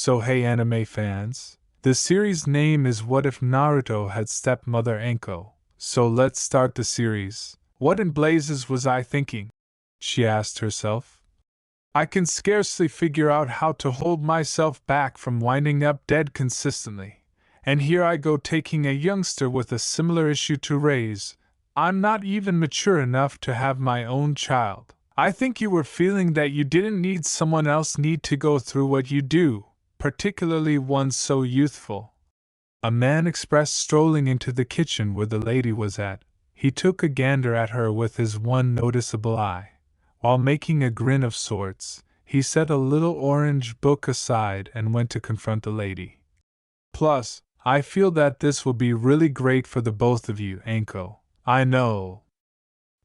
So hey anime fans, the series name is What If Naruto Had Stepmother Anko. So let's start the series. What in blazes was I thinking? She asked herself. I can scarcely figure out how to hold myself back from winding up dead consistently. And here I go taking a youngster with a similar issue to raise. I'm not even mature enough to have my own child. I think you were feeling that you didn't need someone else need to go through what you do, particularly one so youthful. A man expressed strolling into the kitchen where the lady was at. He took a gander at her with his one noticeable eye. While making a grin of sorts, he set a little orange book aside and went to confront the lady. Plus, I feel that this will be really great for the both of you, Anko. I know.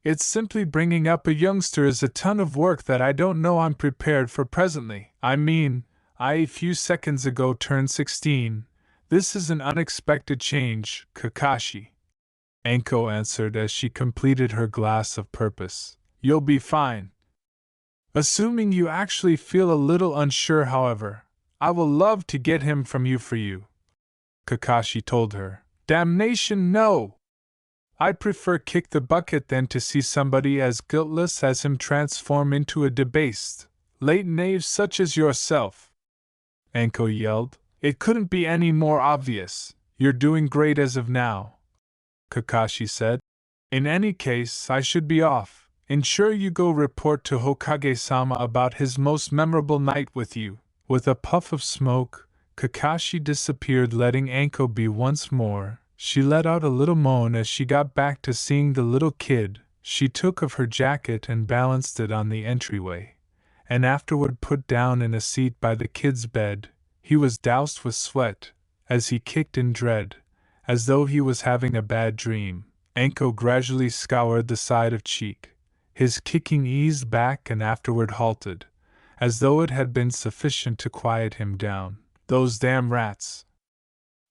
It's simply bringing up a youngster is a ton of work that I don't know I'm prepared for presently. I mean, I a few seconds ago turned 16. This is an unexpected change, Kakashi. Anko answered as she completed her glass of purpose. You'll be fine. Assuming you actually feel a little unsure, however, I will love to get him from you for you. Kakashi told her. Damnation, no! I'd prefer kick the bucket than to see somebody as guiltless as him transform into a debased, late knave such as yourself. Anko yelled. It couldn't be any more obvious. You're doing great as of now, Kakashi said. In any case, I should be off. Ensure you go report to Hokage-sama about his most memorable night with you. With a puff of smoke, Kakashi disappeared, letting Anko be once more. She let out a little moan as she got back to seeing the little kid. She took off her jacket and balanced it on the entryway, and afterward put down in a seat by the kid's bed. He was doused with sweat, as he kicked in dread, as though he was having a bad dream. Anko gradually scoured the side of cheek. His kicking eased back and afterward halted, as though it had been sufficient to quiet him down. Those damn rats,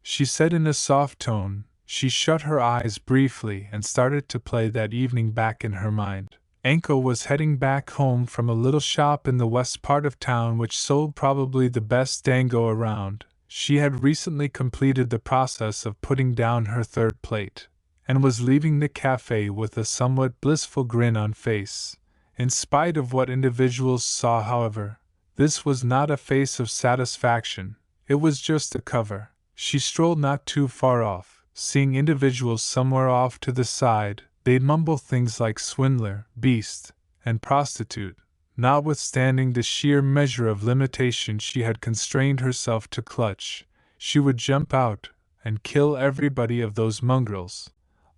she said in a soft tone. She shut her eyes briefly and started to play that evening back in her mind. Anko was heading back home from a little shop in the west part of town which sold probably the best dango around. She had recently completed the process of putting down her third plate, and was leaving the cafe with a somewhat blissful grin on face. In spite of what individuals saw, however, this was not a face of satisfaction, it was just a cover. She strolled not too far off, seeing individuals somewhere off to the side. They'd mumble things like swindler, beast, and prostitute. Notwithstanding the sheer measure of limitation she had constrained herself to clutch, she would jump out and kill everybody of those mongrels.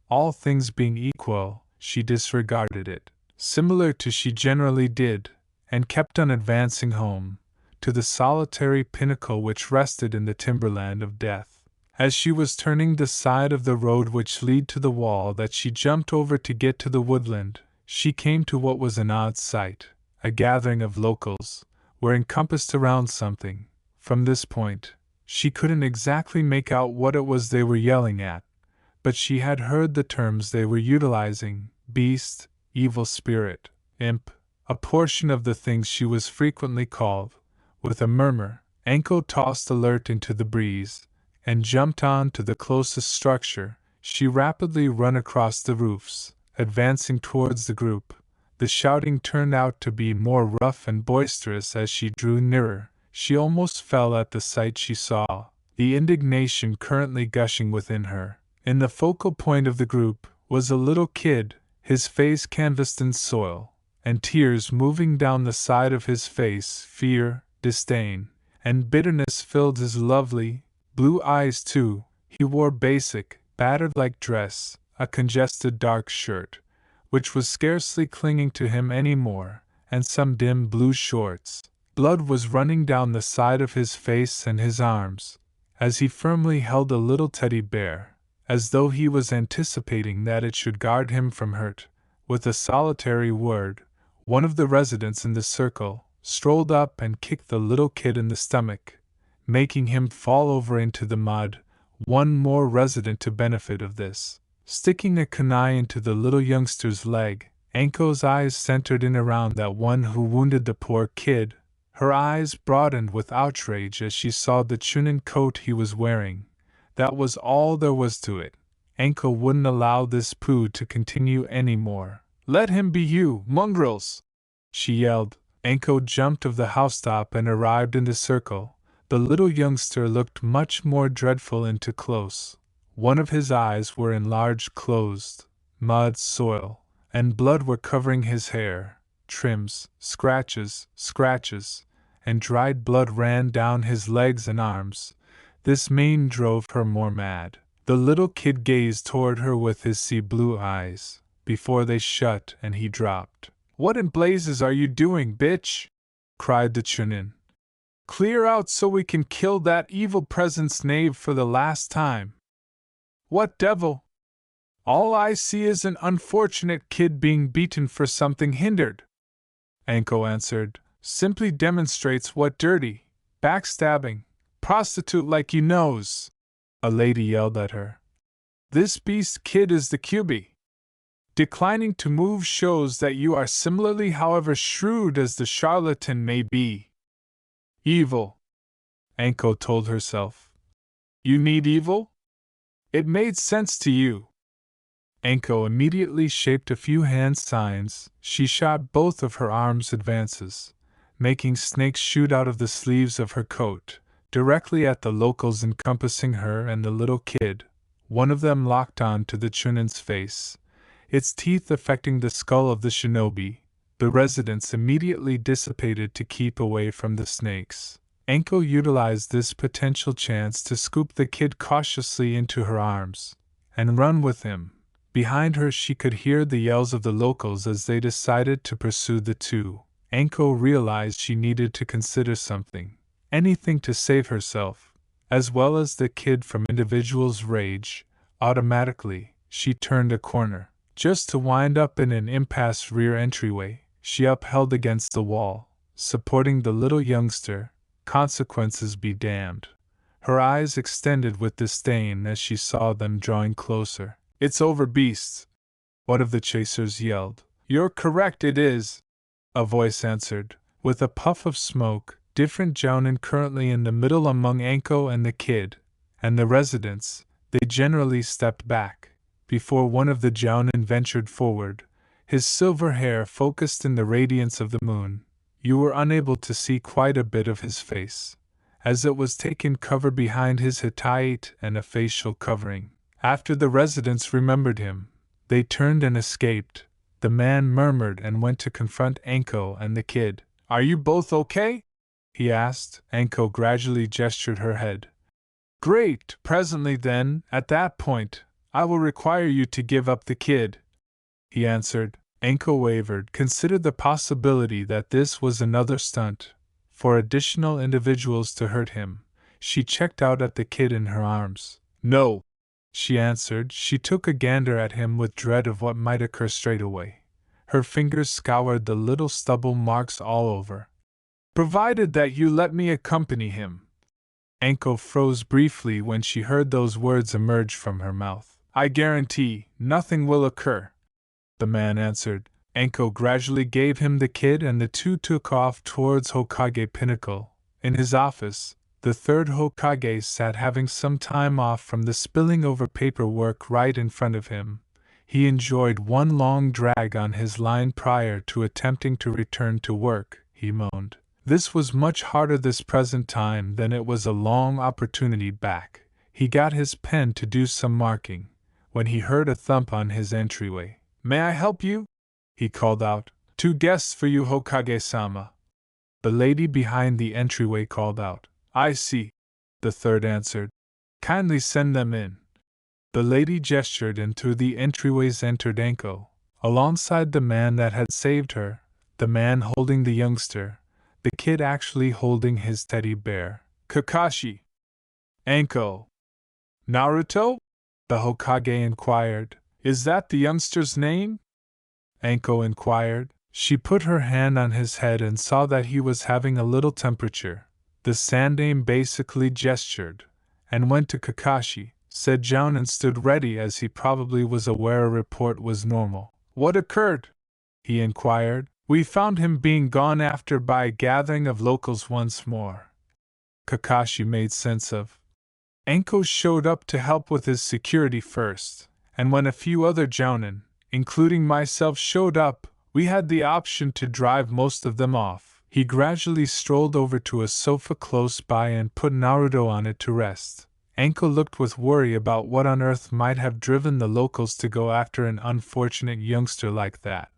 All things being equal, she disregarded it, similar to she generally did, and kept on advancing home, to the solitary pinnacle which rested in the timberland of death. As she was turning the side of the road which led to the wall that she jumped over to get to the woodland, she came to what was an odd sight. A gathering of locals were encompassed around something. From this point, she couldn't exactly make out what it was they were yelling at, but she had heard the terms they were utilizing: beast, evil spirit, imp, a portion of the things she was frequently called. With a murmur, Anko tossed alert into the breeze, and jumped on to the closest structure. She rapidly ran across the roofs, advancing towards the group. The shouting turned out to be more rough and boisterous as she drew nearer. She almost fell at the sight she saw, the indignation currently gushing within her. In the focal point of the group was a little kid, his face canvassed in soil, and tears moving down the side of his face. Fear, disdain, and bitterness filled his lovely, blue eyes too. He wore basic, battered-like dress, a congested dark shirt, which was scarcely clinging to him any more, and some dim blue shorts. Blood was running down the side of his face and his arms, as he firmly held a little teddy bear, as though he was anticipating that it should guard him from hurt. With a solitary word, one of the residents in the circle strolled up and kicked the little kid in the stomach, making him fall over into the mud. One more resident to benefit of this. Sticking a kunai into the little youngster's leg, Anko's eyes centered in around that one who wounded the poor kid. Her eyes broadened with outrage as she saw the Chunin coat he was wearing. That was all there was to it. Anko wouldn't allow this poo to continue any more. "Let him be, you mongrels!" she yelled. Anko jumped of the housetop and arrived in the circle. The little youngster looked much more dreadful into close. One of his eyes were enlarged closed. Mud, soil, and blood were covering his hair. Trims, scratches, and dried blood ran down his legs and arms. This mane drove her more mad. The little kid gazed toward her with his sea blue eyes, before they shut and he dropped. "What in blazes are you doing, bitch?" cried the Chunin. "Clear out so we can kill that evil presence knave for the last time." "What devil? All I see is an unfortunate kid being beaten for something hindered," Anko answered. "Simply demonstrates what dirty, backstabbing, prostitute like you knows," a lady yelled at her. "This beast kid is the QB. Declining to move shows that you are similarly, however shrewd as the charlatan may be." "Evil," Anko told herself. "You need evil? It made sense to you." Anko immediately shaped a few hand signs. She shot both of her arms advances, making snakes shoot out of the sleeves of her coat, directly at the locals encompassing her and the little kid. One of them locked on to the Chunin's face, its teeth affecting the skull of the shinobi. The residents immediately dissipated to keep away from the snakes. Anko utilized this potential chance to scoop the kid cautiously into her arms and run with him. Behind her she could hear the yells of the locals as they decided to pursue the two. Anko realized she needed to consider something, anything to save herself, as well as the kid from individuals' rage. Automatically, she turned a corner, just to wind up in an impasse rear entryway. She upheld against the wall, supporting the little youngster. Consequences be damned. Her eyes extended with disdain as she saw them drawing closer. "It's over, beasts!" one of the chasers yelled. "You're correct, it is," a voice answered. With a puff of smoke, different jounin currently in the middle among Anko and the kid, and the residents, they generally stepped back, before one of the jounin ventured forward, his silver hair focused in the radiance of the moon. You were unable to see quite a bit of his face, as it was taken cover behind his hitate and a facial covering. After the residents remembered him, they turned and escaped. The man murmured and went to confront Anko and the kid. "Are you both okay?" he asked. Anko gradually gestured her head. "Great, presently then, at that point, I will require you to give up the kid," he answered. Anko wavered, considered the possibility that this was another stunt, for additional individuals to hurt him. She checked out at the kid in her arms. "No," she answered. She took a gander at him with dread of what might occur straightaway. Her fingers scoured the little stubble marks all over. "Provided that you let me accompany him." Anko froze briefly when she heard those words emerge from her mouth. "I guarantee nothing will occur," the man answered. Anko gradually gave him the kid and the two took off towards Hokage Pinnacle. In his office, the third Hokage sat having some time off from the spilling over paperwork right in front of him. He enjoyed one long drag on his line prior to attempting to return to work, he moaned. This was much harder this present time than it was a long opportunity back. He got his pen to do some marking, when he heard a thump on his entryway. "May I help you?" he called out. "Two guests for you, Hokage-sama." The lady behind the entryway called out. "I see," the third answered. "Kindly send them in." The lady gestured and through the entryways entered Anko, alongside the man that had saved her, the man holding the youngster, the kid actually holding his teddy bear. "Kakashi." "Anko." "Naruto?" the Hokage inquired. "Is that the youngster's name?" Anko inquired. She put her hand on his head and saw that he was having a little temperature. The Sandaime basically gestured, and went to Kakashi, said Joun and stood ready as he probably was aware a report was normal. "What occurred?" he inquired. We found him being gone after by a gathering of locals once more. Kakashi made sense of. Anko showed up to help with his security first, and when a few other jounin, including myself, showed up, we had the option to drive most of them off. He gradually strolled over to a sofa close by and put Naruto on it to rest. Anko looked with worry about what on earth might have driven the locals to go after an unfortunate youngster like that.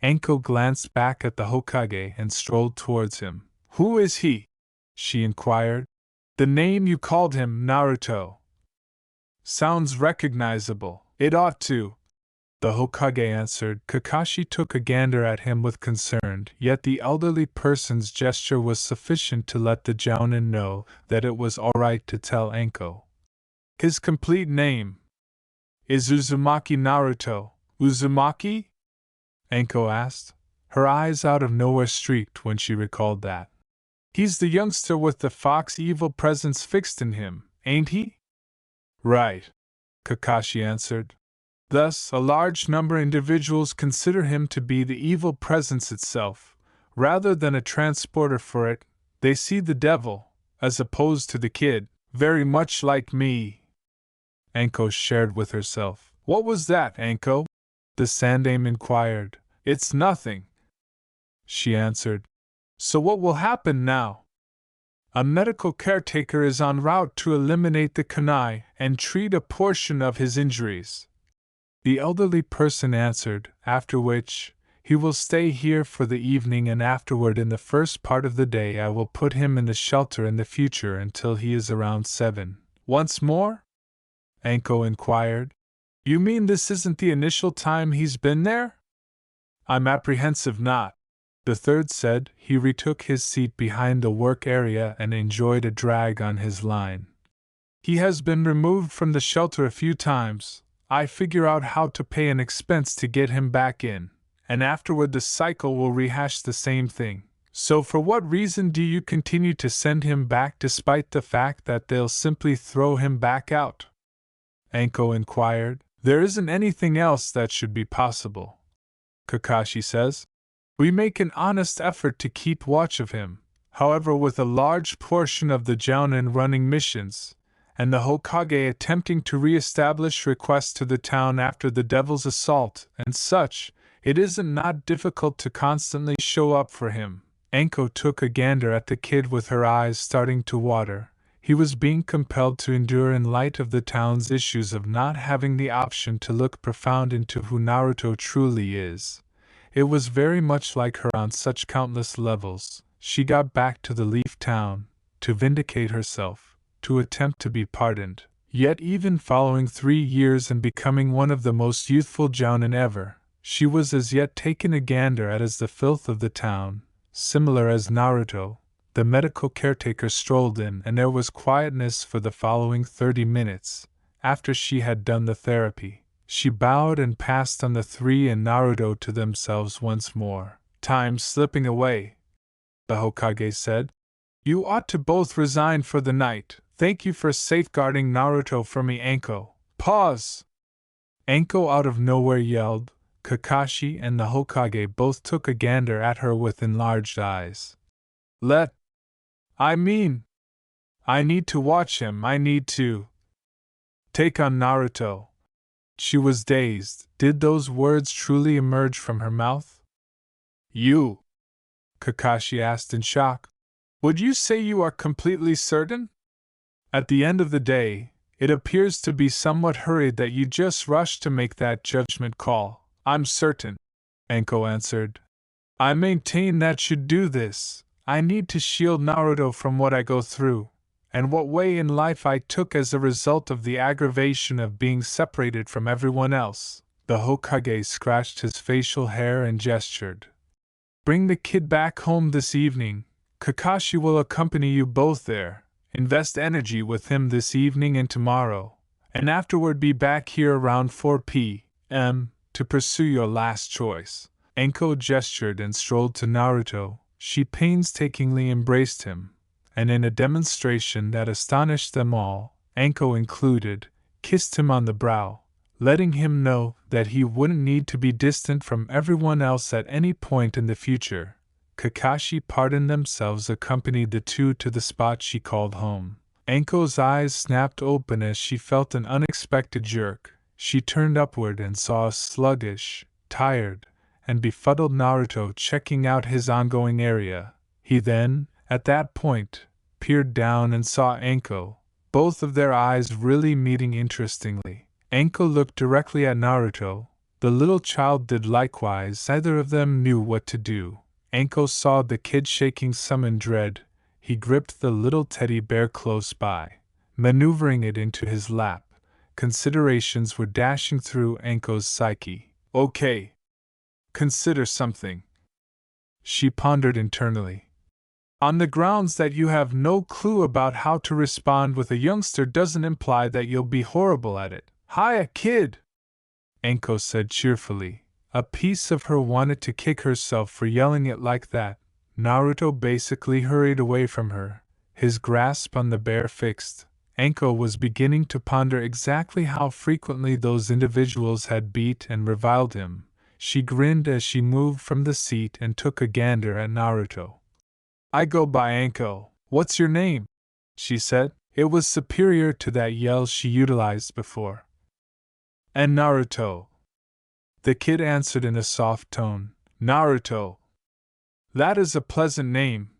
Anko glanced back at the Hokage and strolled towards him. "Who is he?" she inquired. "The name you called him, Naruto. Sounds recognizable." "It ought to," the Hokage answered. Kakashi took a gander at him with concern, yet the elderly person's gesture was sufficient to let the jounin know that it was alright to tell Anko. "His complete name is Uzumaki Naruto." "Uzumaki?" Anko asked, her eyes out of nowhere streaked when she recalled that. "He's the youngster with the fox evil presence fixed in him, ain't he?" "Right," Kakashi answered. "Thus, a large number of individuals consider him to be the evil presence itself. Rather than a transporter for it, they see the devil, as opposed to the kid, very much like me." Anko shared with herself. "What was that, Anko?" the Sandaime inquired. "It's nothing," she answered. "So what will happen now?" "A medical caretaker is en route to eliminate the kunai and treat a portion of his injuries," the elderly person answered, "after which, he will stay here for the evening, and afterward in the first part of the day I will put him in the shelter in the future until he is around 7. "Once more?" Anko inquired. "You mean this isn't the initial time he's been there?" "I'm apprehensive not," the third said. He retook his seat behind the work area and enjoyed a drag on his line. "He has been removed from the shelter a few times. I figure out how to pay an expense to get him back in, and afterward the cycle will rehash the same thing. So for what reason do you continue to send him back despite the fact that they'll simply throw him back out?" Anko inquired. "There isn't anything else that should be possible," Kakashi says. "We make an honest effort to keep watch of him, however, with a large portion of the jounin running missions, and the Hokage attempting to re-establish requests to the town after the devil's assault and such, it isn't not difficult to constantly show up for him." Anko took a gander at the kid with her eyes starting to water. He was being compelled to endure in light of the town's issues of not having the option to look profound into who Naruto truly is. It was very much like her on such countless levels. She got back to the Leaf Town, to vindicate herself, to attempt to be pardoned. Yet even following 3 years and becoming one of the most youthful jounin ever, she was as yet taken a gander at as the filth of the town. Similar as Naruto, the medical caretaker strolled in, and there was quietness for the following 30 minutes. After she had done the therapy, she bowed and passed on the 3 and Naruto to themselves once more. "Time's slipping away," the Hokage said. "You ought to both resign for the night. Thank you for safeguarding Naruto for me, Anko." Pause! Anko out of nowhere yelled. Kakashi and the Hokage both took a gander at her with enlarged eyes. I need to watch him, I need to take on Naruto." She was dazed. Did those words truly emerge from her mouth? "You?" Kakashi asked in shock. "Would you say you are completely certain? At the end of the day, it appears to be somewhat hurried that you just rushed to make that judgment call." "I'm certain," Anko answered. "I maintain that should do this. I need to shield Naruto from what I go through, and what way in life I took as a result of the aggravation of being separated from everyone else." The Hokage scratched his facial hair and gestured. "Bring the kid back home this evening. Kakashi will accompany you both there. Invest energy with him this evening and tomorrow, and afterward be back here around 4 p.m. to pursue your last choice." Anko gestured and strolled to Naruto. She painstakingly embraced him, and in a demonstration that astonished them all, Anko included, kissed him on the brow, letting him know that he wouldn't need to be distant from everyone else at any point in the future. Kakashi pardoned themselves accompanied the two to the spot she called home. Anko's eyes snapped open as she felt an unexpected jerk. She turned upward and saw a sluggish, tired, and befuddled Naruto checking out his ongoing area. He then, at that point, peered down and saw Anko, both of their eyes really meeting interestingly. Anko looked directly at Naruto. The little child did likewise. Neither of them knew what to do. Anko saw the kid shaking some in dread. He gripped the little teddy bear close by, maneuvering it into his lap. Considerations were dashing through Anko's psyche. Okay. Consider something, she pondered internally. On the grounds that you have no clue about how to respond with a youngster doesn't imply that you'll be horrible at it. Hiya, kid! Anko said cheerfully. A piece of her wanted to kick herself for yelling it like that. Naruto basically hurried away from her, his grasp on the bear fixed. Anko was beginning to ponder exactly how frequently those individuals had beat and reviled him. She grinned as she moved from the seat and took a gander at Naruto. I go by Anko. What's your name? She said. It was superior to that yell she utilized before. And Naruto. The kid answered in a soft tone. Naruto. That is a pleasant name,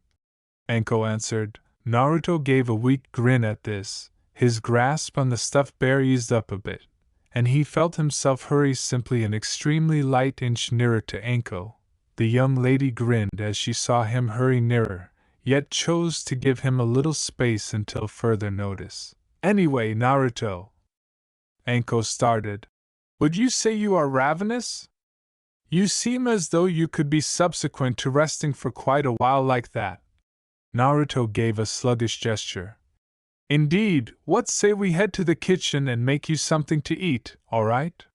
Anko answered. Naruto gave a weak grin at this. His grasp on the stuffed bear eased up a bit, and he felt himself hurry simply an extremely light inch nearer to Anko. The young lady grinned as she saw him hurry nearer, yet chose to give him a little space until further notice. Anyway, Naruto, Anko started, would you say you are ravenous? You seem as though you could be subsequent to resting for quite a while like that. Naruto gave a sluggish gesture. Indeed, what say we head to the kitchen and make you something to eat, all right?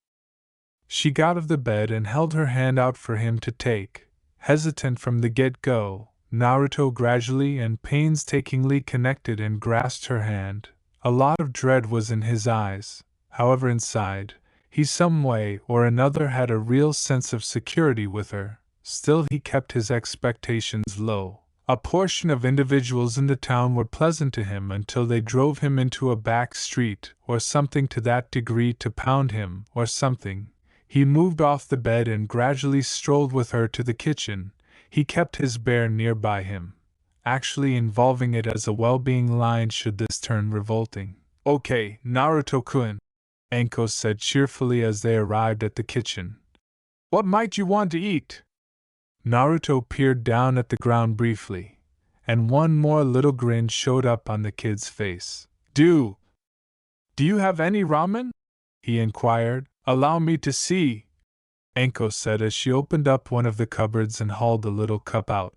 She got out of the bed and held her hand out for him to take. Hesitant from the get-go, Naruto gradually and painstakingly connected and grasped her hand. A lot of dread was in his eyes. However, inside, he some way or another had a real sense of security with her. Still, he kept his expectations low. A portion of individuals in the town were pleasant to him until they drove him into a back street or something to that degree to pound him or something. He moved off the bed and gradually strolled with her to the kitchen. He kept his bear nearby him, actually involving it as a well-being line should this turn revolting. Okay, Naruto-kun, Anko said cheerfully as they arrived at the kitchen. What might you want to eat? Naruto peered down at the ground briefly, and one more little grin showed up on the kid's face. Do you have any ramen? He inquired. Allow me to see, Anko said as she opened up one of the cupboards and hauled a little cup out.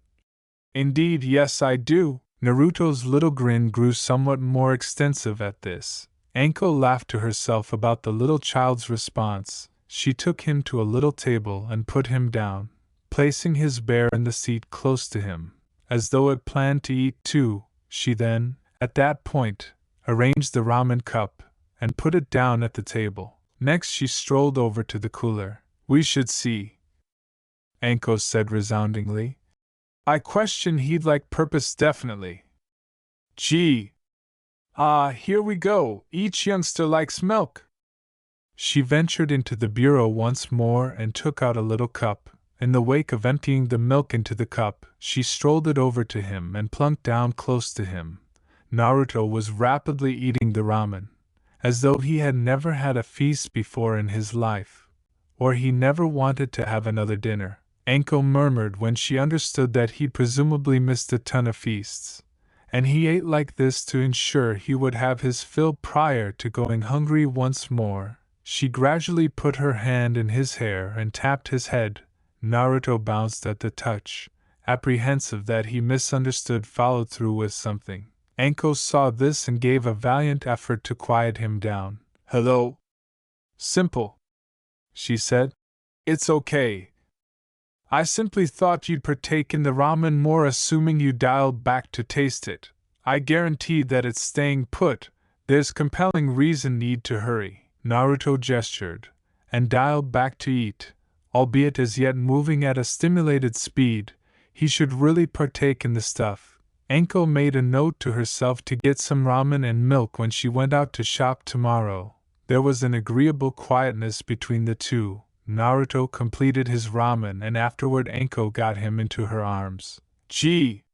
Indeed, yes, I do. Naruto's little grin grew somewhat more extensive at this. Anko laughed to herself about the little child's response. She took him to a little table and put him down, placing his bear in the seat close to him, as though it planned to eat too. She then, at that point, arranged the ramen cup and put it down at the table. Next she strolled over to the cooler. We should see, Anko said resoundingly. I question he'd like purpose definitely. Gee. Here we go. Each youngster likes milk. She ventured into the bureau once more and took out a little cup. In the wake of emptying the milk into the cup, she strolled it over to him and plunked down close to him. Naruto was rapidly eating the ramen, as though he had never had a feast before in his life, or he never wanted to have another dinner. Anko murmured when she understood that he'd presumably missed a ton of feasts, and he ate like this to ensure he would have his fill prior to going hungry once more. She gradually put her hand in his hair and tapped his head. Naruto bounced at the touch, apprehensive that he misunderstood followed through with something. Anko saw this and gave a valiant effort to quiet him down. Hello? Simple, she said. It's okay. I simply thought you'd partake in the ramen more assuming you dialed back to taste it. I guarantee that it's staying put. There's compelling reason need to hurry. Naruto gestured, and dialed back to eat. Albeit as yet moving at a stimulated speed, he should really partake in the stuff. Anko made a note to herself to get some ramen and milk when she went out to shop tomorrow. There was an agreeable quietness between the two. Naruto completed his ramen and afterward Anko got him into her arms. "Gee,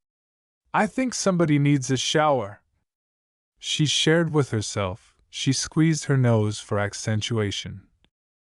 I think somebody needs a shower," she shared with herself. She squeezed her nose for accentuation.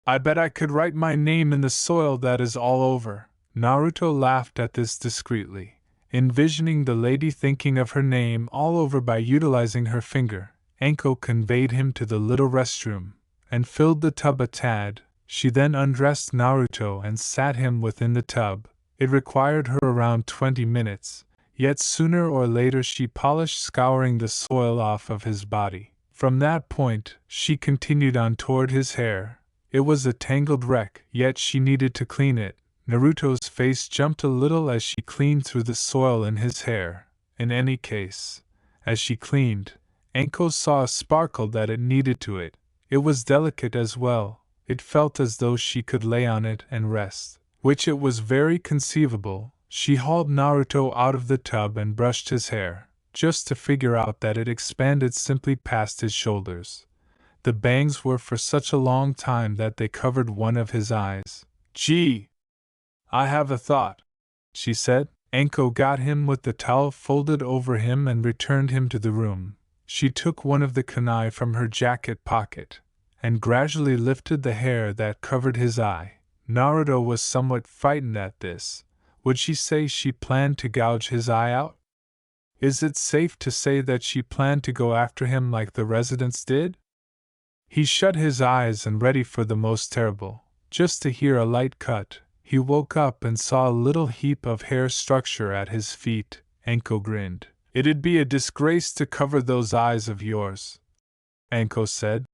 "I bet I could write my name in the soil that is all over." Naruto laughed at this discreetly, envisioning the lady thinking of her name all over by utilizing her finger. Anko conveyed him to the little restroom, and filled the tub a tad. She then undressed Naruto and sat him within the tub. It required her around 20 minutes, yet sooner or later she polished scouring the soil off of his body. From that point, she continued on toward his hair. It was a tangled wreck, yet she needed to clean it. Naruto's face jumped a little as she cleaned through the soil in his hair. In any case, as she cleaned, Anko saw a sparkle that it needed to it. It was delicate as well. It felt as though she could lay on it and rest, which it was very conceivable. She hauled Naruto out of the tub and brushed his hair, just to figure out that it expanded simply past his shoulders. The bangs were for such a long time that they covered one of his eyes. "Gee, I have a thought," she said. Anko got him with the towel folded over him and returned him to the room. She took one of the kunai from her jacket pocket, and gradually lifted the hair that covered his eye. Naruto was somewhat frightened at this. Would she say she planned to gouge his eye out? Is it safe to say that she planned to go after him like the residents did? He shut his eyes and ready for the most terrible. Just to hear a light cut, he woke up and saw a little heap of hair structure at his feet. Anko grinned. "It'd be a disgrace to cover those eyes of yours," Anko said.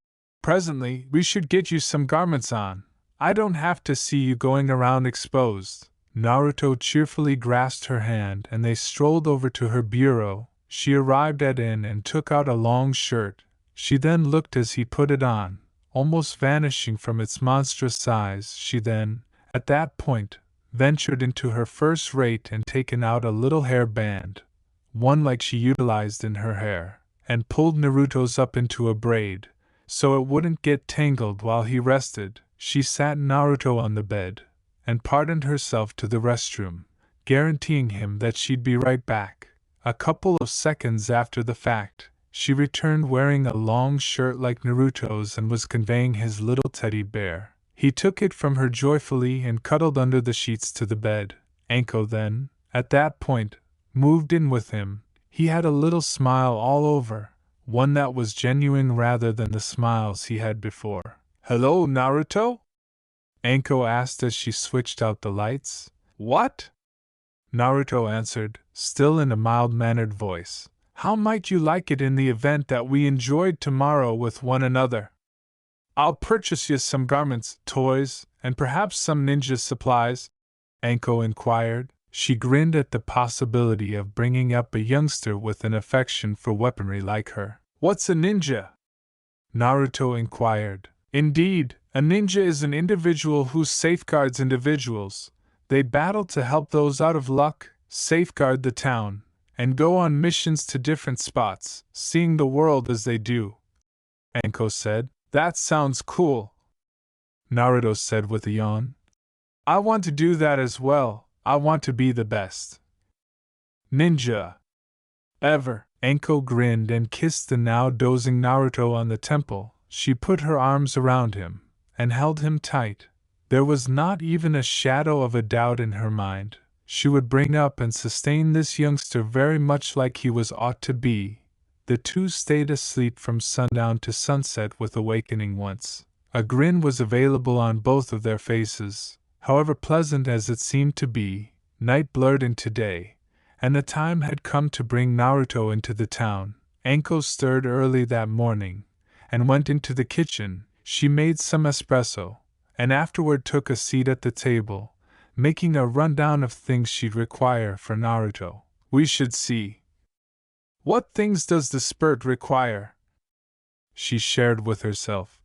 "Presently, we should get you some garments on. I don't have to see you going around exposed." Naruto cheerfully grasped her hand and they strolled over to her bureau. She arrived at it and took out a long shirt. She then looked as he put it on, almost vanishing from its monstrous size. She then, at that point, ventured into her first rate and taken out a little hair band, one like she utilized in her hair, and pulled Naruto's up into a braid, so it wouldn't get tangled while he rested. She sat Naruto on the bed, and pardoned herself to the restroom, guaranteeing him that she'd be right back. A couple of seconds after the fact, she returned wearing a long shirt like Naruto's and was conveying his little teddy bear. He took it from her joyfully and cuddled under the sheets to the bed. Anko then, at that point, moved in with him. He had a little smile all over, one that was genuine rather than the smiles he had before. "Hello, Naruto?" Anko asked as she switched out the lights. "What?" Naruto answered, still in a mild-mannered voice. "How might you like it in the event that we enjoyed tomorrow with one another? I'll purchase you some garments, toys, and perhaps some ninja supplies," Anko inquired. She grinned at the possibility of bringing up a youngster with an affection for weaponry like her. "What's a ninja?" Naruto inquired. "Indeed, a ninja is an individual who safeguards individuals. They battle to help those out of luck, safeguard the town, and go on missions to different spots, seeing the world as they do," Anko said. "That sounds cool," Naruto said with a yawn. "I want to do that as well. I want to be the best ninja ever." Anko grinned and kissed the now dozing Naruto on the temple. She put her arms around him and held him tight. There was not even a shadow of a doubt in her mind. She would bring up and sustain this youngster very much like he was ought to be. The two stayed asleep from sundown to sunset with awakening once. A grin was available on both of their faces. However pleasant as it seemed to be, night blurred into day, and the time had come to bring Naruto into the town. Anko stirred early that morning, and went into the kitchen. She made some espresso, and afterward took a seat at the table, making a rundown of things she'd require for Naruto. "We should see. What things does the spurt require?" she shared with herself.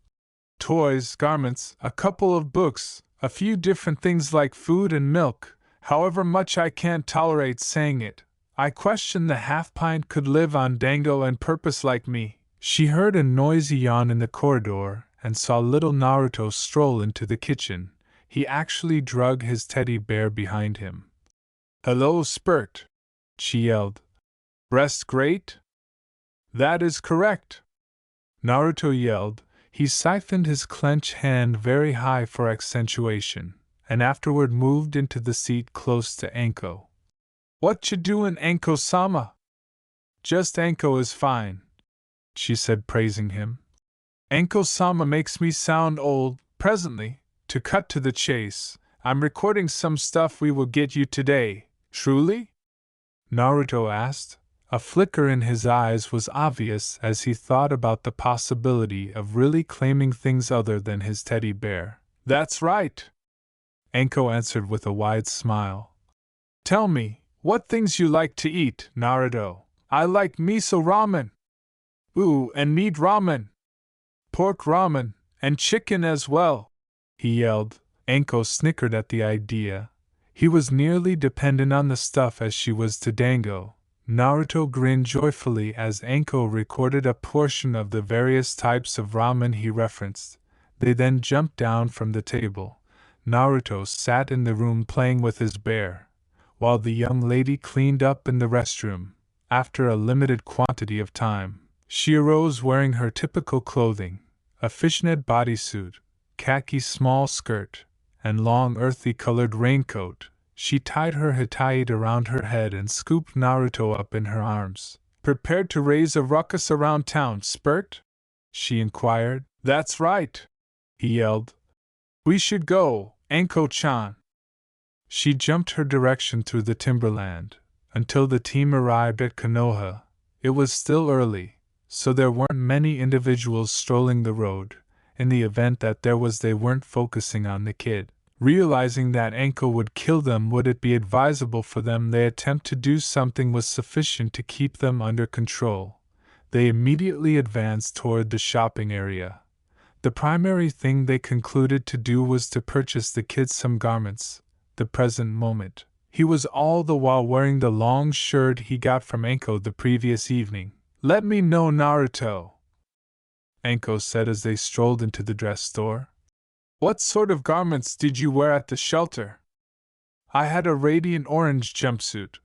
toys, garments, a couple of books, a few different things like food and milk. However much I can't tolerate saying it, I question the half-pint could live on dango and purpose like me." She heard a noisy yawn in the corridor and saw little Naruto stroll into the kitchen. He actually dragged his teddy bear behind him. "Hello, Spurt," she yelled. "Rest great?" "That is correct," Naruto yelled. He siphoned his clenched hand very high for accentuation, and afterward moved into the seat close to Anko. "What you doin', Anko-sama?" "Just Anko is fine," she said, praising him. "Anko-sama makes me sound old." Presently, to cut to the chase, "I'm recording some stuff we will get you today, truly?" Naruto asked. A flicker in his eyes was obvious as he thought about the possibility of really claiming things other than his teddy bear. "That's right," Anko answered with a wide smile. "Tell me, what things you like to eat, Naruto?" "I like miso ramen." "Ooh, and meat ramen." "Pork ramen, and chicken as well," he yelled. Anko snickered at the idea. He was nearly dependent on the stuff as she was to dango. Naruto grinned joyfully as Anko recorded a portion of the various types of ramen he referenced. They then jumped down from the table. Naruto sat in the room playing with his bear, while the young lady cleaned up in the restroom. After a limited quantity of time, she arose wearing her typical clothing, a fishnet bodysuit, khaki small skirt, and long earthy-colored raincoat. She tied her hataite around her head and scooped Naruto up in her arms. "Prepared to raise a ruckus around town, Spurt?" she inquired. "That's right," he yelled. "We should go, Anko-chan." She jumped her direction through the timberland. Until the team arrived at Konoha, it was still early, so there weren't many individuals strolling the road. In the event that there was, they weren't focusing on the kid. Realizing that Anko would kill them, would it be advisable for them they attempt to do something was sufficient to keep them under control. They immediately advanced toward the shopping area. The primary thing they concluded to do was to purchase the kid some garments. The present moment, he was all the while wearing the long shirt he got from Anko the previous evening. "Let me know, Naruto," Anko said as they strolled into the dress store. "What sort of garments did you wear at the shelter?" "I had a radiant orange jumpsuit,"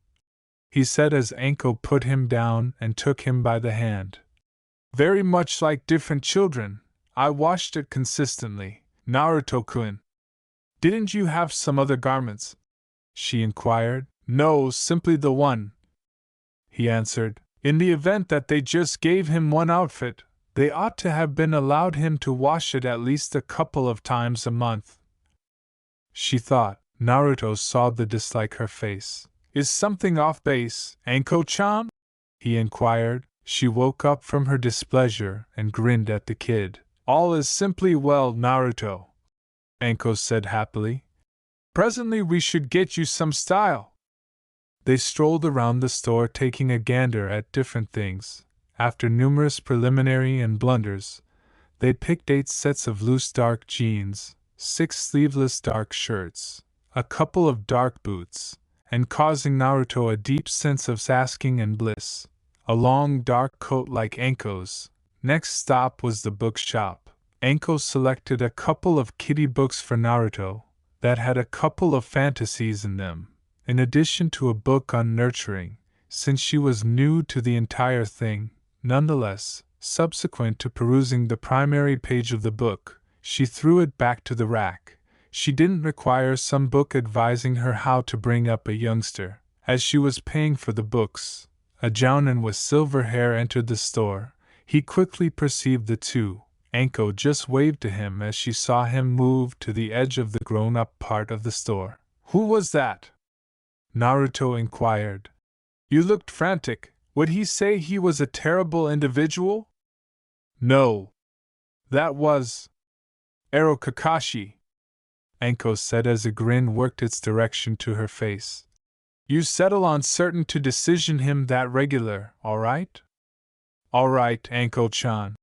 he said as Anko put him down and took him by the hand. "Very much like different children. I washed it consistently, Naruto-kun." "Didn't you have some other garments?" she inquired. "No, simply the one," he answered. "In the event that they just gave him one outfit, they ought to have been allowed him to wash it at least a couple of times a month," she thought. Naruto saw the dislike her face. "Is something off base, Anko-chan?" he inquired. She woke up from her displeasure and grinned at the kid. "All is simply well, Naruto," Anko said happily. "Presently we should get you some style." They strolled around the store taking a gander at different things. After numerous preliminary and blunders, they picked 8 sets of loose dark jeans, 6 sleeveless dark shirts, a couple of dark boots, and causing Naruto a deep sense of asking and bliss, a long dark coat like Anko's. Next stop was the bookshop. Anko selected a couple of kiddie books for Naruto that had a couple of fantasies in them, in addition to a book on nurturing, since she was new to the entire thing. Nonetheless, subsequent to perusing the primary page of the book, she threw it back to the rack. She didn't require some book advising her how to bring up a youngster. As she was paying for the books, a jounin with silver hair entered the store. He quickly perceived the two. Anko just waved to him as she saw him move to the edge of the grown-up part of the store. "Who was that?" Naruto inquired. "You looked frantic. Would he say he was a terrible individual?" "No. That was Ero Kakashi," Anko said as a grin worked its direction to her face. "You settle on certain to decision him that regular, alright?" "Alright, Anko-chan,"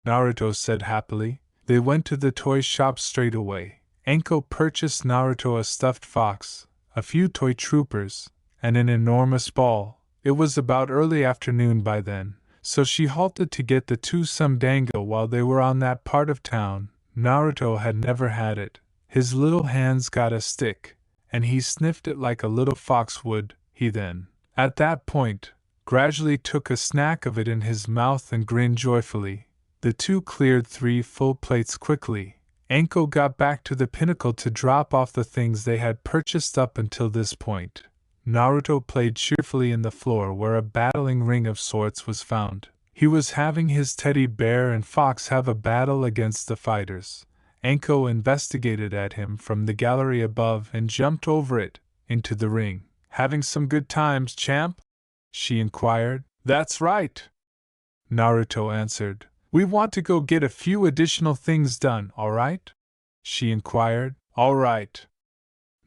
Naruto said happily. They went to the toy shop straight away. Anko purchased Naruto a stuffed fox, a few toy troopers, and an enormous ball. It was about early afternoon by then, so she halted to get the two some dango while they were on that part of town. Naruto had never had it. His little hands got a stick, and he sniffed it like a little fox would. He then, at that point, gradually took a snack of it in his mouth and grinned joyfully. The two cleared 3 full plates quickly. Anko got back to the pinnacle to drop off the things they had purchased up until this point. Naruto played cheerfully in the floor where a battling ring of sorts was found. He was having his teddy bear and fox have a battle against the fighters. Anko investigated at him from the gallery above and jumped over it, into the ring. "Having some good times, champ?" she inquired. "That's right," Naruto answered. "We want to go get a few additional things done, alright?" she inquired. "Alright,"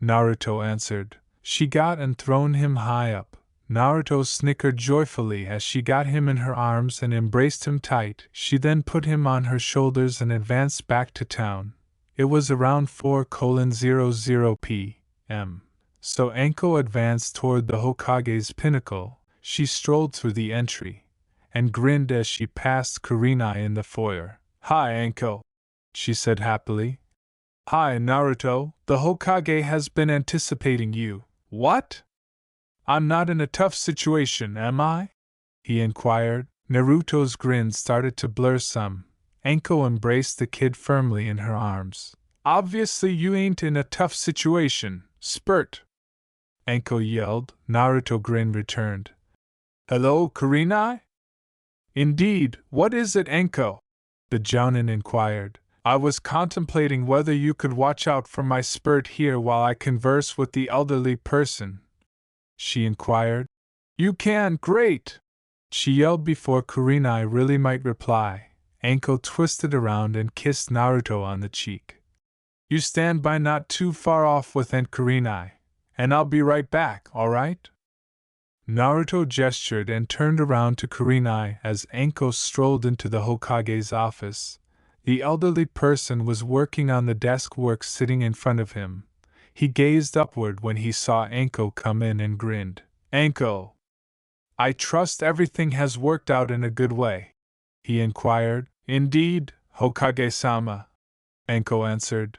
Naruto answered. She got and thrown him high up. Naruto snickered joyfully as she got him in her arms and embraced him tight. She then put him on her shoulders and advanced back to town. It was around 4:00 p.m. So Anko advanced toward the Hokage's pinnacle. She strolled through the entry and grinned as she passed Kurenai in the foyer. "Hi, Anko," she said happily. "Hi, Naruto, the Hokage has been anticipating you." "What? I'm not in a tough situation, am I?" he inquired. Naruto's grin started to blur some. Anko embraced the kid firmly in her arms. "Obviously you ain't in a tough situation, spurt!" Anko yelled. Naruto grin returned. "Hello, Kurenai?" "Indeed, what is it, Anko?" the Jounin inquired. "I was contemplating whether you could watch out for my spurt here while I converse with the elderly person," she inquired. "You can, great!" she yelled before Kurenai really might reply. Anko twisted around and kissed Naruto on the cheek. "You stand by not too far off with Aunt Kurenai, and I'll be right back, alright?" Naruto gestured and turned around to Kurenai as Anko strolled into the Hokage's office. The elderly person was working on the desk work sitting in front of him. He gazed upward when he saw Anko come in and grinned. "Anko, I trust everything has worked out in a good way?" he inquired. "Indeed, Hokage-sama," Anko answered.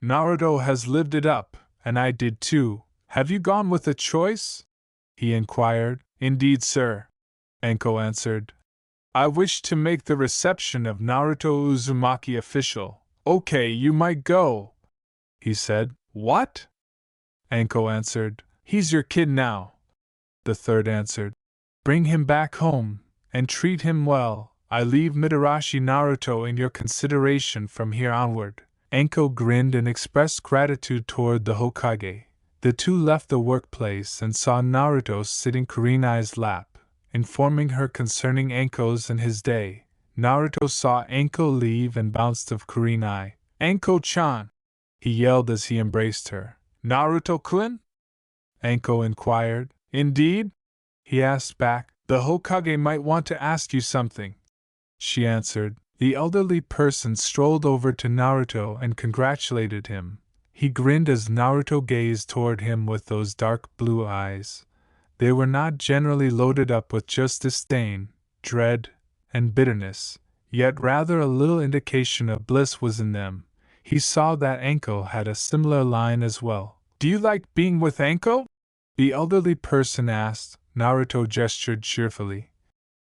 "Naruto has lived it up, and I did too. Have you gone with a choice?" he inquired. "Indeed, sir," Anko answered. "I wish to make the reception of Naruto Uzumaki official." "Okay, you might go," he said. "What?" Anko answered. "He's your kid now," the third answered. "Bring him back home, and treat him well. I leave Mitarashi Naruto in your consideration from here onward." Anko grinned and expressed gratitude toward the Hokage. The two left the workplace and saw Naruto sitting Kurenai's lap, informing her concerning Anko's and his day. Naruto saw Anko leave and bounced of Kurenai. "Anko-chan!" he yelled as he embraced her. "Naruto-kun?" Anko inquired. "Indeed?" he asked back. "The Hokage might want to ask you something," she answered. The elderly person strolled over to Naruto and congratulated him. He grinned as Naruto gazed toward him with those dark blue eyes. They were not generally loaded up with just disdain, dread, and bitterness, yet rather a little indication of bliss was in them. He saw that Anko had a similar line as well. "Do you like being with Anko?" the elderly person asked. Naruto gestured cheerfully.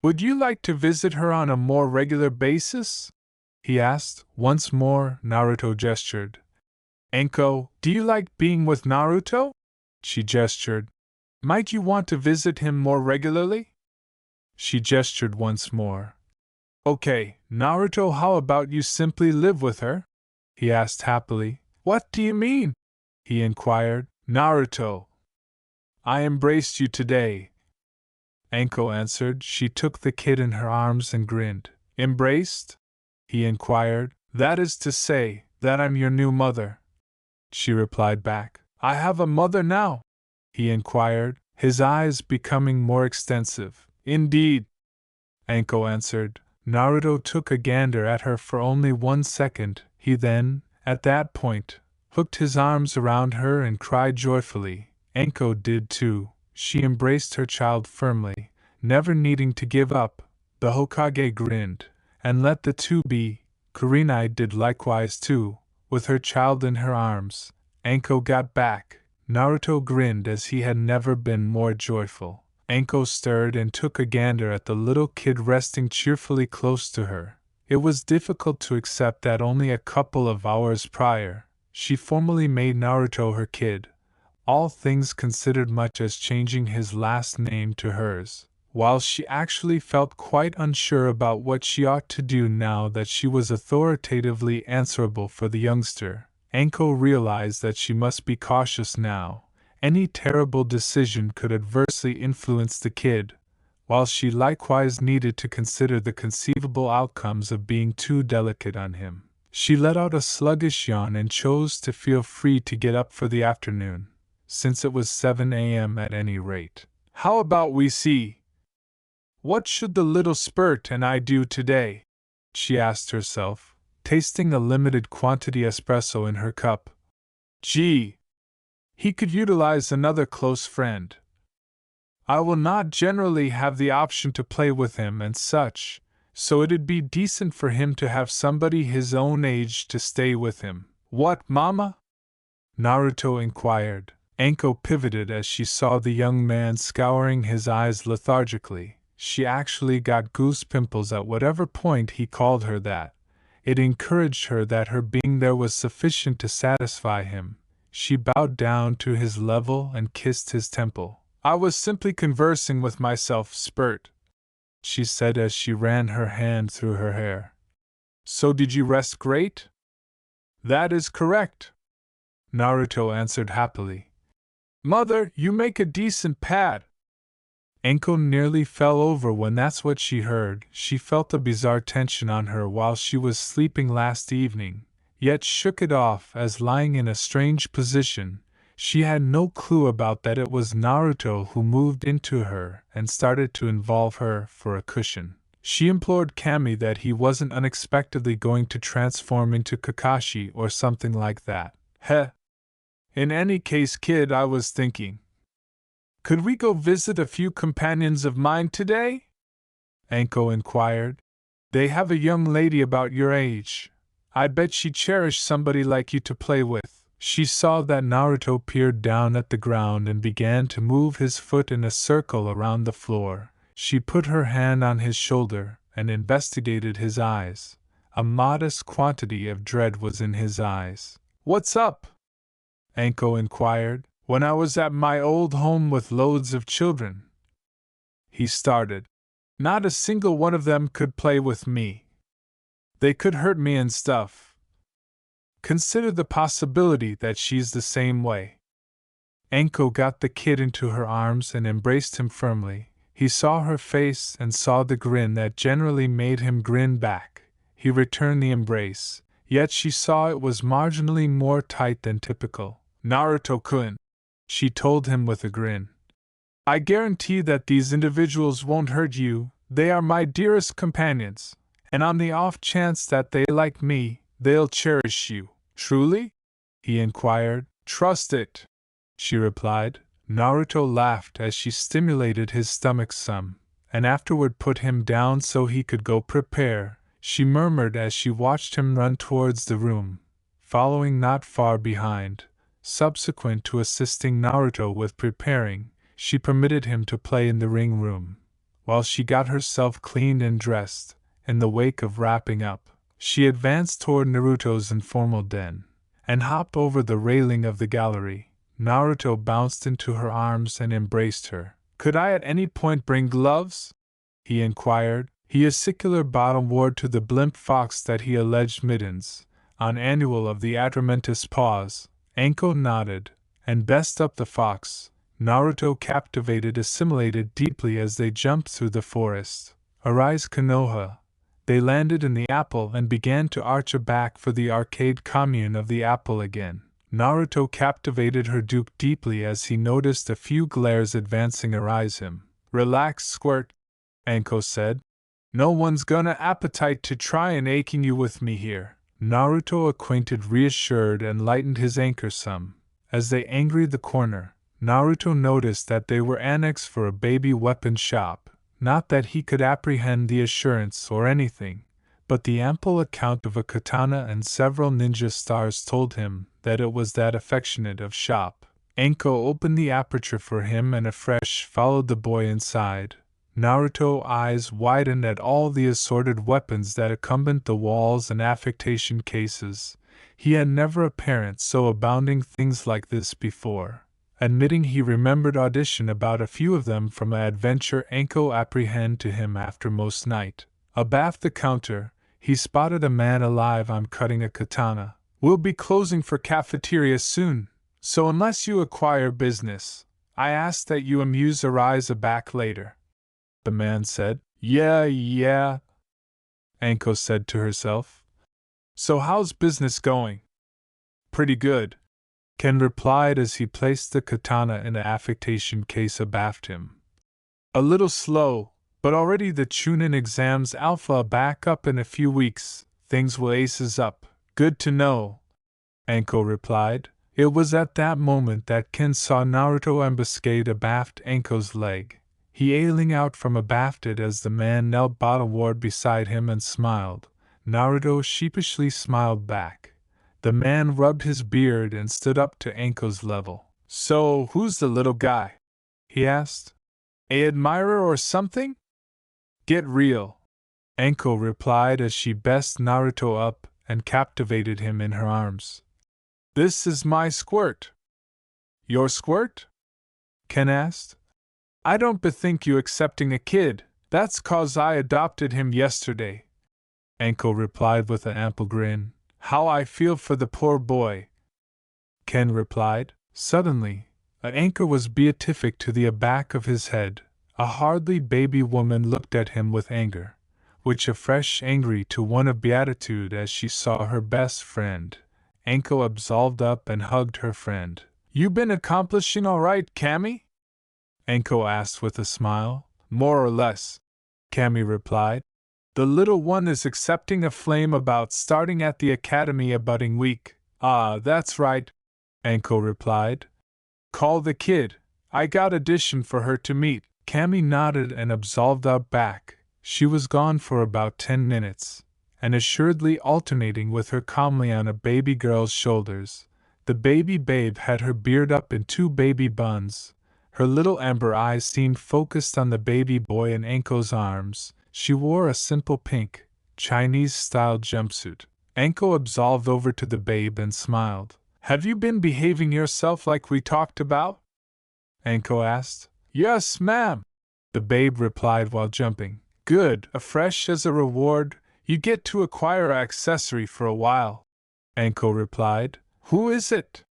"Would you like to visit her on a more regular basis?" he asked. Once more, Naruto gestured. "Anko, do you like being with Naruto?" she gestured. "Might you want to visit him more regularly?" She gestured once more. "Okay, Naruto, how about you simply live with her?" he asked happily. "What do you mean?" he inquired. "Naruto, I embraced you today," Anko answered. She took the kid in her arms and grinned. "Embraced?" he inquired. "That is to say, that I'm your new mother," she replied back. "I have a mother now?" he inquired, his eyes becoming more extensive. "Indeed," Anko answered. Naruto took a gander at her for only 1 second. He then, at that point, hooked his arms around her and cried joyfully. Anko did too. She embraced her child firmly, never needing to give up. The Hokage grinned, and let the two be. Kurenai did likewise too, with her child in her arms. Anko got back. Naruto grinned as he had never been more joyful. Anko stirred and took a gander at the little kid resting cheerfully close to her. It was difficult to accept that only a couple of hours prior, she formally made Naruto her kid, all things considered, much as changing his last name to hers. While she actually felt quite unsure about what she ought to do now that she was authoritatively answerable for the youngster, Anko realized that she must be cautious now. Any terrible decision could adversely influence the kid, while she likewise needed to consider the conceivable outcomes of being too delicate on him. She let out a sluggish yawn and chose to feel free to get up for the afternoon, since it was 7 a.m. at any rate. How about we see? What should the little spurt and I do today? She asked herself, tasting a limited quantity espresso in her cup. Gee! He could utilize another close friend. I will not generally have the option to play with him and such, so it'd be decent for him to have somebody his own age to stay with him. What, Mama? Naruto inquired. Anko pivoted as she saw the young man scouring his eyes lethargically. She actually got goose pimples at whatever point he called her that. It encouraged her that her being there was sufficient to satisfy him. She bowed down to his level and kissed his temple. I was simply conversing with myself, Spurt, she said as she ran her hand through her hair. So did you rest great? That is correct, Naruto answered happily. Mother, you make a decent pad. Anko nearly fell over when that's what she heard. She felt a bizarre tension on her while she was sleeping last evening, yet shook it off as lying in a strange position. She had no clue about that it was Naruto who moved into her and started to involve her for a cushion. She implored Kami that he wasn't unexpectedly going to transform into Kakashi or something like that. Heh. In any case, kid, I was thinking. Could we go visit a few companions of mine today? Anko inquired. They have a young lady about your age. I bet she'd cherish somebody like you to play with. She saw that Naruto peered down at the ground and began to move his foot in a circle around the floor. She put her hand on his shoulder and investigated his eyes. A modest quantity of dread was in his eyes. What's up? Anko inquired. When I was at my old home with loads of children. He started. Not a single one of them could play with me. They could hurt me and stuff. Consider the possibility that she's the same way. Anko got the kid into her arms and embraced him firmly. He saw her face and saw the grin that generally made him grin back. He returned the embrace, yet she saw it was marginally more tight than typical. Naruto-kun, she told him with a grin. I guarantee that these individuals won't hurt you. They are my dearest companions, and on the off chance that they like me, they'll cherish you. Truly? He inquired. Trust it, she replied. Naruto laughed as she stimulated his stomach some, and afterward put him down so he could go prepare. She murmured as she watched him run towards the room, following not far behind. Subsequent to assisting Naruto with preparing, she permitted him to play in the ring room. While she got herself cleaned and dressed, in the wake of wrapping up, she advanced toward Naruto's informal den, and hopped over the railing of the gallery. Naruto bounced into her arms and embraced her. Could I at any point bring gloves? He inquired. He acicular bottom ward to the blimp fox that he alleged mittens, on annual of the Atramentus paws. Anko nodded, and best up the fox. Naruto captivated assimilated deeply as they jumped through the forest. Arise Konoha. They landed in the apple and began to arch back for the arcade commune of the apple again. Naruto captivated her dupe deeply as he noticed a few glares advancing arise him. Relax, Squirt, Anko said. No one's gonna appetite to try and aching you with me here. Naruto acquainted reassured and lightened his anchor some. As they angered the corner, Naruto noticed that they were annexed for a baby weapon shop. Not that he could apprehend the assurance or anything, but the ample account of a katana and several ninja stars told him that it was that affectionate of shop. Anko opened the aperture for him and afresh followed the boy inside. Naruto's eyes widened at all the assorted weapons that accompanied the walls and affectation cases. He had never apparent so abounding things like this before. Admitting he remembered audition about a few of them from an adventure Anko apprehended to him after most night. Abaft the counter, he spotted a man alive on cutting a katana. We'll be closing for cafeteria soon, so unless you acquire business, I ask that you amuse Ariza back later. The man said. Yeah, Anko said to herself. So how's business going? Pretty good, Ken replied as he placed the katana in the affectation case abaft him. A little slow, but already the Chunin exams alpha back up in a few weeks, things will aces up. Good to know, Anko replied. It was at that moment that Ken saw Naruto ambuscade abaft Anko's leg. He ailing out from abaft it as the man knelt bottomward beside him and smiled. Naruto sheepishly smiled back. The man rubbed his beard and stood up to Anko's level. So, who's the little guy? He asked. A admirer or something? Get real, Anko replied as she best Naruto up and captivated him in her arms. This is my squirt. Your squirt? Ken asked. I don't bethink you accepting a kid, that's 'cause I adopted him yesterday, Anko replied with an ample grin. How I feel for the poor boy, Ken replied. Suddenly, Anko was beatific to the aback of his head. A hardly baby woman looked at him with anger, which afresh angry to one of beatitude as she saw her best friend. Anko absolved up and hugged her friend. You been accomplishing all right, Cammy? Anko asked with a smile. More or less, Cammy replied. The little one is accepting a flame about starting at the academy a budding week. Ah, that's right, Anko replied. Call the kid. I got audition for her to meet. Cammy nodded and absolved up back. She was gone for about 10 minutes, and assuredly alternating with her calmly on a baby girl's shoulders. The baby babe had her beard up in 2 baby buns. Her little amber eyes seemed focused on the baby boy in Anko's arms. She wore a simple pink, Chinese-style jumpsuit. Anko absolved over to the babe and smiled. Have you been behaving yourself like we talked about? Anko asked. Yes, ma'am, the babe replied while jumping. Good, afresh as a reward, you get to acquire an accessory for a while, Anko replied. Who is it?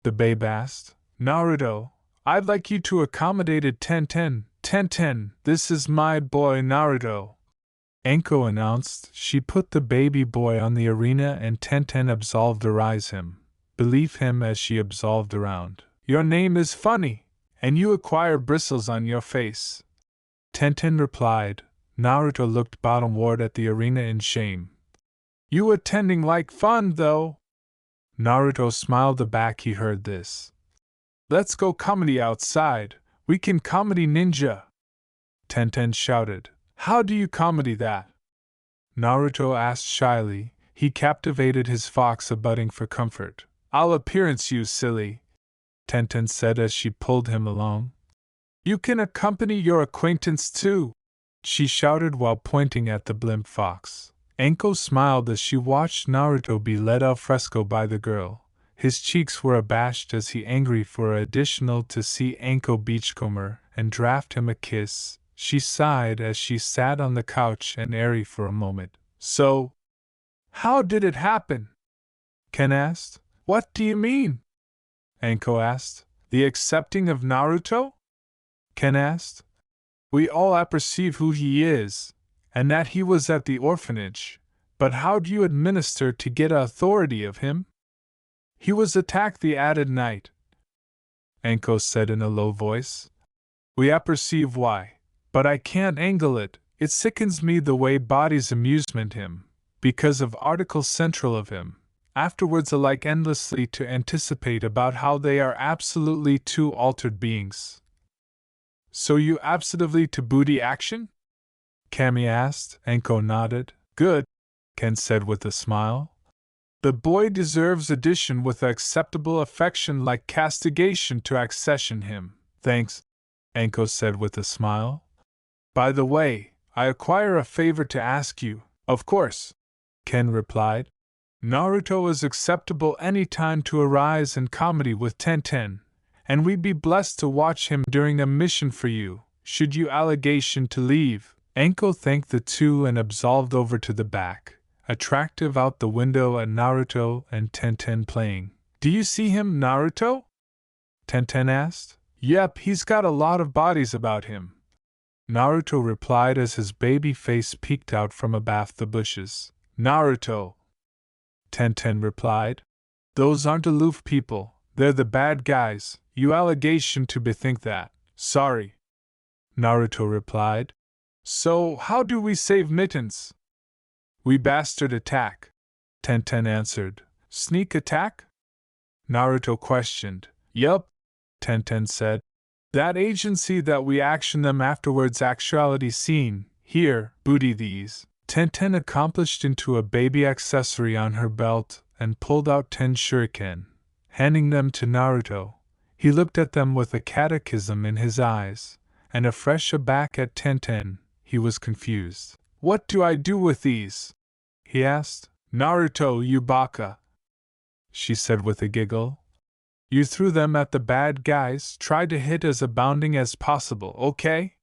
The babe asked. Naruto. I'd like you to accommodate 10-10. 10-10, this is my boy Naruto, Anko announced. She put the baby boy on the arena and 10-10 absolved arise him. Believe him as she absolved around. Your name is funny, and you acquire bristles on your face, 10-10 replied. Naruto looked bottomward at the arena in shame. You attending like fun, though? Naruto smiled aback he heard this. Let's go comedy outside, we can comedy ninja, 10-10 shouted. How do you comedy that? Naruto asked shyly, he captivated his fox abutting for comfort. I'll appearance you, silly, 10-10 said as she pulled him along. You can accompany your acquaintance too, she shouted while pointing at the blimp fox. Anko smiled as she watched Naruto be led al fresco by the girl. His cheeks were abashed as he angry for additional to see Anko beachcomber and draft him a kiss. She sighed as she sat on the couch and airy for a moment. So, how did it happen? Ken asked. What do you mean? Anko asked. The accepting of Naruto? Ken asked. We all apperceive who he is, and that he was at the orphanage, but how do you administer to get authority of him? He was attacked the added night, Anko said in a low voice. We apperceive why, but I can't angle it, It sickens me the way bodies amusement him, because of articles central of him, afterwards alike endlessly to anticipate about how they are absolutely two altered beings. So you absolutely to booty action? Cammy asked. Anko nodded. Good, Ken said with a smile. The boy deserves addition with acceptable affection like castigation to accession him. Thanks, Anko said with a smile. By the way, I acquire a favor to ask you. Of course, Ken replied. Naruto is acceptable any time to arise in comedy with Tenten, and we'd be blessed to watch him during a mission for you, should you allegation to leave. Anko thanked the two and absolved over to the back, attractive out the window at Naruto and Tenten playing. Do you see him, Naruto? Tenten asked. Yep, he's got a lot of bodies about him, Naruto replied as his baby face peeked out from above the bushes. Naruto, Tenten replied. Those aren't aloof people, they're the bad guys, you allegation to bethink that. Sorry, Naruto replied. So, how do we save Mittens? We bastard attack, Tenten answered. Sneak attack? Naruto questioned. Yup, Tenten said. That agency that we action them afterwards actuality seen, here, booty these. Tenten accomplished into a baby accessory on her belt and pulled out 10 shuriken, handing them to Naruto. He looked at them with a catechism in his eyes, and afresh aback at Tenten, he was confused. What do I do with these? He asked. Naruto, you baka, she said with a giggle. You threw them at the bad guys, tried to hit as abounding as possible, okay?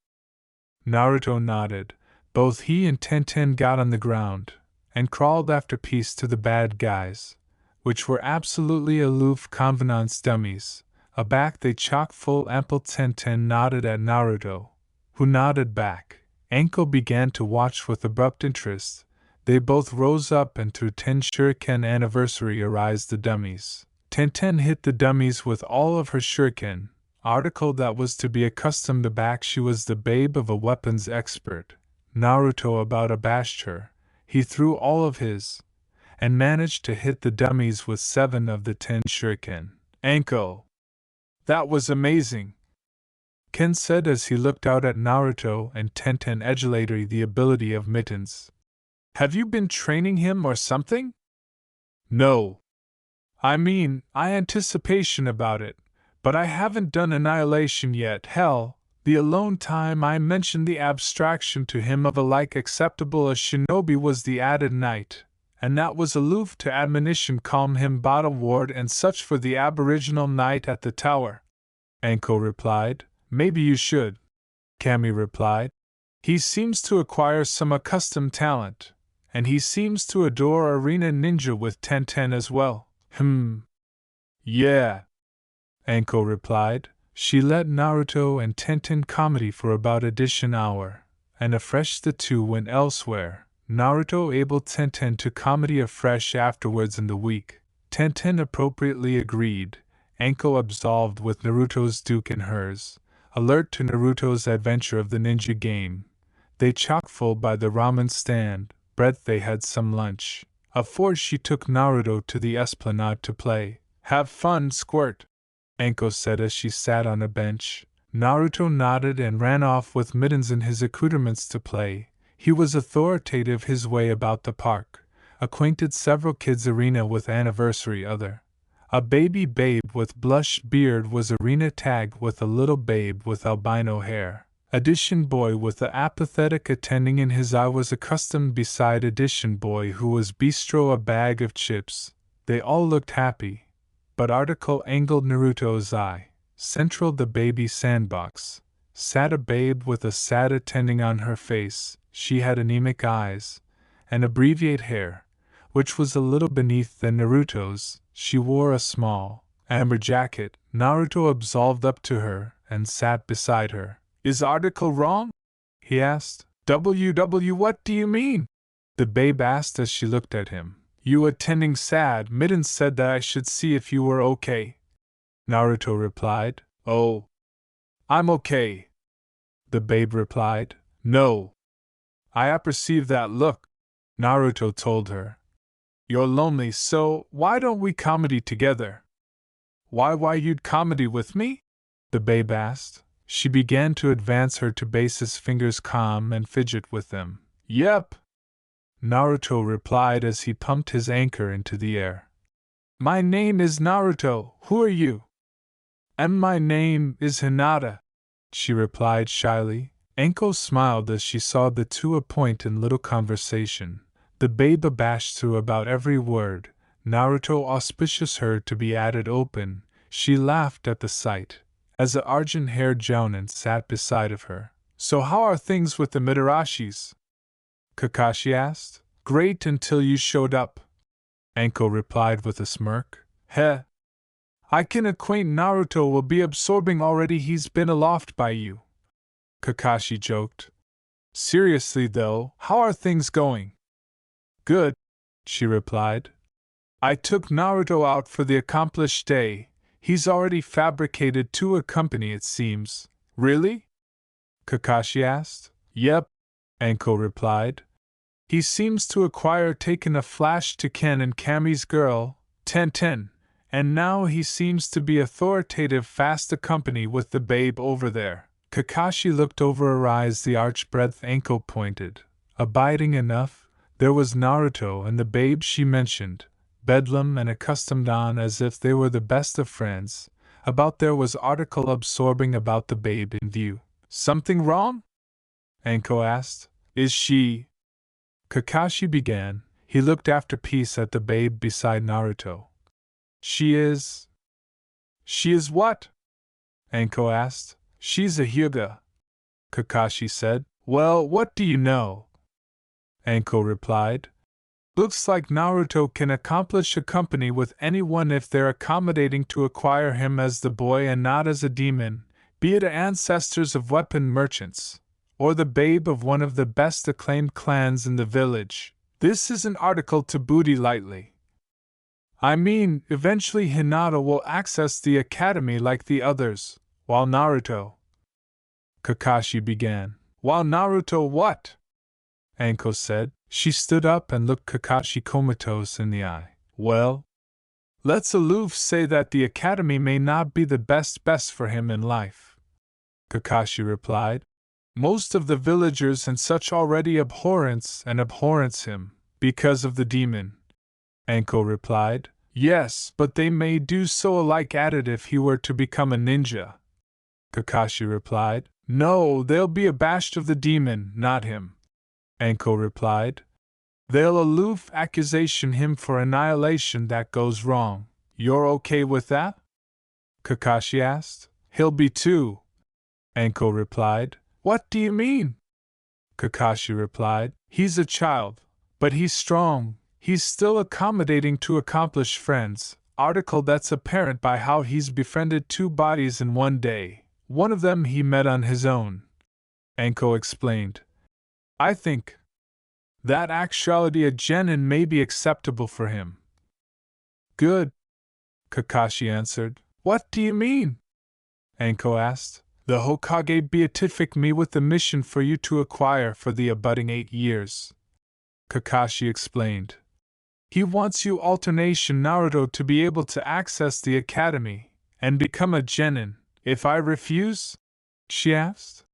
Naruto nodded. Both he and Tenten got on the ground, and crawled after peace to the bad guys, which were absolutely aloof convenance dummies. Aback they chock full ample. Tenten nodded at Naruto, who nodded back. Anko began to watch with abrupt interest. They both rose up and threw 10 shuriken anniversary arise the dummies. Tenten hit the dummies with all of her shuriken, article that was to be accustomed to back. She was the babe of a weapons expert. Naruto about abashed her. He threw all of his, and managed to hit the dummies with 7 of the 10 shuriken. Anko! That was amazing, Ken said as he looked out at Naruto and Tenten adulating the ability of Mittens. Have you been training him or something? No. I mean, I anticipation about it, but I haven't done annihilation yet. Hell, the alone time I mentioned the abstraction to him of a like acceptable as shinobi was the added night, and that was aloof to admonition calm him bottle ward and such for the aboriginal night at the tower. Anko replied. Maybe you should, Cammy replied. He seems to acquire some accustomed talent, and he seems to adore arena ninja with Tenten as well. Yeah, Anko replied. She let Naruto and Tenten comedy for about addition hour, and afresh the two went elsewhere. Naruto able Tenten to comedy afresh afterwards in the week. Tenten appropriately agreed, Anko absolved with Naruto's duke and hers, alert to Naruto's adventure of the ninja game. They chock full by the ramen stand, bread they had some lunch. Afore she took Naruto to the esplanade to play. Have fun, squirt, Anko said as she sat on a bench. Naruto nodded and ran off with Mittens in his accoutrements to play. He was authoritative his way about the park, acquainted several kids arena with anniversary other. A baby babe with blushed beard was arena tag with a little babe with albino hair. Addition boy with the apathetic attending in his eye was accustomed beside addition boy who was bistro a bag of chips. They all looked happy, but article angled Naruto's eye. Central the baby sandbox sat a babe with a sad attending on her face. She had anemic eyes, and abbreviate hair, which was a little beneath than Naruto's. She wore a small, amber jacket. Naruto absolved up to her, and sat beside her. Is article wrong? He asked. WW, what do you mean? The babe asked as she looked at him. You attending sad. Mittens said that I should see if you were okay. Naruto replied. Oh. I'm okay. The babe replied. No. I apperceive that look, Naruto told her. You're lonely, so why don't we comedy together? Why you'd comedy with me? The babe asked. She began to advance her to base his fingers calm and fidget with them. Yep, Naruto replied as he pumped his anchor into the air. My name is Naruto, who are you? And my name is Hinata, she replied shyly. Anko smiled as she saw the two a point in little conversation. The babe abashed through about every word. Naruto auspicious her to be at it open. She laughed at the sight, as the argent-haired jounin sat beside of her. So how are things with the Mitarashis? Kakashi asked. Great until you showed up, Anko replied with a smirk. Heh. I can acquaint Naruto will be absorbing already, he's been aloft by you, Kakashi joked. Seriously though, how are things going? Good, she replied. I took Naruto out for the accomplished day. He's already fabricated to accompany, it seems. Really? Kakashi asked. Yep, Anko replied. He seems to acquire taken a flash to Ken and Kami's girl, Ten, and now he seems to be authoritative fast accompany with the babe over there. Kakashi looked over her eyes, the arch-breadth Anko pointed. Abiding enough, there was Naruto and the babe she mentioned, bedlam and accustomed on as if they were the best of friends. About there was article absorbing about the babe in view. Something wrong? Anko asked. Is she? Kakashi began. He looked after peace at the babe beside Naruto. She is what? Anko asked. She's a Hyuga, Kakashi said. Well, what do you know? Anko replied. Looks like Naruto can accomplish a company with anyone if they're accommodating to acquire him as the boy and not as a demon, be it ancestors of weapon merchants, or the babe of one of the best acclaimed clans in the village. This is an article to booty lightly. I mean, eventually Hinata will access the academy like the others, while Naruto... Kakashi began. While Naruto what? Anko said. She stood up and looked Kakashi comatose in the eye. Well, let's aloof say that the academy may not be the best for him in life, Kakashi replied. Most of the villagers and such already abhorrence him, because of the demon. Anko replied. Yes, but they may do so alike at it if he were to become a ninja, Kakashi replied. No, they'll be abashed of the demon, not him, Anko replied. They'll aloof accusation him for annihilation that goes wrong. You're okay with that? Kakashi asked. He'll be too, Anko replied. What do you mean? Kakashi replied. He's a child, but he's strong. He's still accommodating to accomplished friends. Article that's apparent by how he's befriended two bodies in one day. One of them he met on his own, Anko explained. I think that actuality a genin may be acceptable for him. Good, Kakashi answered. What do you mean? Anko asked. The Hokage beatific me with the mission for you to acquire for the abutting 8 years, Kakashi explained. He wants you alternation Naruto to be able to access the academy and become a genin. If I refuse? She asked.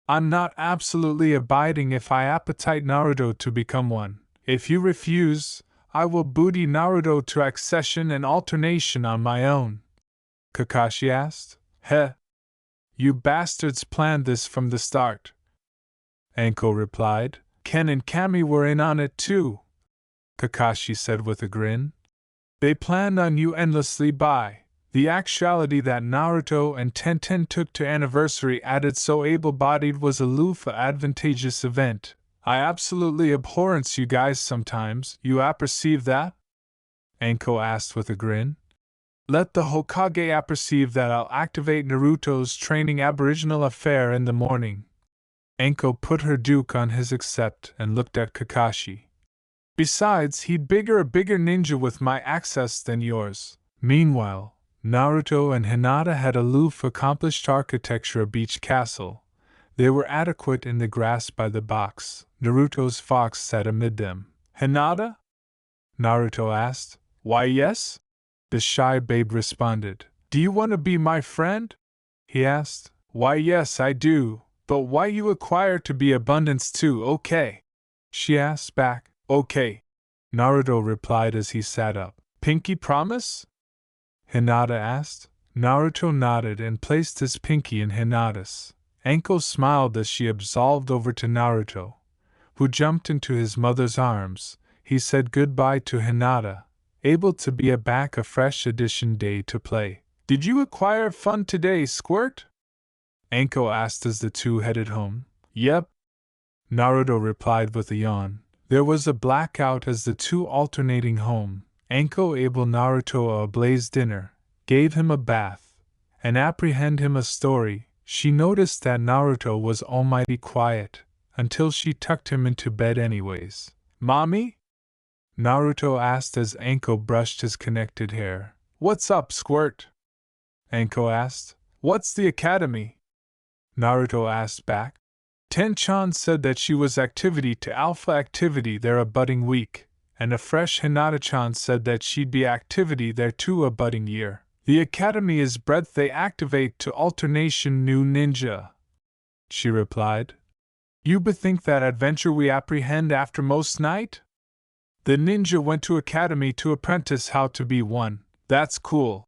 I'm not absolutely abiding if I appetite Naruto to become one. If you refuse, I will booty Naruto to accession and alternation on my own, Kakashi asked. Heh. You bastards planned this from the start, Anko replied. Ken and Kami were in on it too, Kakashi said with a grin. They planned on you endlessly by the actuality that Naruto and Ten took to anniversary added so able-bodied was aloof a advantageous event. I absolutely abhorrence you guys sometimes, you apperceive that? Anko asked with a grin. Let the Hokage apperceive that I'll activate Naruto's training aboriginal affair in the morning. Anko put her duke on his accept and looked at Kakashi. Besides, he'd a bigger ninja with my access than yours. Meanwhile, Naruto and Hinata had aloof accomplished architecture of each castle. They were adequate in the grass by the box. Naruto's fox sat amid them. Hinata? Naruto asked. Why, yes? The shy babe responded. Do you want to be my friend? He asked. Why, yes, I do. But why you acquire to be abundance too, okay? She asked back. Okay. Naruto replied as he sat up. Pinky promise? Hinata asked. Naruto nodded and placed his pinky in Hinata's. Anko smiled as she absolved over to Naruto, who jumped into his mother's arms. He said goodbye to Hinata, able to be back a fresh edition day to play. Did you acquire fun today, Squirt? Anko asked as the two headed home. Yep. Naruto replied with a yawn. There was a blackout as the two alternating home. Anko able Naruto a blaze dinner, gave him a bath, and apprehend him a story. She noticed that Naruto was almighty quiet, until she tucked him into bed anyways. Mommy? Naruto asked as Anko brushed his connected hair. What's up, Squirt? Anko asked. What's the academy? Naruto asked back. Ten-chan said that she was activity to alpha activity there a budding week, and a fresh Hinata-chan said that she'd be activity there too a budding year. The academy is breadth they activate to alternation new ninja, she replied. You bethink that adventure we apprehend after most night? The ninja went to academy to apprentice how to be one. That's cool,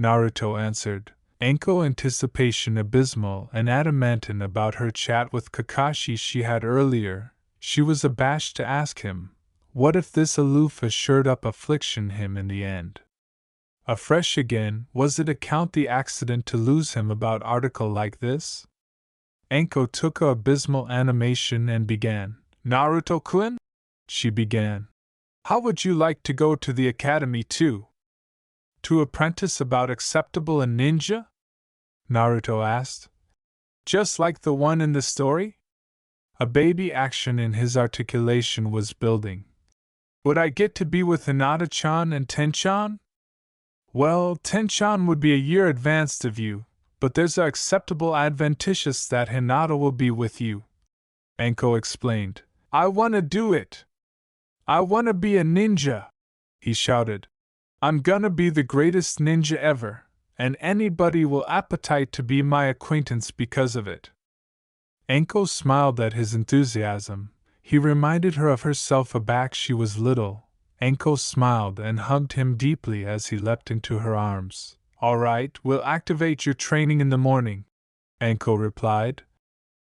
Naruto answered. Anko anticipation abysmal and adamantine about her chat with Kakashi she had earlier. She was abashed to ask him, what if this aloof assured up affliction him in the end? Afresh again, was it account the accident to lose him about article like this? Anko took a abysmal animation and began. Naruto-kun? She began. How would you like to go to the academy too? To apprentice about acceptable a ninja? Naruto asked. Just like the one in the story? A baby action in his articulation was building. Would I get to be with Hinata-chan and Ten-chan? Well, Ten-chan would be a year advanced of you, but there's a acceptable adventitious that Hinata will be with you. Anko explained. I wanna do it! I wanna be a ninja! He shouted. I'm gonna be the greatest ninja ever, and anybody will appetite to be my acquaintance because of it. Anko smiled at his enthusiasm. He reminded her of herself aback she was little. Anko smiled and hugged him deeply as he leapt into her arms. All right, we'll activate your training in the morning, Anko replied.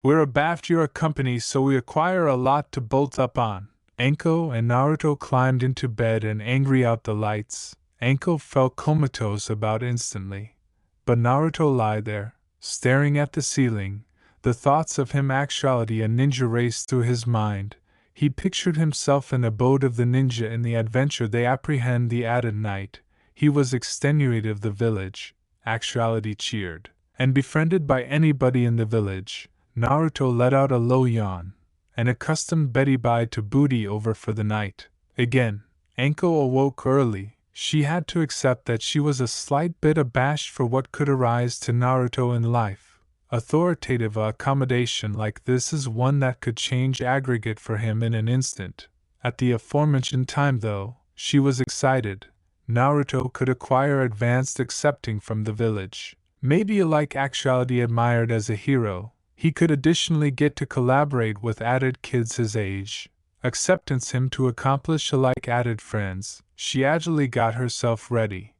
We're abaft your company so we acquire a lot to bolt up on. Anko and Naruto climbed into bed and angry out the lights. Anko fell comatose about instantly. But Naruto lay there, staring at the ceiling. The thoughts of him actuality a ninja raced through his mind. He pictured himself in abode of the ninja in the adventure they apprehend the added night. He was extenuated of the village, actuality cheered, and befriended by anybody in the village. Naruto let out a low yawn, and accustomed Betty Bai to booty over for the night. Again, Anko awoke early. She had to accept that she was a slight bit abashed for what could arise to Naruto in life. Authoritative accommodation like this is one that could change aggregate for him in an instant. At the aforementioned time, though, she was excited. Naruto could acquire advanced accepting from the village. Maybe alike actuality admired as a hero, he could additionally get to collaborate with added kids his age. Acceptance him to accomplish alike added friends. She agilely got herself ready,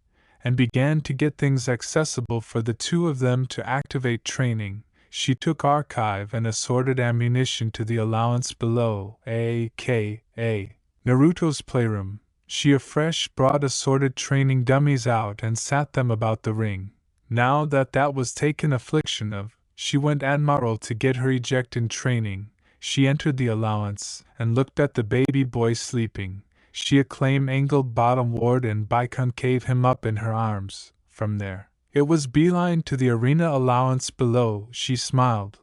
and began to get things accessible for the two of them to activate training. She took archive and assorted ammunition to the allowance below, a.k.a. Naruto's playroom. She afresh brought assorted training dummies out and sat them about the ring. Now that was taken affliction of, she went admiral to get her eject in training. She entered the allowance and looked at the baby boy sleeping. She acclaimed angled bottom ward and biconcave him up in her arms. From there, it was beeline to the arena allowance below. She smiled.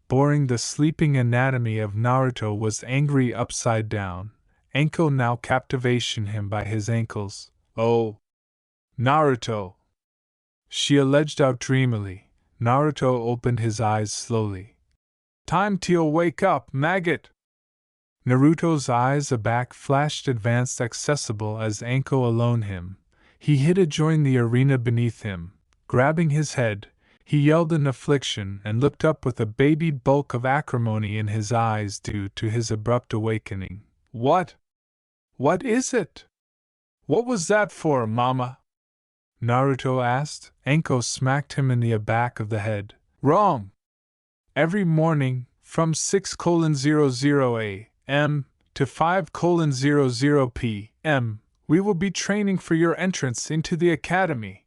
Boring the sleeping anatomy of Naruto was angry upside down. Anko now captivation him by his ankles. Oh, Naruto! She alleged out dreamily. Naruto opened his eyes slowly. Time to wake up, maggot! Naruto's eyes aback flashed advanced accessible as Anko alone him. He hid to join the arena beneath him. Grabbing his head, he yelled in affliction and looked up with a baby bulk of acrimony in his eyes due to his abrupt awakening. What? What is it? What was that for, Mama? Naruto asked. Anko smacked him in the back of the head. Wrong! Every morning, from 6:00 a.m. to 5:00 p.m., we will be training for your entrance into the academy,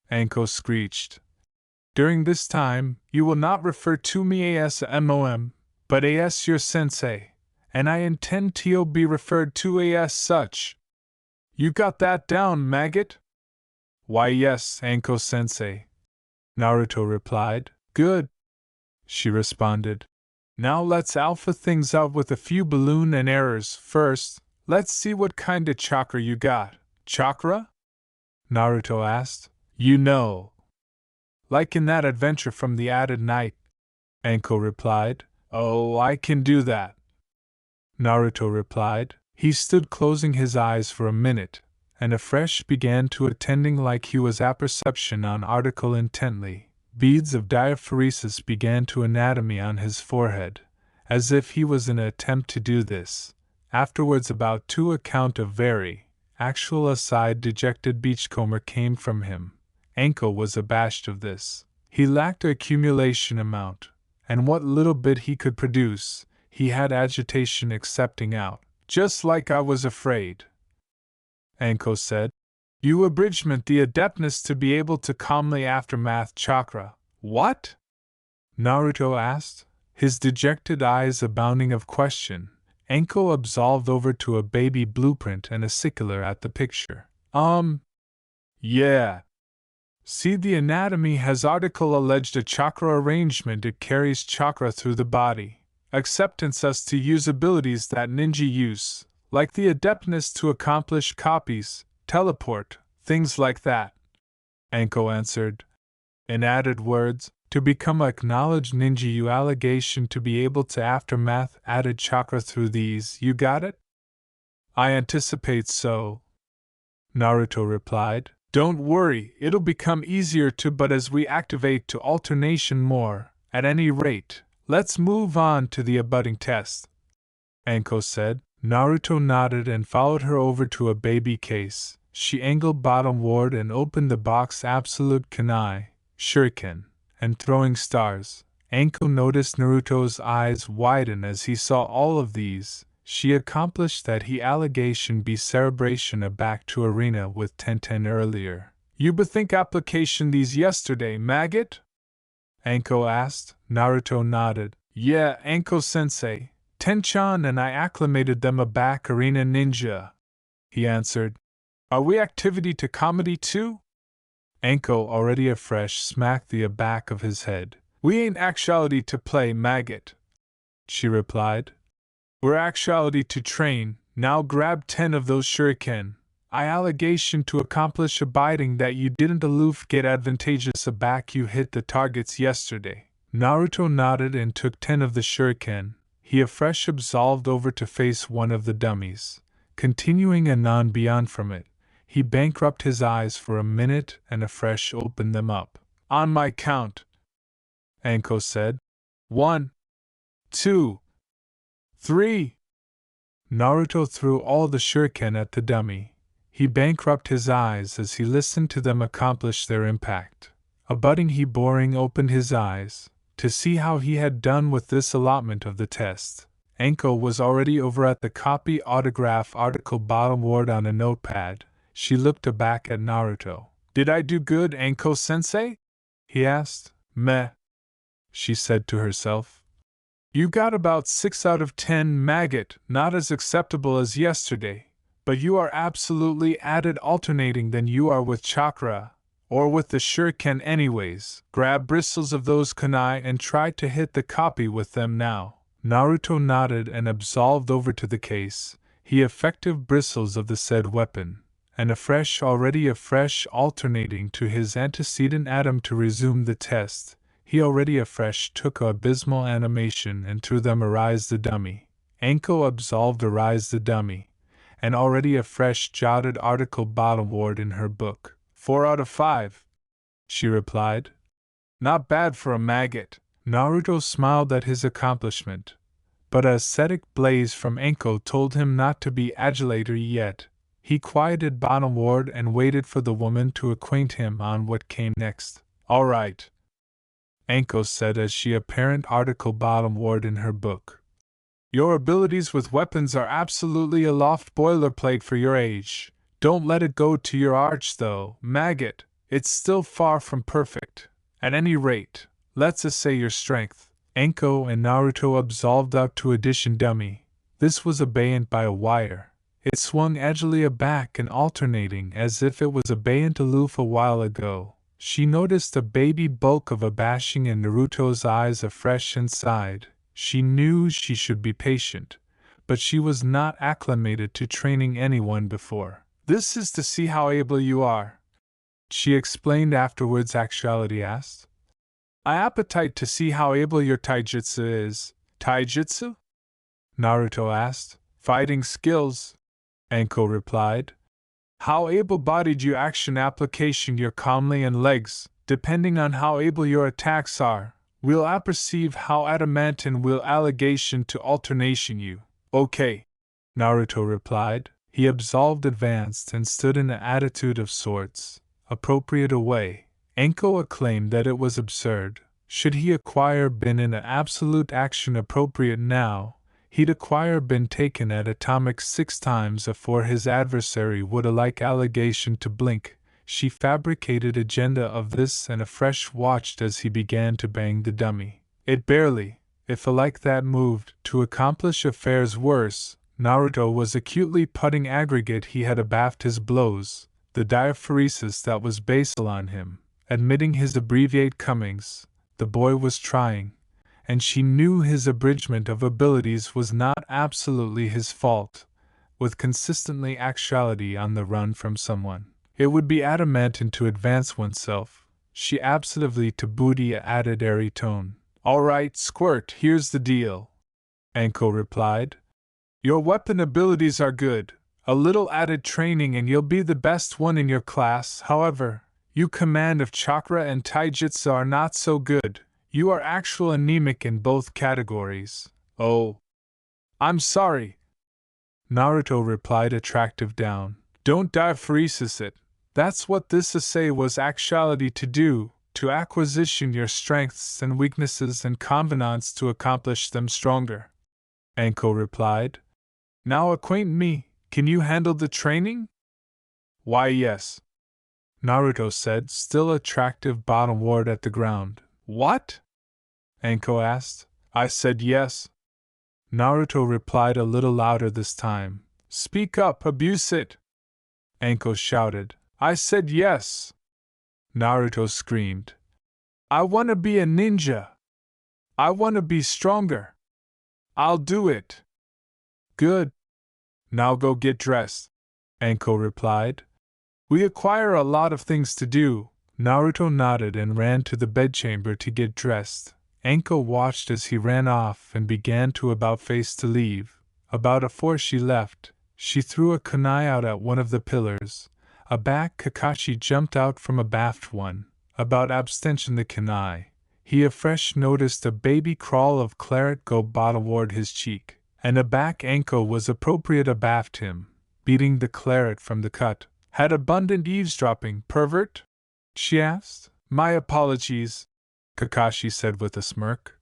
Anko screeched. During this time, you will not refer to me as MOM, but as your sensei, and I intend to be referred to as such. You got that down, maggot? Why yes, Anko-sensei, Naruto replied. Good, she responded. Now let's alpha things out with a few balloon and errors. First, let's see what kind of chakra you got. Chakra? Naruto asked. You know. Like in that adventure from the added night, Anko replied. Oh, I can do that, Naruto replied. He stood closing his eyes for a minute, and afresh began to attending like he was apperception on article intently. Beads of diaphoresis began to anatomy on his forehead, as if he was in an attempt to do this. Afterwards about to account of very, actual aside dejected beachcomber came from him. Anko was abashed of this. He lacked accumulation amount, and what little bit he could produce, he had agitation accepting out. Just like I was afraid, Anko said. You abridgment the adeptness to be able to calmly aftermath chakra. What? Naruto asked, his dejected eyes abounding of question. Anko absolved over to a baby blueprint and a secular at the picture. Yeah. See, the anatomy has article alleged a chakra arrangement. It carries chakra through the body. Acceptance us to use abilities that ninja use, like the adeptness to accomplish copies, teleport, things like that, Anko answered. In added words, to become acknowledged ninja you allegation to be able to aftermath added chakra through these, you got it? I anticipate so, Naruto replied. Don't worry, it'll become easier to but as we activate to alternation more, at any rate, let's move on to the abutting test, Anko said. Naruto nodded and followed her over to a baby case. She angled bottomward and opened the box absolute kunai, shuriken, and throwing stars. Anko noticed Naruto's eyes widen as he saw all of these. She accomplished that he allegation be cerebration a back to arena with Tenten earlier. You bethink application these yesterday, maggot? Anko asked. Naruto nodded. Yeah, Anko-sensei. Tenchan and I acclimated them a back arena ninja, he answered. Are we activity to comedy too? Anko, already afresh, smacked the back of his head. We ain't actuality to play, maggot, she replied. We're actuality to train. Now grab 10 of those shuriken. I allegation to accomplish abiding that you didn't aloof get advantageous aback you hit the targets yesterday. Naruto nodded and took 10 of the shuriken. He afresh absolved over to face one of the dummies. Continuing anon beyond from it, he bankrupt his eyes for a minute and afresh opened them up. On my count, Anko said. 1, 2, 3. Naruto threw all the shuriken at the dummy. He bankrupt his eyes as he listened to them accomplish their impact. Abutting he boring opened his eyes, to see how he had done with this allotment of the test. Anko was already over at the copy autograph article bottomward on a notepad. She looked back at Naruto. Did I do good, Anko-sensei? He asked. Meh, she said to herself. You got about 6 out of 10, maggot, not as acceptable as yesterday, but you are absolutely added alternating than you are with chakra, or with the shuriken anyways. Grab bristles of those kunai and try to hit the copy with them now. Naruto nodded and absolved over to the case. He effective bristles of the said weapon, and already afresh alternating to his antecedent atom to resume the test. He already afresh took a abysmal animation and threw them Arise the Dummy. Anko absolved Arise the Dummy, and already afresh jotted article bottomward in her book. 4 out of 5, she replied. Not bad for a maggot. Naruto smiled at his accomplishment, but a ascetic blaze from Anko told him not to be agitated yet. He quieted bottomward and waited for the woman to acquaint him on what came next. All right, Anko said as she apparent article bottomward in her book. Your abilities with weapons are absolutely a loft boilerplate for your age. Don't let it go to your arch though, maggot. It's still far from perfect. At any rate, let's assay your strength. Anko and Naruto absolved out to addition dummy. This was abeyant by a wire. It swung agilely aback and alternating as if it was abeyant aloof a while ago. She noticed a baby bulk of abashing in Naruto's eyes afresh and sighed. She knew she should be patient, but she was not acclimated to training anyone before. This is to see how able you are, she explained afterwards. Actuality asked. I appetite to see how able your taijutsu is. Taijutsu? Naruto asked. Fighting skills, Anko replied. How able-bodied you action application your calmly and legs, depending on how able your attacks are, will apperceive how adamant and will allegation to alternation you. Okay, Naruto replied. He absolved advanced and stood in an attitude of sorts, appropriate away. Anko acclaimed that it was absurd. Should he acquire been in an absolute action appropriate now, he'd acquire been taken at atomic 6 times afore his adversary would alike allegation to blink. She fabricated agenda of this and afresh watched as he began to bang the dummy. It barely, if alike that moved, to accomplish affairs worse. Naruto was acutely putting aggregate. He had abaft his blows, the diaphoresis that was basal on him. Admitting his abbreviate comings, the boy was trying, and she knew his abridgment of abilities was not absolutely his fault, with consistently actuality on the run from someone. It would be adamantine to advance oneself. She absolutely to booty added airy tone. All right, Squirt, here's the deal, Anko replied. Your weapon abilities are good. A little added training and you'll be the best one in your class. However, your command of chakra and taijutsu are not so good. You are actual anemic in both categories. Oh, I'm sorry, Naruto replied, attractive down. Don't diaphoresis it. That's what this essay was actuality to do, to acquisition your strengths and weaknesses and convenance to accomplish them stronger, Anko replied. Now acquaint me, can you handle the training? Why yes, Naruto said, still attractive bottomward at the ground. What? Anko asked. I said yes, Naruto replied a little louder this time. Speak up, abuse it, Anko shouted. I said yes, Naruto screamed. I wanna be a ninja. I wanna be stronger. I'll do it. Good. Now go get dressed, Anko replied. We acquire a lot of things to do. Naruto nodded and ran to the bedchamber to get dressed. Anko watched as he ran off and began to about face to leave. About afore she left, she threw a kunai out at one of the pillars. Aback Kakashi jumped out from abaft one. About abstention the kunai, he afresh noticed a baby crawl of claret go bottomward his cheek, and aback Anko was appropriate abaft him, beating the claret from the cut. Had abundant eavesdropping, pervert? She asked. My apologies, Kakashi said with a smirk.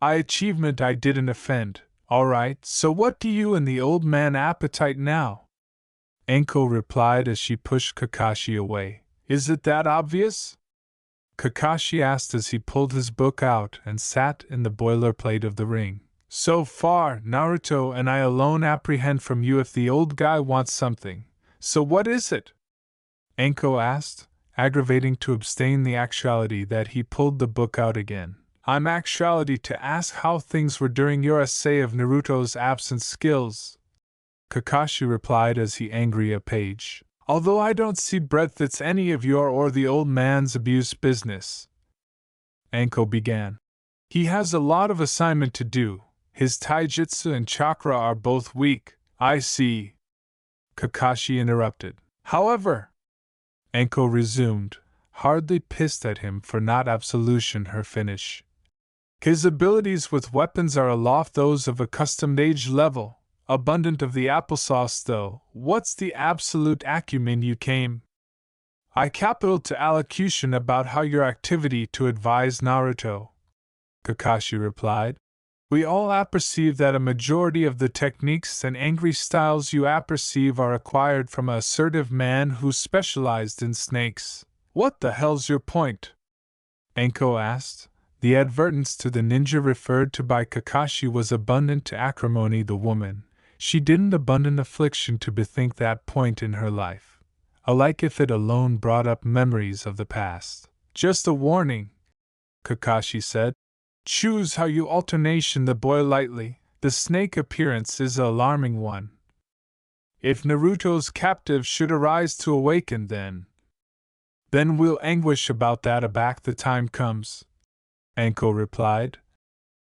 I didn't offend. All right, so what do you and the old man appetite now? Anko replied as she pushed Kakashi away. Is it that obvious? Kakashi asked as he pulled his book out and sat in the boilerplate of the ring. So far, Naruto and I alone apprehend from you if the old guy wants something. So what is it? Anko asked, aggravating to abstain the actuality that he pulled the book out again. I'm actuality to ask how things were during your essay of Naruto's absent skills, Kakashi replied as he angry a page. Although I don't see breadth it's any of your or the old man's abuse business. Anko began. He has a lot of assignment to do. His taijutsu and chakra are both weak. I see. Kakashi interrupted. However, Anko resumed, hardly pissed at him for not absolution her finish. His abilities with weapons are aloft those of a custom age level, abundant of the applesauce though. What's the absolute acumen you came? I capital to allocution about how your activity to advise Naruto, Kakashi replied. We all apperceive that a majority of the techniques and angry styles you apperceive are acquired from an assertive man who specialized in snakes. What the hell's your point? Anko asked. The advertence to the ninja referred to by Kakashi was abundant to acrimony the woman. She didn't abundant affliction to bethink that point in her life. Alike if it alone brought up memories of the past. Just a warning, Kakashi said. Choose how you alternation the boy lightly. The snake appearance is an alarming one. If Naruto's captive should arise to awaken then we'll anguish about that aback the time comes, Anko replied.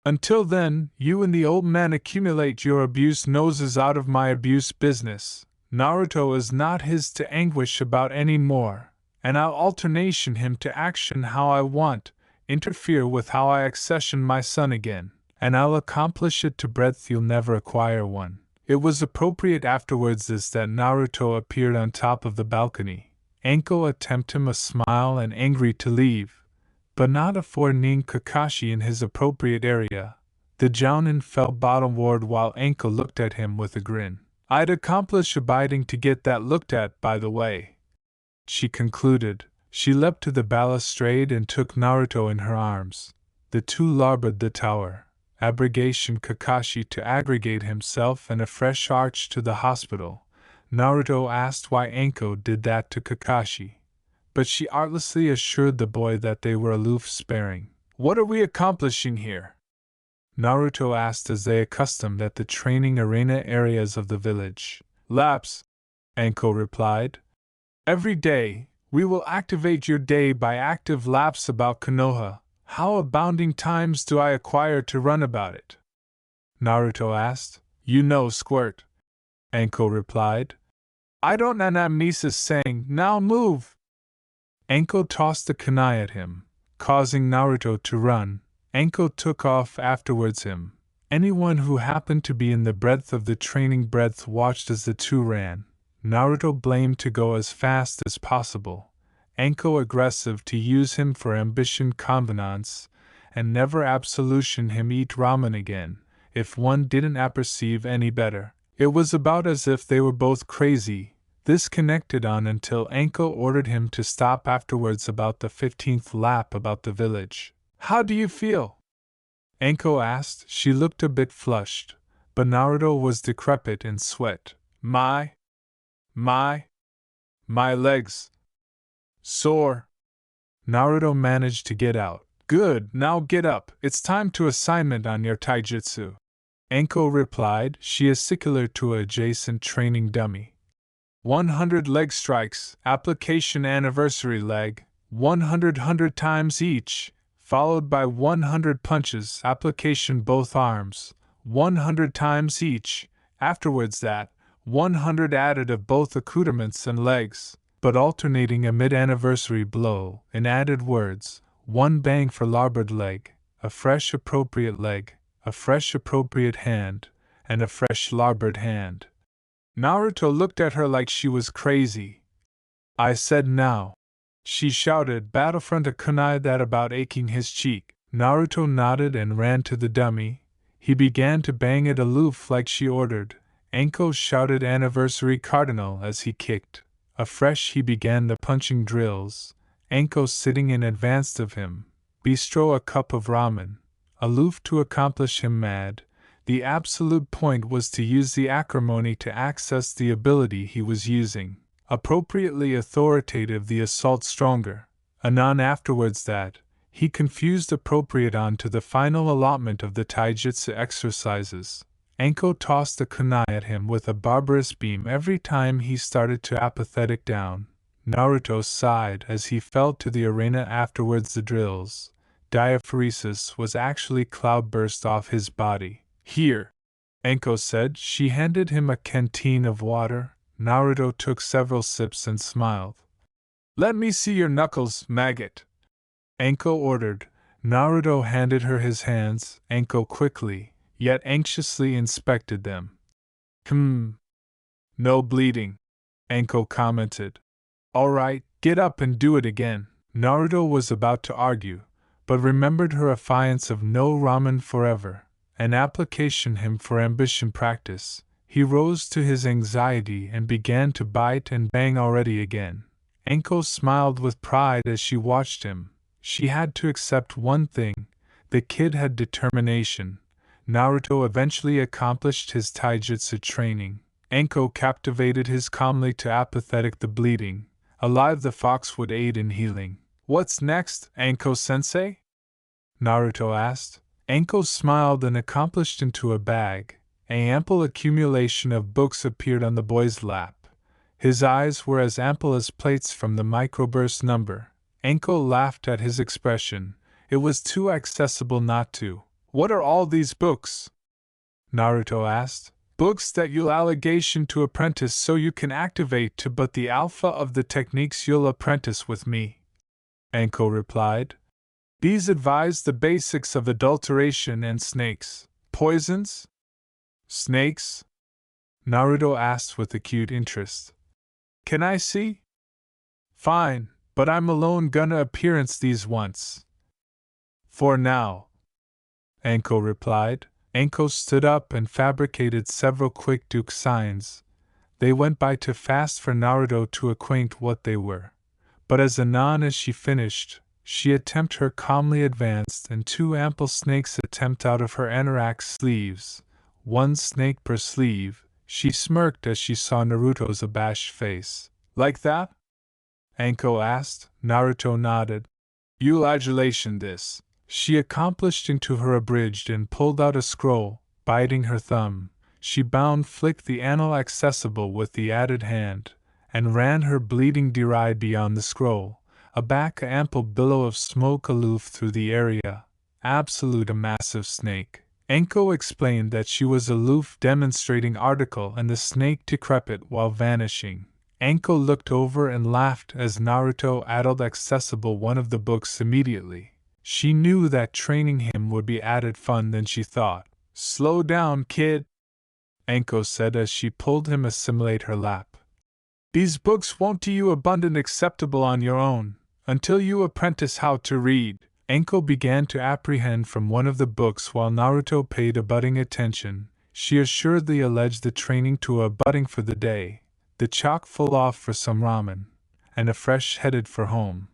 Until then, you and the old man accumulate your abuse noses out of my abuse business. Naruto is not his to anguish about any more, and I'll alternation him to action how I want, interfere with how I accession my son again, and I'll accomplish it to breadth you'll never acquire one. It was appropriate afterwards as that Naruto appeared on top of the balcony. Anko attempted him a smile and angry to leave, but not afore kneeing Kakashi in his appropriate area. The Jounin fell bottomward while Anko looked at him with a grin. I'd accomplish abiding to get that looked at, by the way, she concluded. She leapt to the balustrade and took Naruto in her arms. The two larboard the tower, abrogation Kakashi to aggregate himself and a fresh arch to the hospital. Naruto asked why Anko did that to Kakashi, but she artlessly assured the boy that they were aloof sparing. What are we accomplishing here? Naruto asked as they accustomed at the training arena areas of the village. Laps, Anko replied. Every day, we will activate your day by active laps about Konoha. How abounding times do I acquire to run about it? Naruto asked. You know, Squirt, Anko replied. I don't an amnesis saying, now move. Anko tossed a kunai at him, causing Naruto to run. Anko took off afterwards him. Anyone who happened to be in the breadth of the training breadth watched as the two ran. Naruto blamed to go as fast as possible. Anko aggressive to use him for ambition convenance, and never absolution him eat ramen again, if one didn't apperceive any better. It was about as if they were both crazy. This connected on until Anko ordered him to stop afterwards about the 15th lap about the village. How do you feel? Anko asked. She looked a bit flushed, but Naruto was decrepit in sweat. My legs. Sore. Naruto managed to get out. Good, now get up. It's time to assignment on your taijutsu. Anko replied. She is secular to a adjacent training dummy. 100 leg strikes, application anniversary leg, 100 times each, followed by 100 punches, application both arms, 100 times each, afterwards that, 100 added of both accoutrements and legs, but alternating a mid-anniversary blow, in added words, one bang for larboard leg, a fresh appropriate leg, a fresh appropriate hand, and a fresh larboard hand. Naruto looked at her like she was crazy. I said now. She shouted, Battlefront a kunai that about aching his cheek. Naruto nodded and ran to the dummy. He began to bang it aloof like she ordered. Anko shouted anniversary cardinal as he kicked. Afresh he began the punching drills. Anko sitting in advance of him. Bistro a cup of ramen. Aloof to accomplish him mad. The absolute point was to use the acrimony to access the ability he was using. Appropriately authoritative, the assault stronger. Anon afterwards that, he confused appropriate on to the final allotment of the taijutsu exercises. Anko tossed a kunai at him with a barbarous beam every time he started to apathetic down. Naruto sighed as he fell to the arena afterwards the drills. diaphoresis was actually cloudburst off his body. Here, Anko said. She handed him a canteen of water. Naruto took several sips and smiled. Let me see your knuckles, maggot, Anko ordered. Naruto handed her his hands. Anko quickly, yet anxiously inspected them. No bleeding, Anko commented. Alright, get up and do it again. Naruto was about to argue, but remembered her affiance of no ramen forever, an application him for ambition practice. He rose to his anxiety and began to bite and bang already again. Anko smiled with pride as she watched him. She had to accept one thing: the kid had determination. Naruto eventually accomplished his taijutsu training. Anko captivated his calmly to apathetic the bleeding. Alive, the fox would aid in healing. What's next, Anko-sensei? Naruto asked. Anko smiled and accomplished into a bag. An ample accumulation of books appeared on the boy's lap. His eyes were as ample as plates from the microburst number. Anko laughed at his expression. It was too accessible not to. What are all these books? Naruto asked. Books that you'll allegation to apprentice so you can activate to but the alpha of the techniques you'll apprentice with me, Anko replied. These advise the basics of adulteration and snakes. Poisons? Snakes? Naruto asked with acute interest. Can I see? Fine, but I'm alone gonna appearance these once. For now, Anko replied. Anko stood up and fabricated several quick duke signs. They went by too fast for Naruto to acquaint what they were. But as anon as she finished, she attempt her calmly advanced and two ample snakes attempt out of her anorak sleeves, one snake per sleeve. She smirked as she saw Naruto's abashed face. Like that? Anko asked. Naruto nodded. You'll adulation this. She accomplished into her abridged and pulled out a scroll. Biting her thumb, she bound flicked the anal accessible with the added hand, and ran her bleeding deride beyond the scroll, aback a ample billow of smoke aloof through the area. Absolute a massive snake. Anko explained that she was aloof demonstrating article and the snake decrepit while vanishing. Anko looked over and laughed as Naruto addled accessible one of the books immediately. She knew that training him would be added fun than she thought. Slow down, kid, Anko said as she pulled him assimilate her lap. These books won't do you abundant acceptable on your own, until you apprentice how to read. Anko began to apprehend from one of the books while Naruto paid abutting attention. She assuredly alleged the training to a abutting for the day, the chock full off for some ramen, and a fresh headed for home.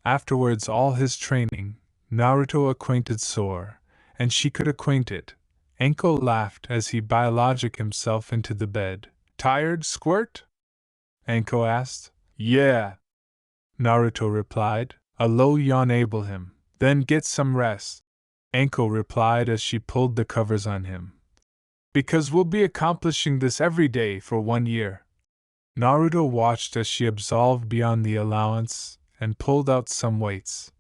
Afterwards all his training, Naruto acquainted sore, and she could acquaint it. Anko laughed as he biologic himself into the bed. Tired, squirt? Anko asked. Yeah, Naruto replied. A low yawn able him. Then get some rest, Anko replied as she pulled the covers on him. Because we'll be accomplishing this every day for 1 year. Naruto watched as she absolved beyond the allowance and pulled out some weights.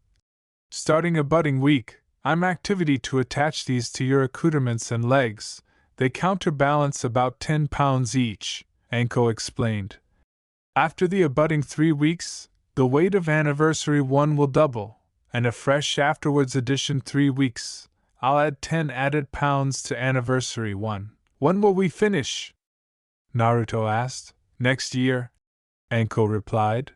Starting a budding week, I'm activity to attach these to your accoutrements and legs. They counterbalance about 10 pounds each, Anko explained. After the abutting 3 weeks, the weight of anniversary 1 will double, and a fresh afterwards addition 3 weeks. I'll add 10 added pounds to anniversary 1. When will we finish? Naruto asked. Next year, Anko replied.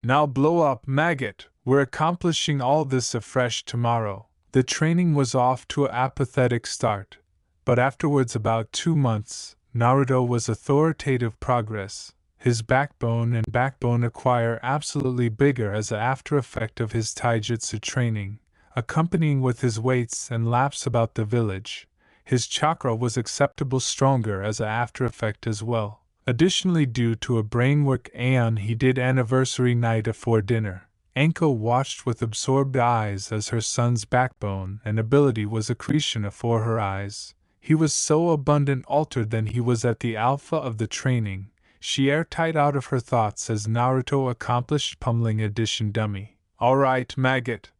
Now blow up, maggot. We're accomplishing all this afresh tomorrow. The training was off to an apathetic start, but afterwards about 2 months, Naruto was authoritative progress. His backbone acquire absolutely bigger as an after effect of his taijutsu training, accompanying with his weights and laps about the village. His chakra was acceptable stronger as an after effect as well. Additionally, due to a brainwork aeon he did anniversary night afore dinner. Anko watched with absorbed eyes as her son's backbone and ability was accretion afore her eyes. He was so abundant altered than he was at the alpha of the training. She airtight out of her thoughts as Naruto accomplished pummeling addition dummy. Alright, maggot.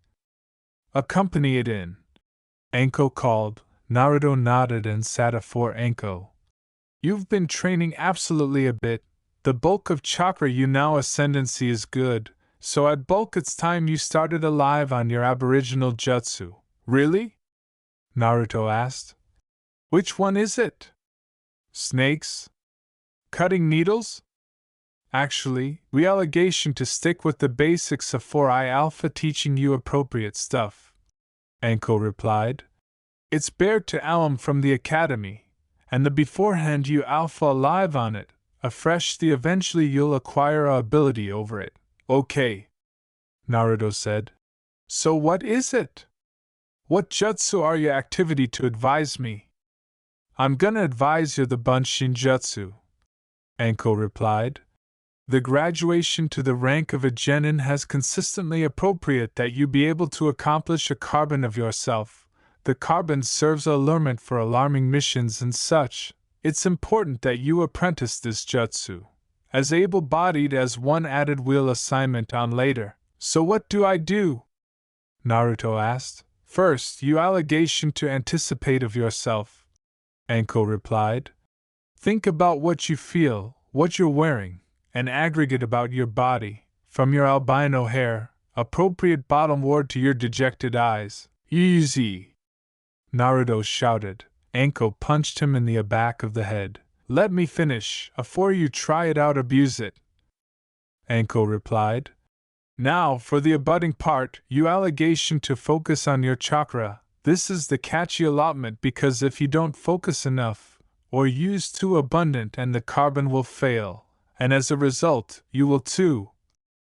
Accompany it in. Anko called. Naruto nodded and sat afore Anko. You've been training absolutely a bit. The bulk of chakra you now ascendancy is good, so at bulk it's time you started alive on your aboriginal jutsu. Really? Naruto asked. Which one is it? Snakes? Cutting needles? Actually, relegation to stick with the basics of 4I Alpha teaching you appropriate stuff. Anko replied. It's Bear to Alum from the Academy, and the beforehand you Alpha alive on it, afresh the eventually you'll acquire a ability over it. Okay, Naruto said. So what is it? What jutsu are your activity to advise me? I'm gonna advise you the Bunshin Jutsu, Anko replied. The graduation to the rank of a genin has consistently appropriate that you be able to accomplish a carbon of yourself. The carbon serves allurement for alarming missions and such. It's important that you apprentice this jutsu, as able-bodied as one added wheel assignment on later. So what do I do? Naruto asked. First, you allegation to anticipate of yourself, Anko replied. Think about what you feel, what you're wearing, an aggregate about your body, from your albino hair, appropriate bottom ward to your dejected eyes. Easy! Naruto shouted. Anko punched him in the back of the head. Let me finish, afore you try it out abuse it. Anko replied. Now, for the abutting part, you allegation to focus on your chakra. This is the catchy allotment because if you don't focus enough, or use too abundant and the carbon will fail, and as a result, you will too.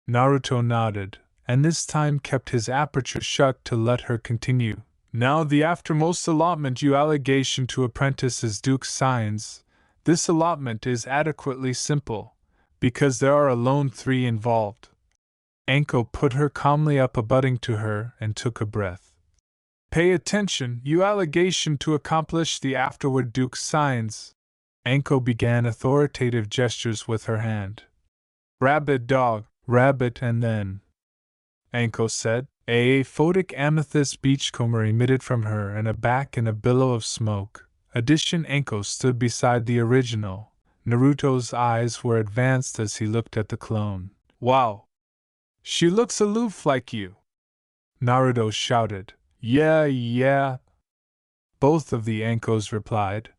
Naruto nodded, and this time kept his aperture shut to let her continue. Now the aftermost allotment you allegation to apprentice is Duke's Signs. This allotment is adequately simple, because there are alone 3 involved. Anko put her calmly up abutting to her and took a breath. Pay attention, you allegation to accomplish the afterward Duke's Signs. Anko began authoritative gestures with her hand. Rabbit dog, rabbit and then. Anko said. A photic amethyst beachcomber emitted from her and a back in a billow of smoke. Addition Anko stood beside the original. Naruto's eyes were advanced as he looked at the clone. Wow! She looks aloof like you! Naruto shouted. Yeah. Both of the Ankos replied.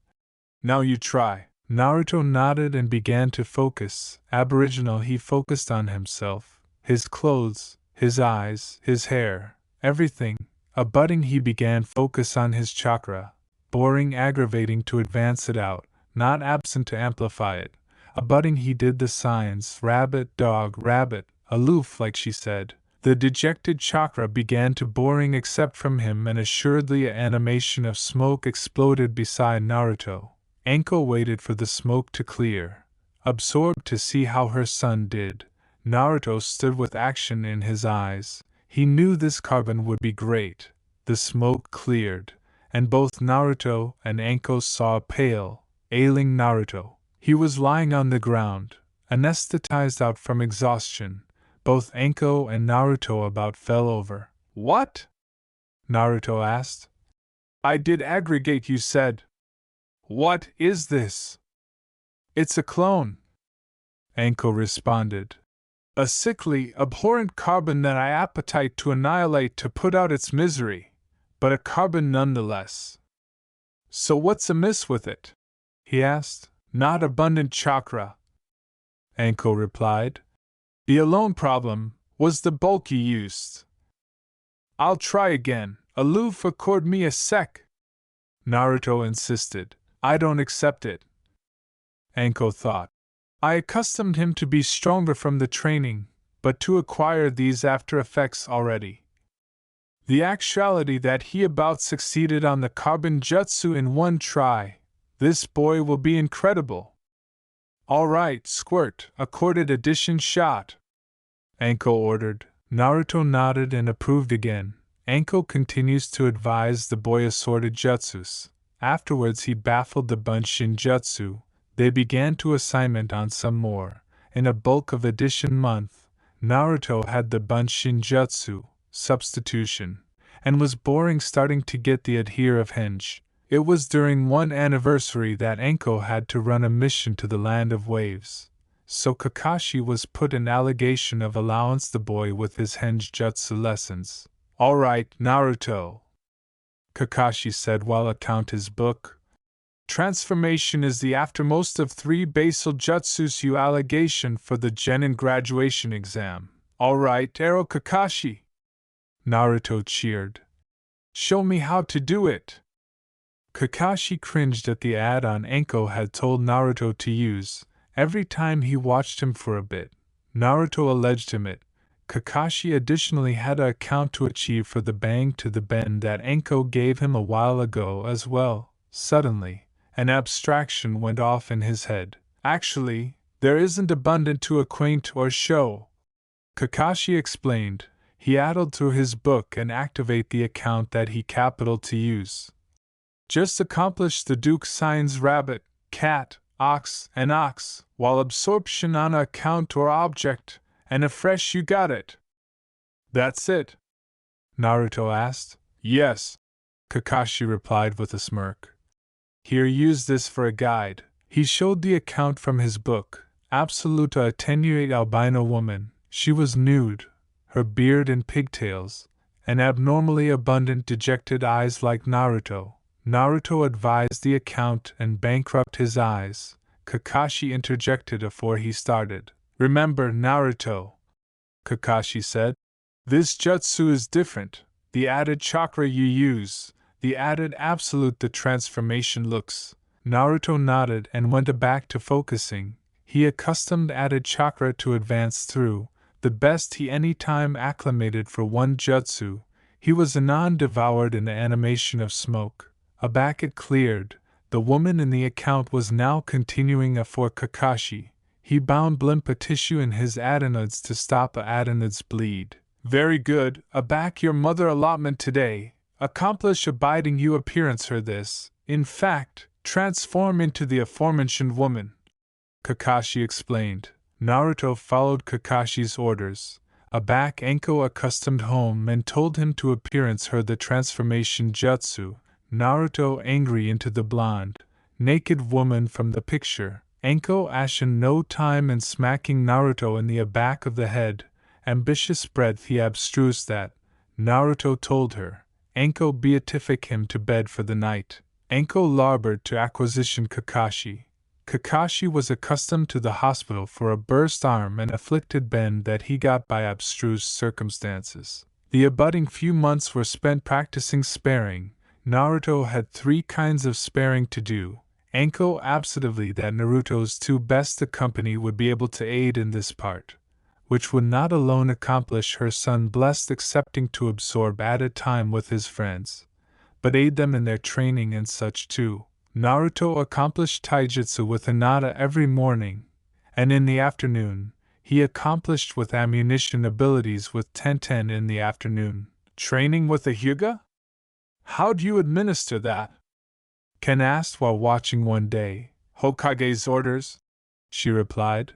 Now you try. Naruto nodded and began to focus. Aboriginal he focused on himself, his clothes, his eyes, his hair, everything. Abutting he began focus on his chakra, boring aggravating to advance it out, not absent to amplify it. Abutting he did the signs, rabbit, dog, rabbit, aloof like she said. The dejected chakra began to boring except from him and assuredly an animation of smoke exploded beside Naruto. Anko waited for the smoke to clear, absorbed to see how her son did. Naruto stood with action in his eyes. He knew this carbon would be great. The smoke cleared, and both Naruto and Anko saw a pale, ailing Naruto. He was lying on the ground, anesthetized out from exhaustion. Both Anko and Naruto about fell over. What? Naruto asked. I did aggregate, you said. What is this? It's a clone, Anko responded. A sickly, abhorrent carbon that I appetite to annihilate to put out its misery, but a carbon nonetheless. So what's amiss with it? He asked. Not abundant chakra, Anko replied. The alone problem was the bulk you used. I'll try again. Aloof, accord me a sec. Naruto insisted. I don't accept it. Anko thought. I accustomed him to be stronger from the training, but to acquire these after effects already. The actuality that he about succeeded on the carbon jutsu in one try. This boy will be incredible. All right, squirt, accorded addition shot, Anko ordered. Naruto nodded and approved again. Anko continues to advise the boy assorted jutsus. Afterwards he baffled the Bunshin jutsu. They began to assignment on some more. In a bulk of addition month, Naruto had the Bunshin jutsu, substitution, and was boring starting to get the adhere of Hinge. It was during one anniversary that Anko had to run a mission to the Land of Waves. So Kakashi was put in allegation of allowance the boy with his Henge jutsu lessons. Alright, Naruto, Kakashi said while account his book. Transformation is the aftermost of 3 basal jutsus allegation for the Genin graduation exam. Alright, Ero Kakashi, Naruto cheered. Show me how to do it. Kakashi cringed at the add-on Anko had told Naruto to use. Every time he watched him for a bit, Naruto alleged him it. Kakashi additionally had an account to achieve for the bang to the bend that Anko gave him a while ago as well. Suddenly, an abstraction went off in his head. Actually, there isn't abundant to acquaint or show, Kakashi explained. He addled through his book and activate the account that he capital to use. Just accomplish the Duke signs rabbit, cat, ox, and ox, while absorption on a account or object, and afresh you got it. That's it? Naruto asked. Yes, Kakashi replied with a smirk. Here, use this for a guide. He showed the account from his book, Absoluta Attenuate Albino Woman. She was nude, her beard and pigtails, and abnormally abundant dejected eyes like Naruto. Naruto advised the account and bankrupt his eyes. Kakashi interjected afore he started. Remember, Naruto, Kakashi said, this jutsu is different. The added chakra you use, the added absolute the transformation looks. Naruto nodded and went back to focusing. He accustomed added chakra to advance through, the best he any time acclimated for one jutsu. He was anon devoured in the animation of smoke. Aback it cleared. The woman in the account was now continuing for Kakashi. He bound limpa tissue in his adenoids to stop a adenoids bleed. Very good, aback your mother allotment today. Accomplish abiding you appearance her this. In fact, transform into the aforementioned woman, Kakashi explained. Naruto followed Kakashi's orders. Aback Anko accustomed home and told him to appearance her the transformation jutsu. Naruto angry into the blonde, naked woman from the picture. Anko ashen no time in smacking Naruto in the aback of the head. Ambitious breath he abstruse that. Naruto told her. Anko beatific him to bed for the night. Anko labored to acquisition Kakashi. Kakashi was accustomed to the hospital for a burst arm and afflicted bend that he got by abstruse circumstances. The abutting few months were spent practicing sparring. Naruto had 3 kinds of sparring to do. Anko absolutely that Naruto's 2 best company would be able to aid in this part, which would not alone accomplish her son blessed accepting to absorb added time with his friends, but aid them in their training and such too. Naruto accomplished taijutsu with Hinata every morning, and in the afternoon, he accomplished with ammunition abilities with Tenten in the afternoon. Training with a Hyuga? How do you administer that? Ken asked while watching one day. Hokage's orders, she replied.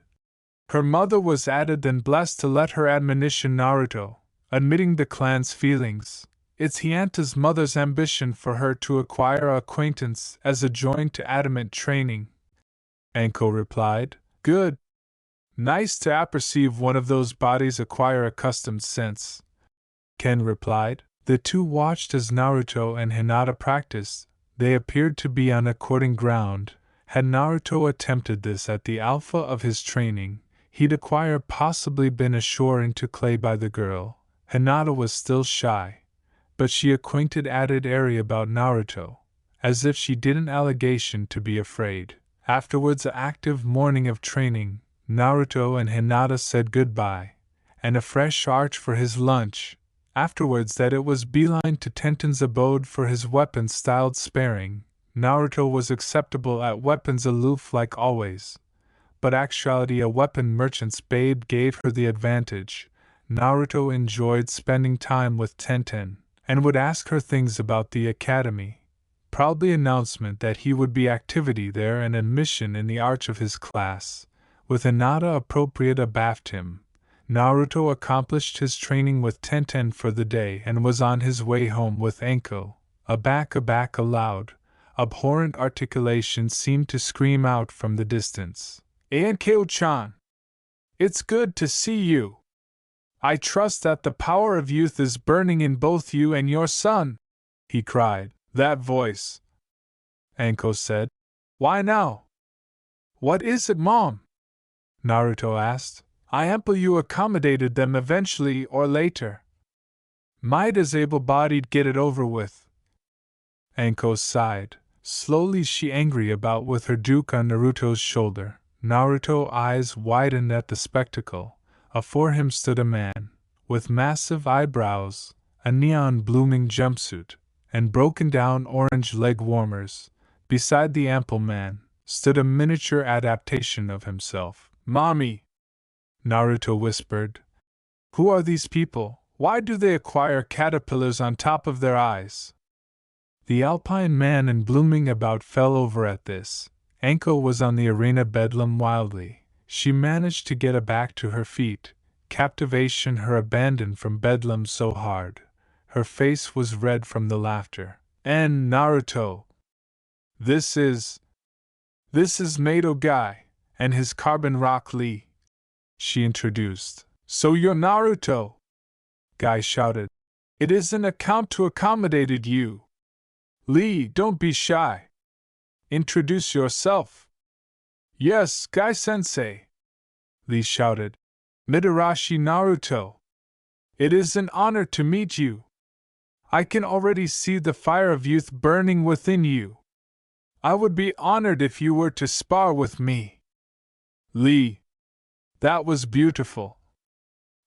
Her mother was added and blessed to let her admonition Naruto, admitting the clan's feelings. It's Hinata's mother's ambition for her to acquire acquaintance as a joint to adamant training, Anko replied. Good. Nice to apperceive one of those bodies acquire accustomed sense, Ken replied. The two watched as Naruto and Hinata practiced. They appeared to be on according ground. Had Naruto attempted this at the alpha of his training, he'd acquire possibly been ashore into clay by the girl. Hinata was still shy, but she acquainted added airy about Naruto, as if she didn't allegation to be afraid. Afterwards a active morning of training, Naruto and Hinata said goodbye, and a fresh arch for his lunch. Afterwards that it was beeline to Tenten's abode for his weapon-styled sparring. Naruto was acceptable at weapons aloof like always, but actuality a weapon merchant's babe gave her the advantage. Naruto enjoyed spending time with Tenten, and would ask her things about the academy. Proudly announcement that he would be activity there and admission in the arch of his class. With Hinata appropriate abaft him, Naruto accomplished his training with Tenten for the day and was on his way home with Anko. A loud, abhorrent articulation seemed to scream out from the distance. Anko-chan! It's good to see you! I trust that the power of youth is burning in both you and your son! He cried. That voice, Anko said. Why now? What is it, Mom? Naruto asked. I ample you accommodated them eventually or later. Might as able-bodied get it over with. Anko sighed. Slowly she angry about with her duke on Naruto's shoulder. Naruto's eyes widened at the spectacle. Afore him stood a man, with massive eyebrows, a neon-blooming jumpsuit, and broken-down orange leg warmers. Beside the ample man, stood a miniature adaptation of himself. Mommy! Naruto whispered. Who are these people? Why do they acquire caterpillars on top of their eyes? The alpine man in blooming about fell over at this. Anko was on the arena bedlam wildly. She managed to get back to her feet. Captivation her abandoned from bedlam so hard. Her face was red from the laughter. And Naruto! This is Mado Guy, and his carbon rock Lee, she introduced. So you're Naruto? Guy shouted. It isn't a count to accommodated you. Lee, don't be shy. Introduce yourself. Yes, Guy-sensei, Lee shouted. Mitarashi Naruto. It is an honor to meet you. I can already see the fire of youth burning within you. I would be honored if you were to spar with me. Lee. That was beautiful,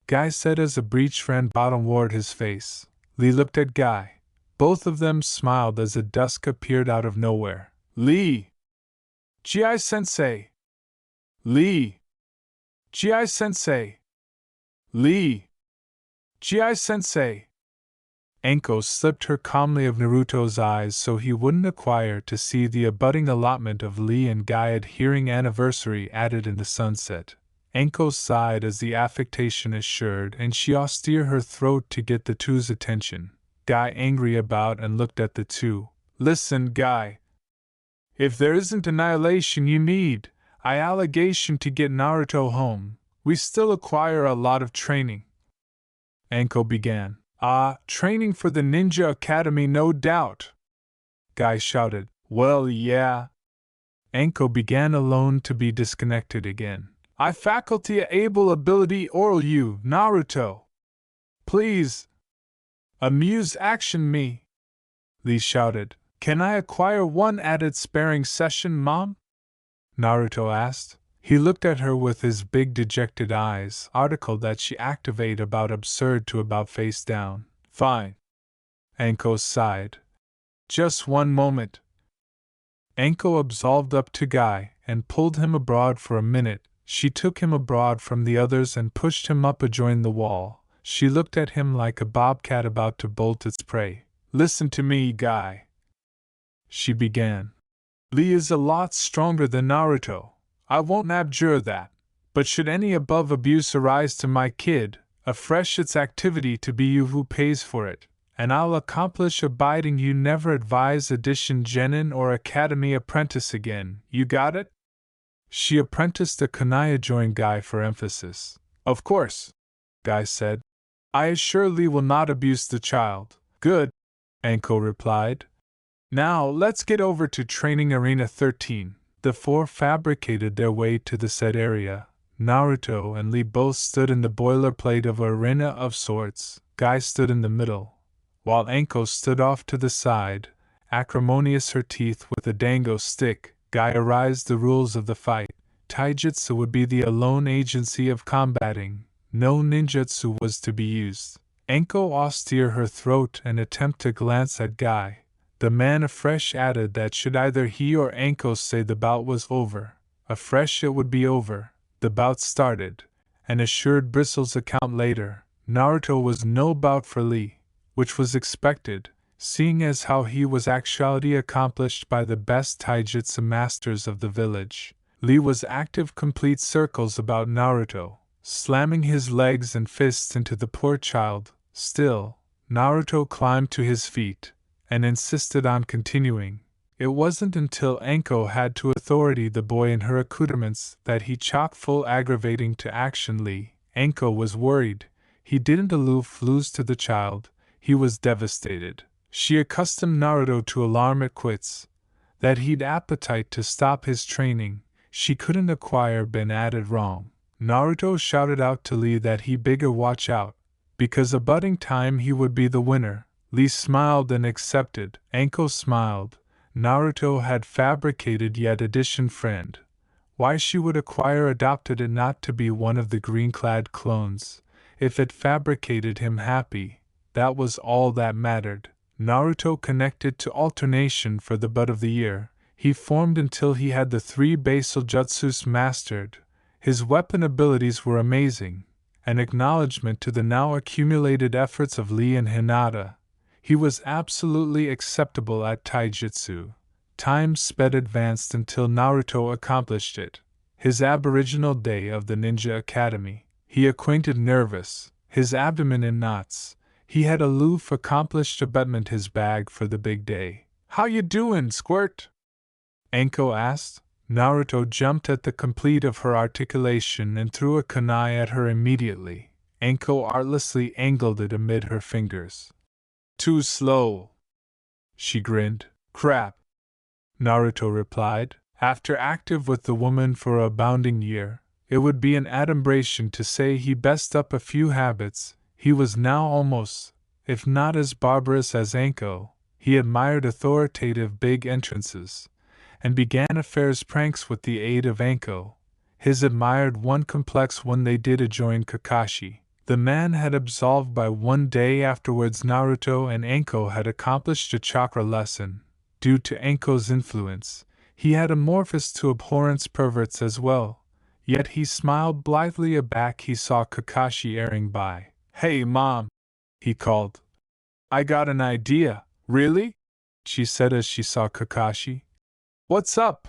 Guy said as a breech ran bottomward his face. Lee looked at Guy. Both of them smiled as a dusk appeared out of nowhere. Lee! Gi-sensei! Lee! Gi-sensei! Lee! Gi-sensei! Anko slipped her calmly of Naruto's eyes so he wouldn't acquire to see the abutting allotment of Lee and Guy adhering anniversary added in the sunset. Anko sighed as the affectation assured and she austere her throat to get the two's attention. Guy angry about and looked at the two. Listen, Guy. If there isn't annihilation you need, allegation to get Naruto home, we still acquire a lot of training. Anko began. Training for the Ninja Academy no doubt, Guy shouted. Well, yeah. Anko began alone to be disconnected again. I faculty able ability oral you, Naruto. Please. Amuse action me, Lee shouted. Can I acquire one added sparring session, Mom? Naruto asked. He looked at her with his big dejected eyes. Article that she activate about absurd to about face down. Fine. Anko sighed. Just one moment. Anko absolved up to Guy and pulled him abroad for a minute. She took him abroad from the others and pushed him up adjoin the wall. She looked at him like a bobcat about to bolt its prey. Listen to me, Guy, she began. Lee is a lot stronger than Naruto. I won't abjure that. But should any above abuse arise to my kid, afresh its activity to be you who pays for it, and I'll accomplish abiding you never advise addition genin or academy apprentice again. You got it? She apprenticed a kunai joined Guy for emphasis. Of course, Guy said. I assure Lee will not abuse the child. Good, Anko replied. Now let's get over to Training Arena 13. The four fabricated their way to the said area. Naruto and Lee both stood in the boilerplate of an arena of sorts. Guy stood in the middle, while Anko stood off to the side, acrimonious her teeth with a dango stick. Guy arised the rules of the fight. Taijutsu would be the alone agency of combating. No ninjutsu was to be used. Anko austere her throat and attempt to glance at Guy. The man afresh added that should either he or Anko say the bout was over, afresh it would be over. The bout started, and assured Bristle's account later. Naruto was no bout for Lee, which was expected, seeing as how he was actually accomplished by the best taijutsu masters of the village. Lee was active complete circles about Naruto, slamming his legs and fists into the poor child. Still, Naruto climbed to his feet and insisted on continuing. It wasn't until Anko had to authority the boy in her accoutrements that he chock full aggravating to action. Anko was worried. He didn't aloof lose to the child. He was devastated. She accustomed Naruto to alarm at quits, that he'd appetite to stop his training. She couldn't acquire been at it wrong. Naruto shouted out to Lee that he bigger watch out, because a budding time he would be the winner. Lee smiled and accepted. Anko smiled. Naruto had fabricated yet addition friend. Why she would acquire adopted it not to be one of the green-clad clones. If it fabricated him happy, that was all that mattered. Naruto connected to alternation for the bud of the year. He formed until he had the 3 basal jutsus mastered. His weapon abilities were amazing, an acknowledgement to the now accumulated efforts of Lee and Hinata. He was absolutely acceptable at taijutsu. Time sped advanced until Naruto accomplished it. His aboriginal day of the Ninja Academy. He acquainted nervous, his abdomen in knots. He had aloof accomplished abutment his bag for the big day. "How you doin', Squirt?" Anko asked. Naruto jumped at the complete of her articulation and threw a kunai at her immediately. Anko artlessly angled it amid her fingers. "Too slow," she grinned. "Crap," Naruto replied. After active with the woman for a bounding year, it would be an adumbration to say he best up a few habits. He was now almost, if not as barbarous as Anko. He admired authoritative big entrances, and began affairs pranks with the aid of Anko. His admired one complex when they did adjoin Kakashi. The man had absolved by one day afterwards. Naruto and Anko had accomplished a chakra lesson. Due to Anko's influence, he had amorphous to abhorrence perverts as well, yet he smiled blithely aback he saw Kakashi airing by. "Hey, Mom," he called. "I got an idea." "Really?" she said as she saw Kakashi. "What's up?"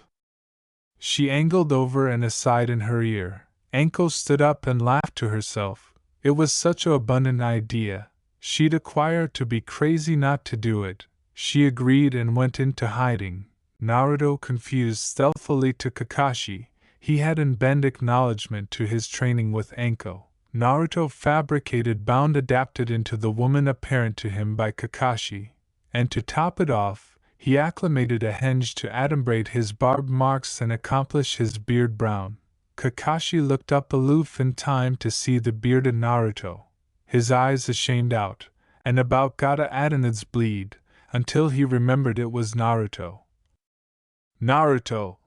She angled over and aside in her ear. Anko stood up and laughed to herself. It was such an abundant idea. She'd acquire to be crazy not to do it. She agreed and went into hiding. Naruto confused stealthily to Kakashi. He hadn't bent acknowledgement to his training with Anko. Naruto fabricated bound adapted into the woman apparent to him by Kakashi. And to top it off, he acclimated a henge to adumbrate his barbed marks and accomplish his beard brown. Kakashi looked up aloof in time to see the bearded Naruto. His eyes ashamed out, and about gotta adenids bleed, until he remembered it was Naruto. Naruto!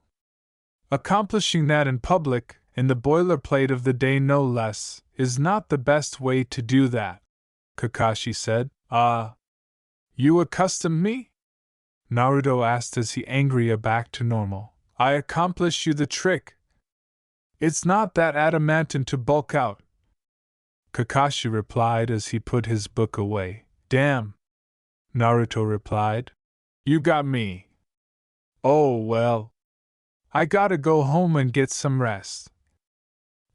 Accomplishing that in public, in the boilerplate of the day no less, is not the best way to do that, Kakashi said. You accustom me? Naruto asked as he angry back to normal. I accomplish you the trick. It's not that adamantine to bulk out, Kakashi replied as he put his book away. Damn, Naruto replied. You got me. Oh well. I gotta go home and get some rest.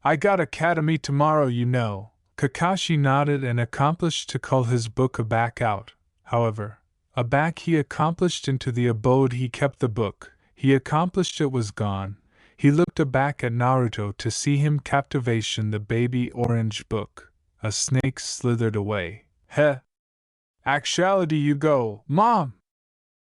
I got academy tomorrow, you know. Kakashi nodded and accomplished to cull his book back out. However, aback he accomplished into the abode he kept the book. He accomplished it was gone. He looked aback at Naruto to see him captivation the baby orange book. A snake slithered away. Heh! Actuality you go, Mom!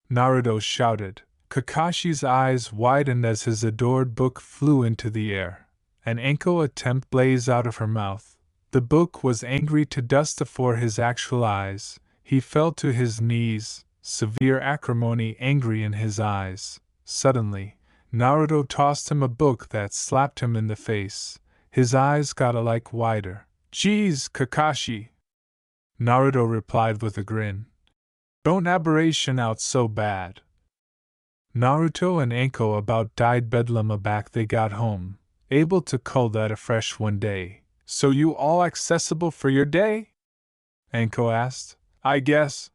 Naruto shouted. Kakashi's eyes widened as his adored book flew into the air. An Anko attempt blazed out of her mouth. The book was angry to dust afore his actual eyes. He fell to his knees, severe acrimony angry in his eyes. Suddenly, Naruto tossed him a book that slapped him in the face. His eyes got alike wider. Geez, Kakashi! Naruto replied with a grin. Don't aberration out so bad. Naruto and Anko about died bedlam aback they got home, able to cull that afresh one day. So you all accessible for your day? Anko asked. I guess.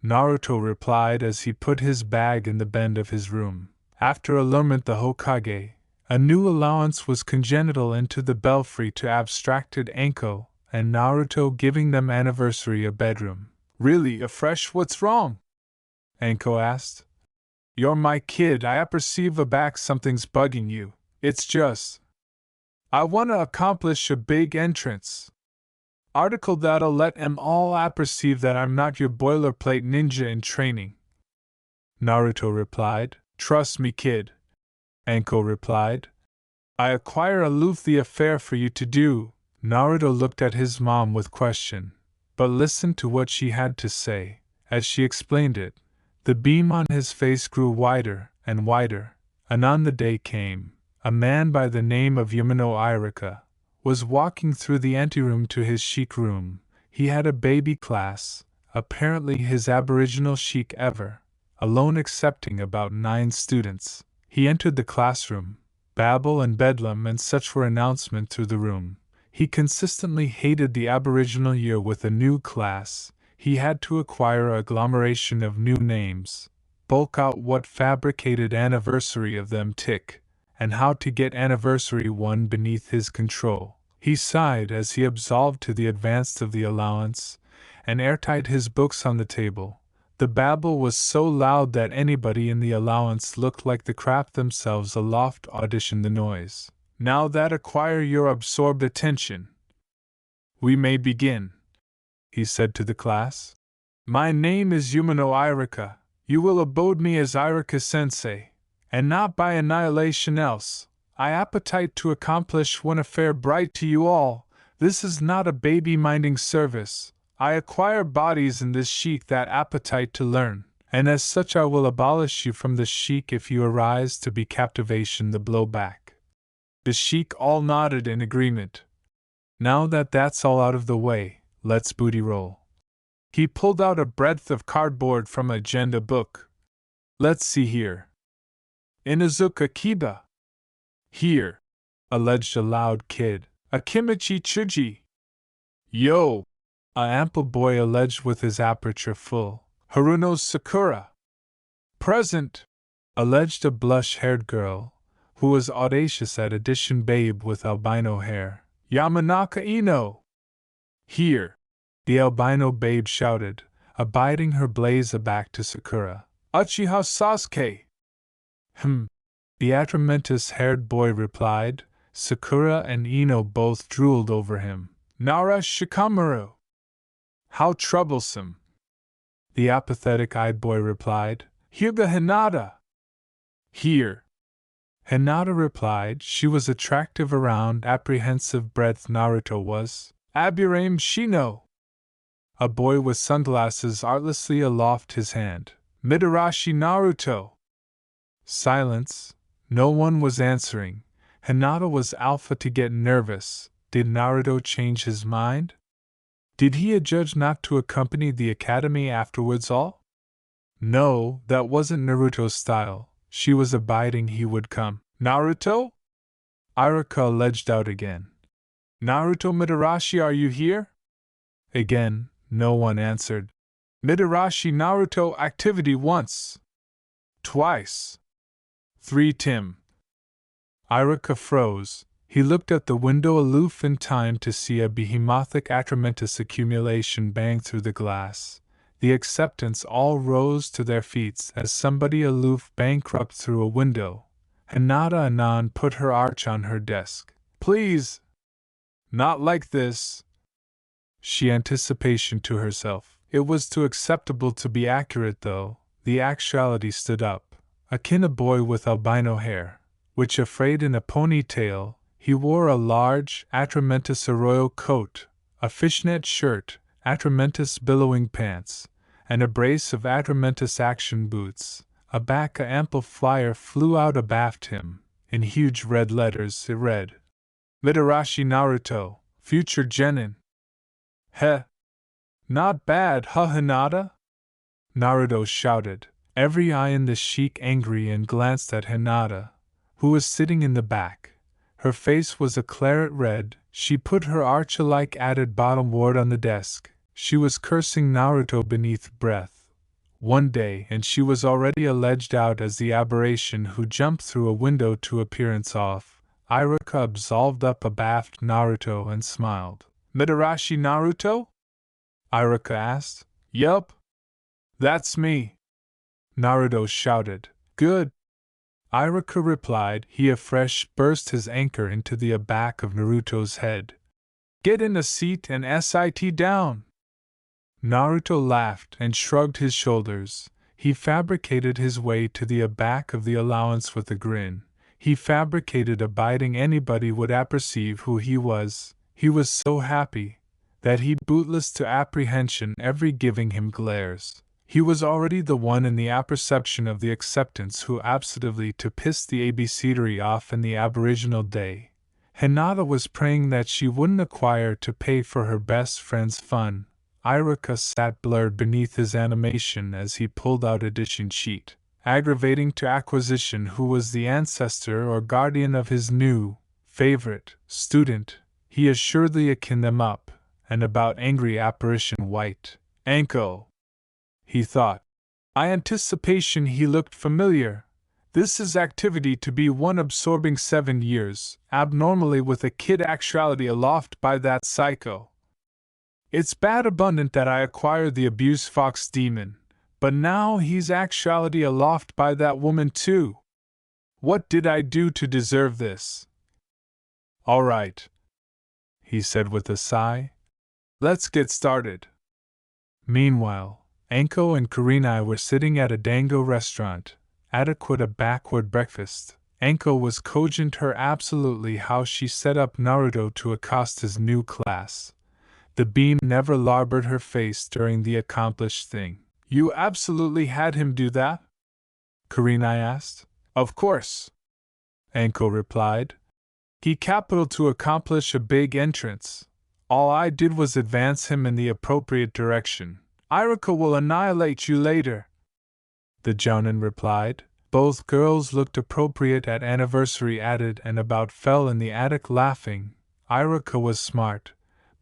Naruto replied as he put his bag in the bend of his room. After allurement the Hokage, A new allowance was congenital into the belfry to abstracted Anko and Naruto, giving them anniversary a bedroom. Really, afresh, what's wrong? Anko asked. You're my kid, I aperceive a back something's bugging you. It's just, I wanna accomplish a big entrance article that'll let 'em all aperceive that I'm not your boilerplate ninja in training. Naruto replied. Trust me, kid. Anko replied. I acquire aloof the affair for you to do. Naruto looked at his mom with question, but listened to what she had to say. As she explained it, the beam on his face grew wider and wider. Anon the day came. A man by the name of Yumino Irika was walking through the anteroom to his chic room. He had a baby class, apparently his aboriginal chic ever, alone excepting about 9 students. He entered the classroom. Babble and bedlam and such were announcement through the room. He consistently hated the aboriginal year with a new class. He had to acquire a agglomeration of new names, bulk out what fabricated anniversary of them tick, and how to get anniversary one beneath his control. He sighed as he absolved to the advanced of the allowance, and airtight his books on the table. The babble was so loud that anybody in the allowance looked like the crap themselves aloft auditioned the noise. Now that acquire your absorbed attention, we may begin, he said to the class. My name is Yumino Irika. You will abode me as Irika-sensei, and not by annihilation else. I appetite to accomplish one affair bright to you all. This is not a baby-minding service. I acquire bodies in this sheik that appetite to learn, and as such I will abolish you from the sheik if you arise to be captivation the blowback. The sheik all nodded in agreement. Now that that's all out of the way, let's booty roll. He pulled out a breadth of cardboard from an agenda book. Let's see here. Inazuka Kiba. Here, alleged a loud kid. Akimichi Chuji. Yo! A ample boy alleged with his aperture full. Haruno's Sakura. Present! Alleged a blush-haired girl, who was audacious at addition babe with albino hair. Yamanaka Ino! Here! The albino babe shouted, abiding her blaze aback to Sakura. Uchiha Sasuke! The atramentous-haired boy replied. Sakura and Ino both drooled over him. Nara Shikamaru! How troublesome! The apathetic-eyed boy replied. Hyuga Hinata! Here! Hinata replied. She was attractive around apprehensive breadth. Naruto was. Aburame Shino! A boy with sunglasses artlessly aloft his hand. Mitarashi Naruto! Silence. No one was answering. Hinata was alpha to get nervous. Did Naruto change his mind? Did he adjudge not to accompany the academy afterwards all? No, that wasn't Naruto's style. She was abiding he would come. Naruto? Irika alleged out again. Naruto Mitarashi, are you here? Again, no one answered. Mitarashi Naruto activity once. Twice. 3 Tim. Irika froze. He looked at the window aloof in time to see a behemothtic atramentous accumulation bang through the glass. The acceptants all rose to their feet as somebody aloof bankrupt through a window. Hinata anon put her arch on her desk. Please! Not like this! She anticipation to herself. It was too acceptable to be accurate though. The actuality stood up. Akin a boy with albino hair, which afraid in a ponytail. He wore a large, atramentous arroyo coat, a fishnet shirt, atramentous billowing pants, and a brace of atramentous action boots. Aback a ample flyer flew out abaft him. In huge red letters it read, Mitarashi Naruto, future genin. Heh! Not bad, huh, Hinata? Naruto shouted, every eye in the sheik angry, and glanced at Hinata, who was sitting in the back. Her face was a claret red. She put her arch-alike added bottom ward on the desk. She was cursing Naruto beneath breath. one day, and she was already alleged out as the aberration who jumped through a window to appearance off. Iruka absolved up abaft Naruto and smiled. Mitarashi Naruto? Iruka asked. Yup. That's me. Naruto shouted. Good. Iruka replied. He afresh burst his anchor into the back of Naruto's head. Get in a seat and sit down. Naruto laughed and shrugged his shoulders. He fabricated his way to the back of the allowance with a grin. He fabricated abiding anybody would apperceive who he was. He was so happy that he bootless to apprehension every giving him glares. He was already the one in the apperception of the acceptance who absolutely to piss the abecetery off in the aboriginal day. Hinata was praying that she wouldn't acquire to pay for her best friend's fun. Iruka sat blurred beneath his animation as he pulled out edition sheet, aggravating to acquisition who was the ancestor or guardian of his new, favorite, student. He assuredly akin them up, and about angry apparition white. Anko, he thought. I anticipation he looked familiar. This is activity to be one absorbing 7 years, abnormally with a kid actuality aloft by that psycho. It's bad abundant that I acquired the abuse fox demon, but now he's actuality aloft by that woman too. What did I do to deserve this? All right, he said with a sigh. Let's get started. Meanwhile, Anko and Kurenai were sitting at a dango restaurant, adequate a backward breakfast. Anko was cogent her absolutely how she set up Naruto to accost his new class. The beam never larbored her face during the accomplished thing. You absolutely had him do that? Kurenai asked. Of course, Anko replied. He capital to accomplish a big entrance. All I did was advance him in the appropriate direction. Iruka will annihilate you later, the jounin replied. Both girls looked appropriate at anniversary added and about fell in the attic laughing. Iruka was smart,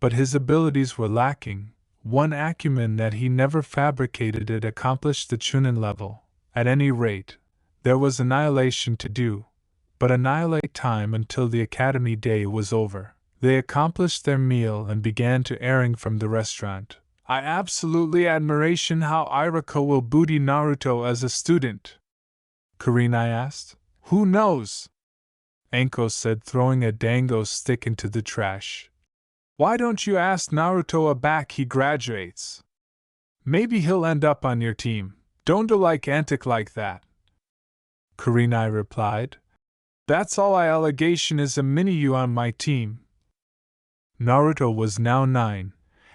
but his abilities were lacking. One acumen that he never fabricated it accomplished the Chunin level. At any rate, there was annihilation to do, but annihilate time until the academy day was over. They accomplished their meal and began to airing from the restaurant. I absolutely admiration how Iruka will booty Naruto as a student, Kurenai asked. Who knows? Anko said, throwing a dango stick into the trash. Why don't you ask Naruto back he graduates? Maybe he'll end up on your team. Don't do like antic like that, Kurenai replied. That's all I allegation is a mini you on my team. Naruto was now 9,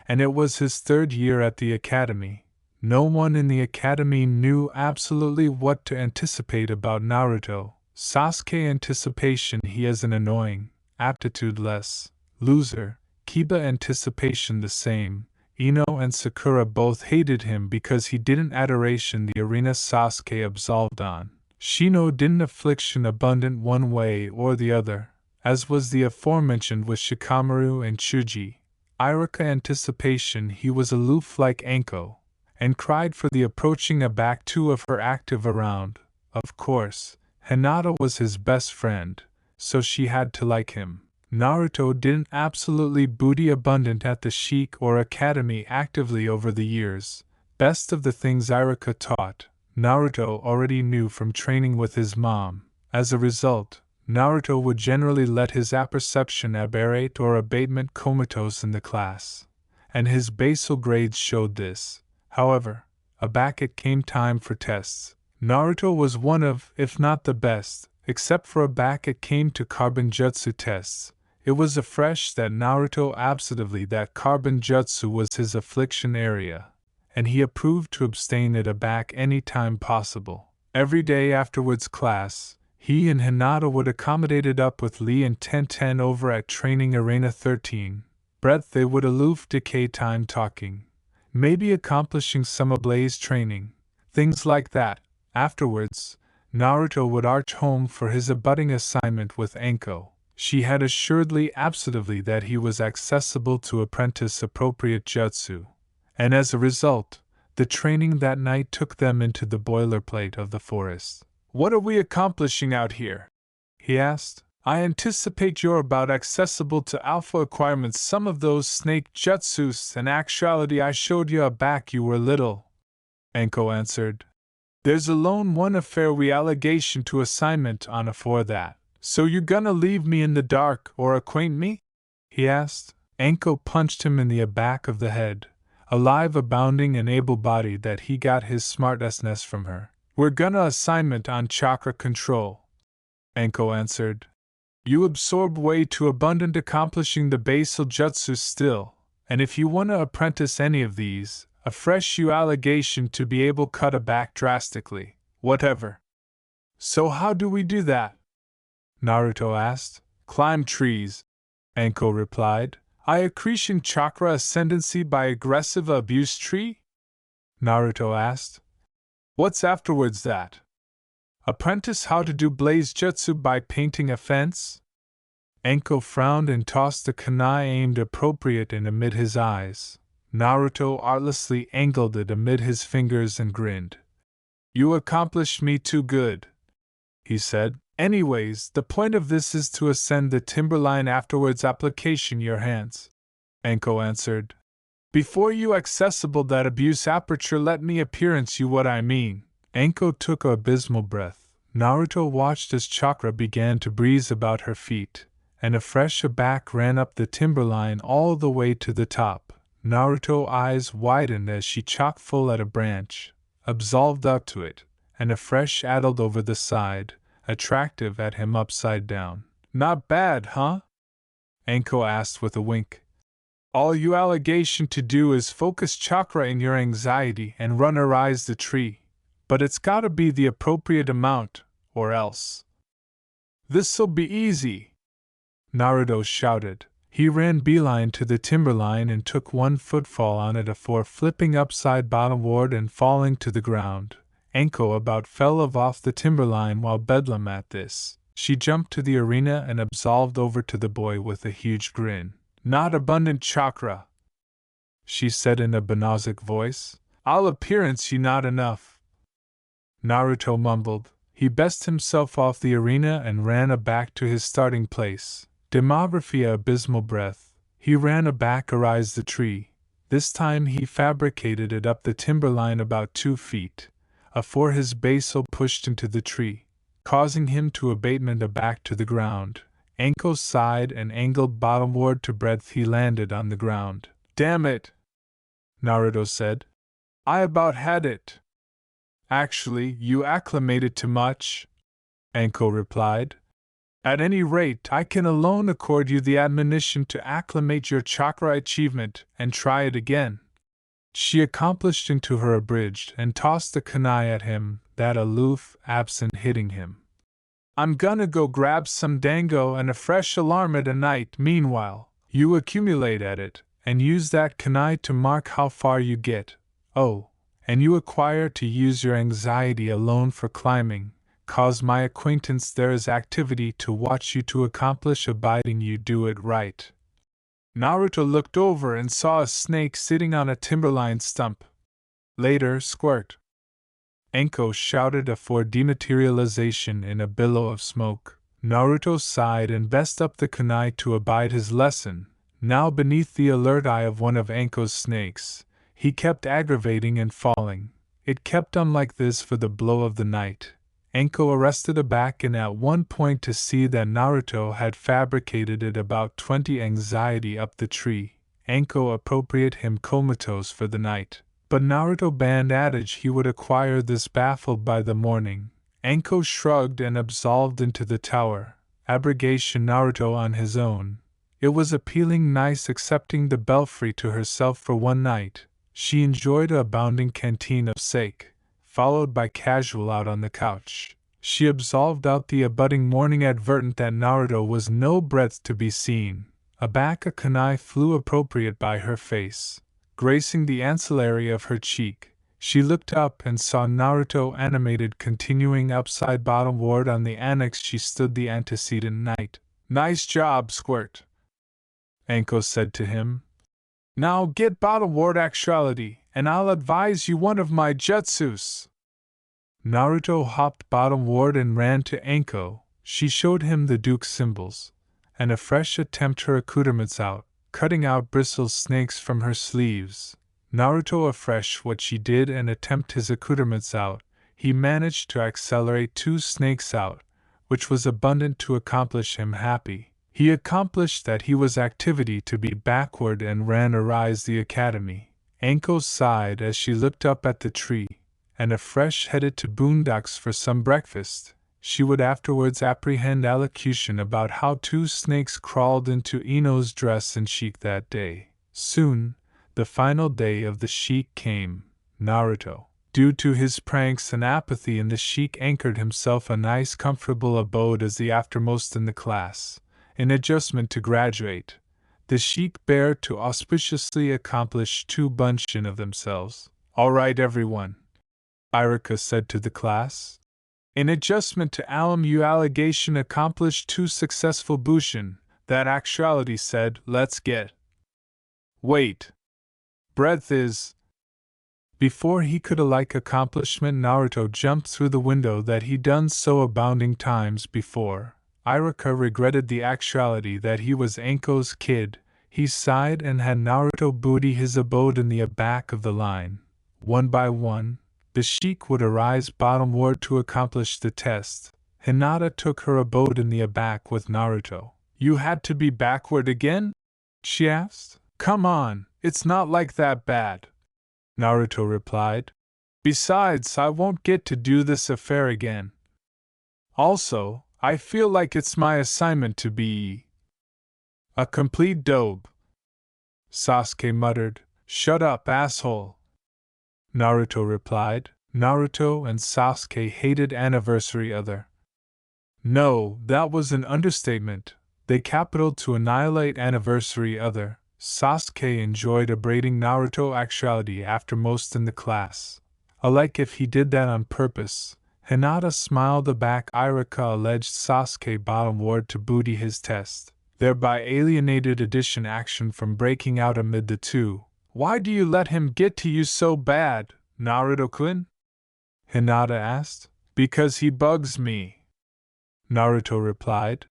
and it was his 3rd year at the academy. No one in the academy knew absolutely what to anticipate about Naruto. Sasuke anticipation he is an annoying, aptitude-less, loser. Kiba anticipation the same. Ino and Sakura both hated him because he didn't adoration the arena Sasuke absolved on. Shino didn't affliction abundant one way or the other, as was the aforementioned with Shikamaru and Chuji. Iruka anticipation he was aloof like Anko, and cried for the approaching back two of her active around. Of course, Hinata was his best friend, so she had to like him. Naruto didn't absolutely booty abundant at the Sheik or Academy actively over the years. Best of the things Iruka taught, Naruto already knew from training with his mom. As a result, Naruto would generally let his apperception aberrate or abatement comatose in the class, and his basal grades showed this. However, aback it came time for tests. Naruto was one of, if not the best, except for aback it came to carbon jutsu tests. It was afresh that Naruto absolutely that carbon jutsu was his affliction area, and he approved to abstain it aback any time possible. Every day afterwards class, he and Hinata would accommodate it up with Lee and Tenten over at Training Arena 13. Breadth they would aloof decay time talking, maybe accomplishing some ablaze training, things like that. Afterwards, Naruto would arch home for his abutting assignment with Anko. She had assuredly absolutely that he was accessible to apprentice appropriate jutsu, and as a result, The training that night took them into the boilerplate of the forest. "What are we accomplishing out here?" he asked. "I anticipate you're about accessible to alpha acquirements. Some of those snake jutsus, in actuality I showed you back you were little," Anko answered. "There's a lone one affair we allegation to assignment on afore that. So you gonna leave me in the dark or acquaint me?" he asked. Anko punched him in the back of the head. Alive, abounding, and able-bodied that he got his smartness from her. "We're gonna assignment on chakra control," Anko answered. "You absorb way too abundant accomplishing the basal jutsu still, and if you wanna apprentice any of these, a fresh you allegation to be able cut a back drastically, whatever." "So how do we do that?" Naruto asked. "Climb trees," Anko replied. "I accretion chakra ascendancy by aggressive abuse tree?" Naruto asked. "What's afterwards that? Apprentice how to do blaze jutsu by painting a fence?" Anko frowned and tossed a kunai aimed appropriate and amid his eyes. Naruto artlessly angled it amid his fingers and grinned. "You accomplished me too good," he said. "Anyways, the point of this is to ascend the timberline afterwards application your hands," Anko answered. "Before you accessible that abuse aperture let me appearance you what I mean." Anko took a abysmal breath. Naruto watched as chakra began to breeze about her feet, and a fresh back ran up the timberline all the way to the top. Naruto's eyes widened as she chock full at a branch, absolved up to it, and a fresh addled over the side, attractive at him upside down. "Not bad, huh?" Anko asked with a wink. "All you allegation to do is focus chakra in your anxiety and runnerize the tree. But it's gotta be the appropriate amount, or else." "This'll be easy!" Naruto shouted. He ran beeline to the timberline and took one footfall on it afore flipping upside bottomward and falling to the ground. Anko about fell off the timberline while bedlam at this. She jumped to the arena and absolved over to the boy with a huge grin. "Not abundant chakra," she said in a Banosic voice. "I'll appearance you not enough." Naruto mumbled. He best himself off the arena and ran back to his starting place. Demography abysmal breath. He ran back arise the tree. This time he fabricated it up the timberline about 2 feet. Afore his basal pushed into the tree, causing him to abatement back to the ground. Anko sighed and angled bottomward to breadth he landed on the ground. "Damn it," Naruto said. "I about had it." "Actually, you acclimated too much," Anko replied. "At any rate, I can alone accord you the admonition to acclimate your chakra achievement and try it again." She accomplished into her abridged and tossed the kunai at him, that aloof, absent hitting him. "I'm gonna go grab some dango and a fresh alarm at a night. Meanwhile, you accumulate at it, and use that kunai to mark how far you get. Oh, and you acquire to use your anxiety alone for climbing, cause my acquaintance there is activity to watch you to accomplish abiding you do it right." Naruto looked over and saw a snake sitting on a timberline stump. Later, squirt. Anko shouted afore dematerialization in a billow of smoke. Naruto sighed and best up the kunai to abide his lesson. Now beneath the alert eye of one of Anko's snakes, he kept aggravating and falling. It kept on like this for the blow of the night. Anko arrested aback and at one point to see that Naruto had fabricated it about 20 anxiety up the tree. Anko appropriate him comatose for the night. But Naruto banned adage he would acquire this baffled by the morning. Anko shrugged and absolved into the tower. Abrogation Naruto on his own. It was appealing nice accepting the belfry to herself for one night. She enjoyed a abounding canteen of sake, followed by casual out on the couch. She absolved out the abutting morning advertent that Naruto was no breadth to be seen. Aback a kunai flew appropriate by her face, gracing the ancillary of her cheek. She looked up and saw Naruto animated continuing upside bottomward on the annex she stood the antecedent night. "Nice job, Squirt," Anko said to him. "Now get bottomward actuality, and I'll advise you one of my jutsus. Naruto hopped bottomward and ran to Anko. She showed him the Duke's symbols, and a fresh attempt her accoutrements out, cutting out bristle snakes from her sleeves. Naruto afresh what she did and attempt his accoutrements out, he managed to accelerate 2 snakes out, which was abundant to accomplish him happy. He accomplished that he was activity to be backward and ran arise the academy. Anko sighed as she looked up at the tree, and afresh headed to Boondocks for some breakfast. She would afterwards apprehend allocution about how 2 snakes crawled into Ino's dress and chic that day. Soon, the final day of the chic came. Naruto, due to his pranks and apathy in the chic, anchored himself a nice comfortable abode as the aftermost in the class. In adjustment to graduate, the chic bear to auspiciously accomplish 2 bunchen of themselves. All right everyone, Iruka said to the class. In adjustment to alum you allegation accomplished 2 successful bushin, that actuality said, let's get. Wait. Breath is. Before he could alike accomplishment, Naruto jumped through the window that he done so abounding times before. Iruka regretted the actuality that he was Anko's kid. He sighed and had Naruto booty his abode in the back of the line. One by one, the sheik would arise bottomward to accomplish the test. Hinata took her abode in the back with Naruto. You had to be backward again? She asked. Come on, it's not like that bad, Naruto replied. Besides, I won't get to do this affair again. Also, I feel like it's my assignment to be a complete dope. Sasuke muttered. Shut up, asshole, Naruto replied. Naruto and Sasuke hated anniversary other. No, that was an understatement. They capital to annihilate anniversary other. Sasuke enjoyed abrading Naruto actuality aftermost in the class. Alike if he did that on purpose. Hinata smiled back. Iruka alleged Sasuke bottomward to booty his test, thereby alienated addition action from breaking out amid the 2. Why do you let him get to you so bad, Naruto-kun? Hinata asked. Because he bugs me, Naruto replied.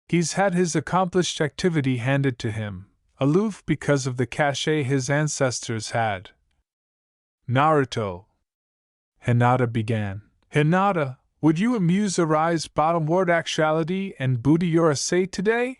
He's had his accomplished activity handed to him, aloof because of the cachet his ancestors had. Naruto, Hinata began. Hinata, would you amuse arise bottomward actuality and booty your essay today?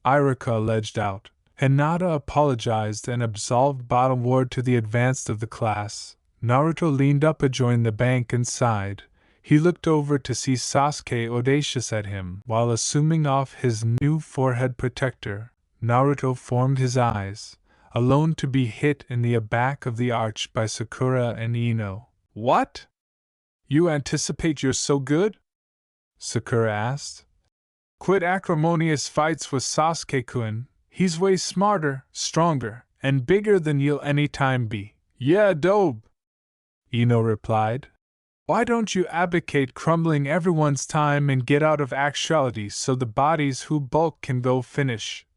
Iruka alleged out. Hinata apologized and absolved bottomward to the advanced of the class. Naruto leaned up adjoining the bank and sighed. He looked over to see Sasuke audacious at him while assuming off his new forehead protector. Naruto formed his eyes, alone to be hit in the back of the arch by Sakura and Ino. What? You anticipate you're so good? Sakura asked. Quit acrimonious fights with Sasuke-kun. He's way smarter, stronger, and bigger than you'll any time be. Yeah, dope, Ino replied. Why don't you abdicate crumbling everyone's time and get out of actuality so the bodies who bulk can go finish?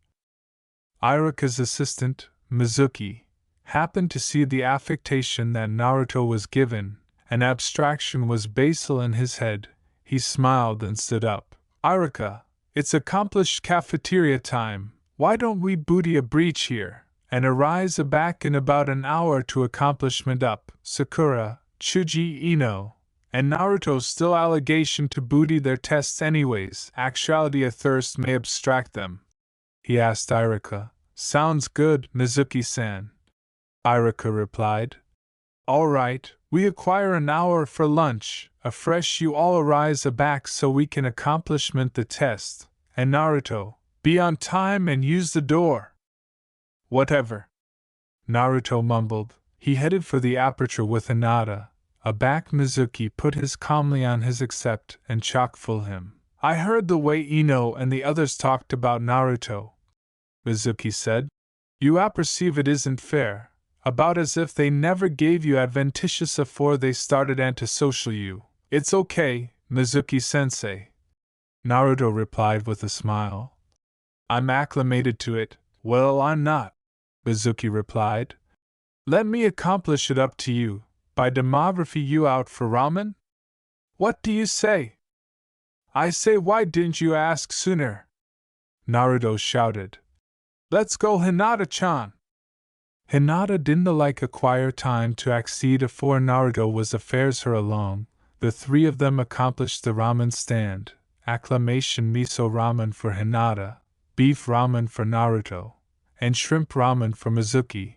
Iruka's assistant, Mizuki, happened to see the affectation that Naruto was given. An abstraction was basal in his head. He smiled and stood up. Iruka, it's accomplished cafeteria time. Why don't we booty a breach here, and arise aback in about an hour to accomplishment up? Sakura, Chuji Ino, and Naruto still allegation to booty their tests anyways. Actuality athirst may abstract them. He asked Iruka. Sounds good, Mizuki-san, Iruka replied. All right, we acquire an hour for lunch. Afresh you all arise aback so we can accomplishment the test. And Naruto, be on time and use the door. Whatever, Naruto mumbled. He headed for the aperture with Hinata. Aback Mizuki put his calmly on his accept and chock-full him. I heard the way Ino and the others talked about Naruto, Mizuki said. You apperceive it isn't fair. About as if they never gave you adventitious afore they started antisocial you. It's okay, Mizuki-sensei, Naruto replied with a smile. I'm acclimated to it. Well, I'm not, Mizuki replied. Let me accomplish it up to you, by demography you out for ramen? What do you say? I say why didn't you ask sooner? Naruto shouted. Let's go Hinata-chan! Hinata didn't like acquire time to accede afore Naruto was affairs her along. The three of them accomplished the ramen stand. Acclamation miso ramen for Hinata, beef ramen for Naruto, and shrimp ramen for Mizuki.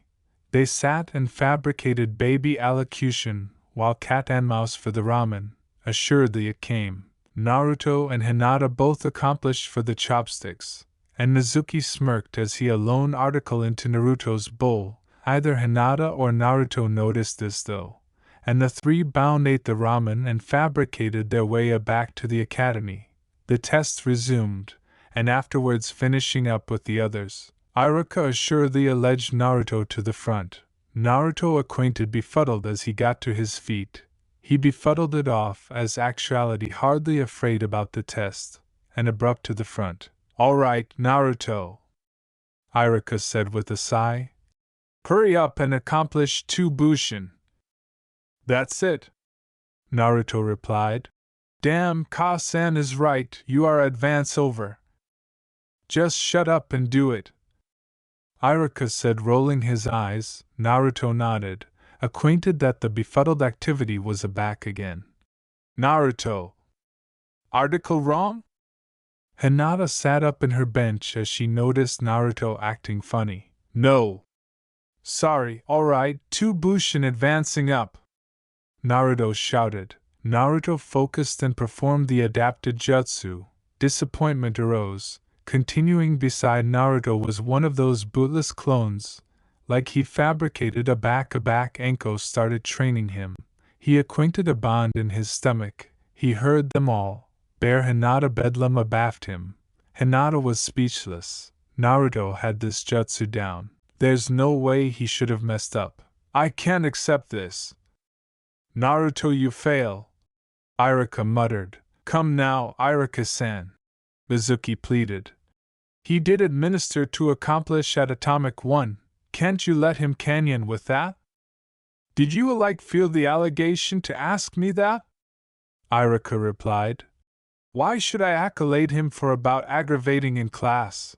They sat and fabricated baby allocution, while cat and mouse for the ramen. Assuredly it came. Naruto and Hinata both accomplished for the chopsticks, and Mizuki smirked as he alone article into Naruto's bowl. Either Hinata or Naruto noticed this though, and the three bound ate the ramen and fabricated their way back to the academy. The test resumed, and afterwards finishing up with the others, Iruka assuredly alleged Naruto to the front. Naruto acquainted befuddled as he got to his feet. He befuddled it off as actuality hardly afraid about the test, and abrupt to the front. All right, Naruto, Iruka said with a sigh. Hurry up and accomplish 2 bushin. That's it, Naruto replied. Damn, Ka-san is right, you are advance over. Just shut up and do it, Iruka said, rolling his eyes. Naruto nodded, acquainted that the befuddled activity was aback again. Naruto. Article wrong? Hinata sat up in her bench as she noticed Naruto acting funny. No. Sorry, alright, 2 bushin advancing up, Naruto shouted. Naruto focused and performed the adapted jutsu. Disappointment arose. Continuing beside Naruto was one of those bootless clones. Like he fabricated a back Anko started training him. He acquainted a bond in his stomach. He heard them all. Bear Hinata bedlam abaft him. Hinata was speechless. Naruto had this jutsu down. There's no way he should have messed up. I can't accept this. Naruto, you fail, Iruka muttered. Come now, Iruka-san, Mizuki pleaded. He did administer to accomplish at Atomic 1. Can't you let him canyon with that? Did you feel the allegation to ask me that? Iruka replied. Why should I accolade him for about aggravating in class?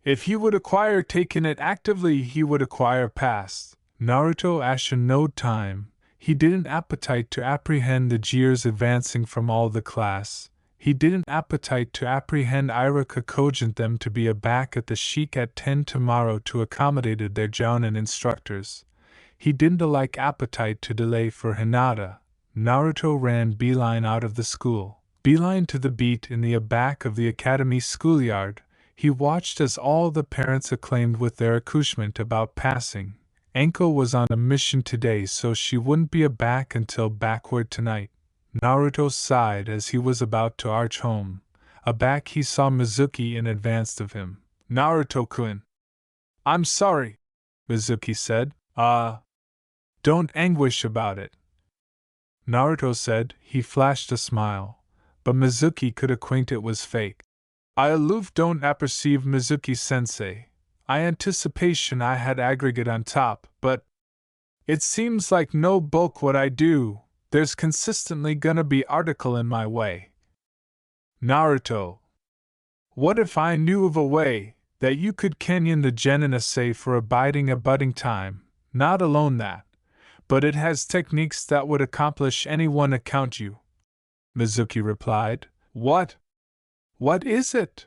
If he would acquire taken it actively, he would acquire past. Naruto ashen no time. He didn't appetite to apprehend the jeers advancing from all the class. He didn't appetite to apprehend Iruka cogent them to be aback at the sheik at 10 tomorrow to accommodated their jounin instructors. He didn't alike appetite to delay for Hinata. Naruto ran beeline out of the school, beeline to the beat in the aback of the academy schoolyard. He watched as all the parents acclaimed with their accouchement about passing. Anko was on a mission today, so she wouldn't be aback until backward tonight. Naruto sighed as he was about to arch home. Aback he saw Mizuki in advance of him. Naruto-kun. I'm sorry, Mizuki said. Don't anguish about it, Naruto said. He flashed a smile, but Mizuki could acquaint it was fake. I aloof don't apperceive Mizuki-sensei. I anticipation I had aggregate on top, but it seems like no bulk what I do, there's consistently gonna be article in my way. Naruto. What if I knew of a way that you could canyon the genin assay for abiding a budding time? Not alone that, but it has techniques that would accomplish any one account you, Mizuki replied. What? What is it?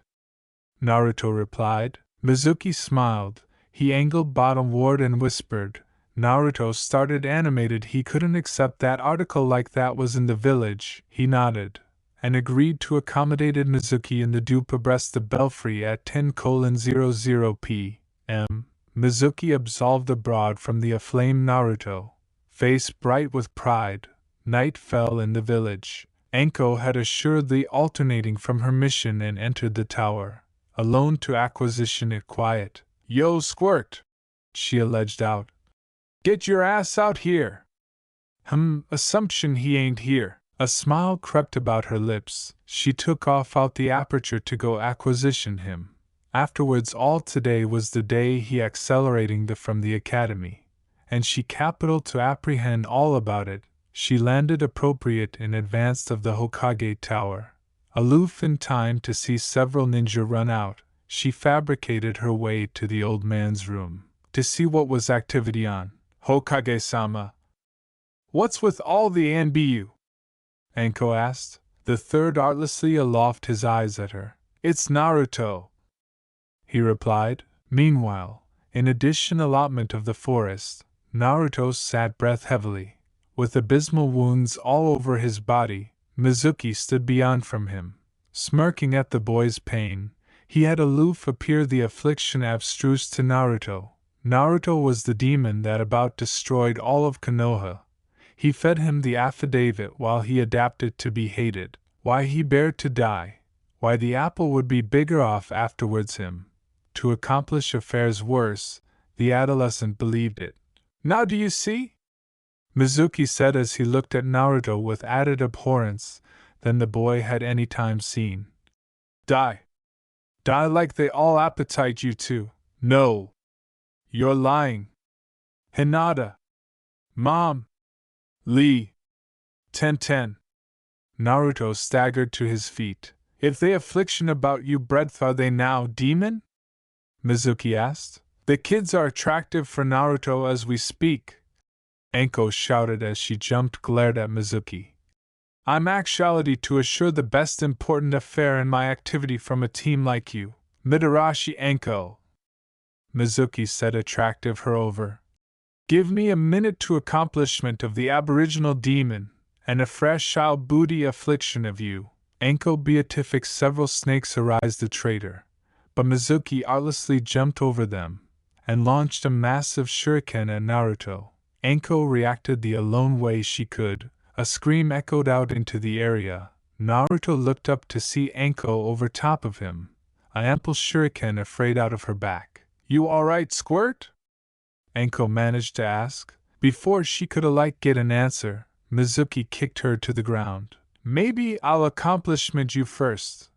Naruto replied. Mizuki smiled. He angled bottomward and whispered. Naruto started animated. He couldn't accept that article like that was in the village. He nodded, and agreed to accommodated Mizuki in the dupe abreast the belfry at 10:00 p.m. Mizuki absolved abroad from the aflame Naruto, face bright with pride. Night fell in the village. Anko had assuredly alternating from her mission and entered the tower, alone to acquisition it quiet. Yo, squirt, she alleged out. Get your ass out here. Assumption he ain't here. A smile crept about her lips. She took off out the aperture to go acquisition him. Afterwards all today was the day he accelerating from the academy, and she capital to apprehend all about it. She landed appropriate in advance of the Hokage tower. Aloof in time to see several ninja run out, she fabricated her way to the old man's room, to see what was activity on. Hokage-sama, what's with all the Anbu? Anko asked, the third artlessly aloft his eyes at her. It's Naruto, he replied. Meanwhile, in addition allotment of the forest, Naruto sat breath heavily. With abysmal wounds all over his body, Mizuki stood beyond from him, smirking at the boy's pain. He had aloof appeared the affliction abstruse to Naruto. Naruto was the demon that about destroyed all of Konoha. He fed him the affidavit while he adapted to be hated, why he bared to die, why the apple would be bigger off afterwards him. To accomplish affairs worse, the adolescent believed it. Now do you see? Mizuki said as he looked at Naruto with added abhorrence than the boy had any time seen. Die. Die like they all appetite you to. No. You're lying. Hinata. Mom. Lee. Ten. Naruto staggered to his feet. If they affliction about you breadth are they now demon? Mizuki asked. The kids are attractive for Naruto as we speak. Anko shouted as she glared at Mizuki. I'm actuality to assure the best important affair in my activity from a team like you, Mitarashi Anko. Mizuki said attractive her over. Give me a minute to accomplishment of the aboriginal demon, and a fresh shall booty affliction of you. Anko beatific several snakes arise the traitor, but Mizuki artlessly jumped over them, and launched a massive shuriken at Naruto. Anko reacted the alone way she could. A scream echoed out into the area. Naruto looked up to see Anko over top of him, a ample shuriken afraid out of her back. You alright, Squirt? Anko managed to ask. Before she could get an answer, Mizuki kicked her to the ground. Maybe I'll accomplishment you first,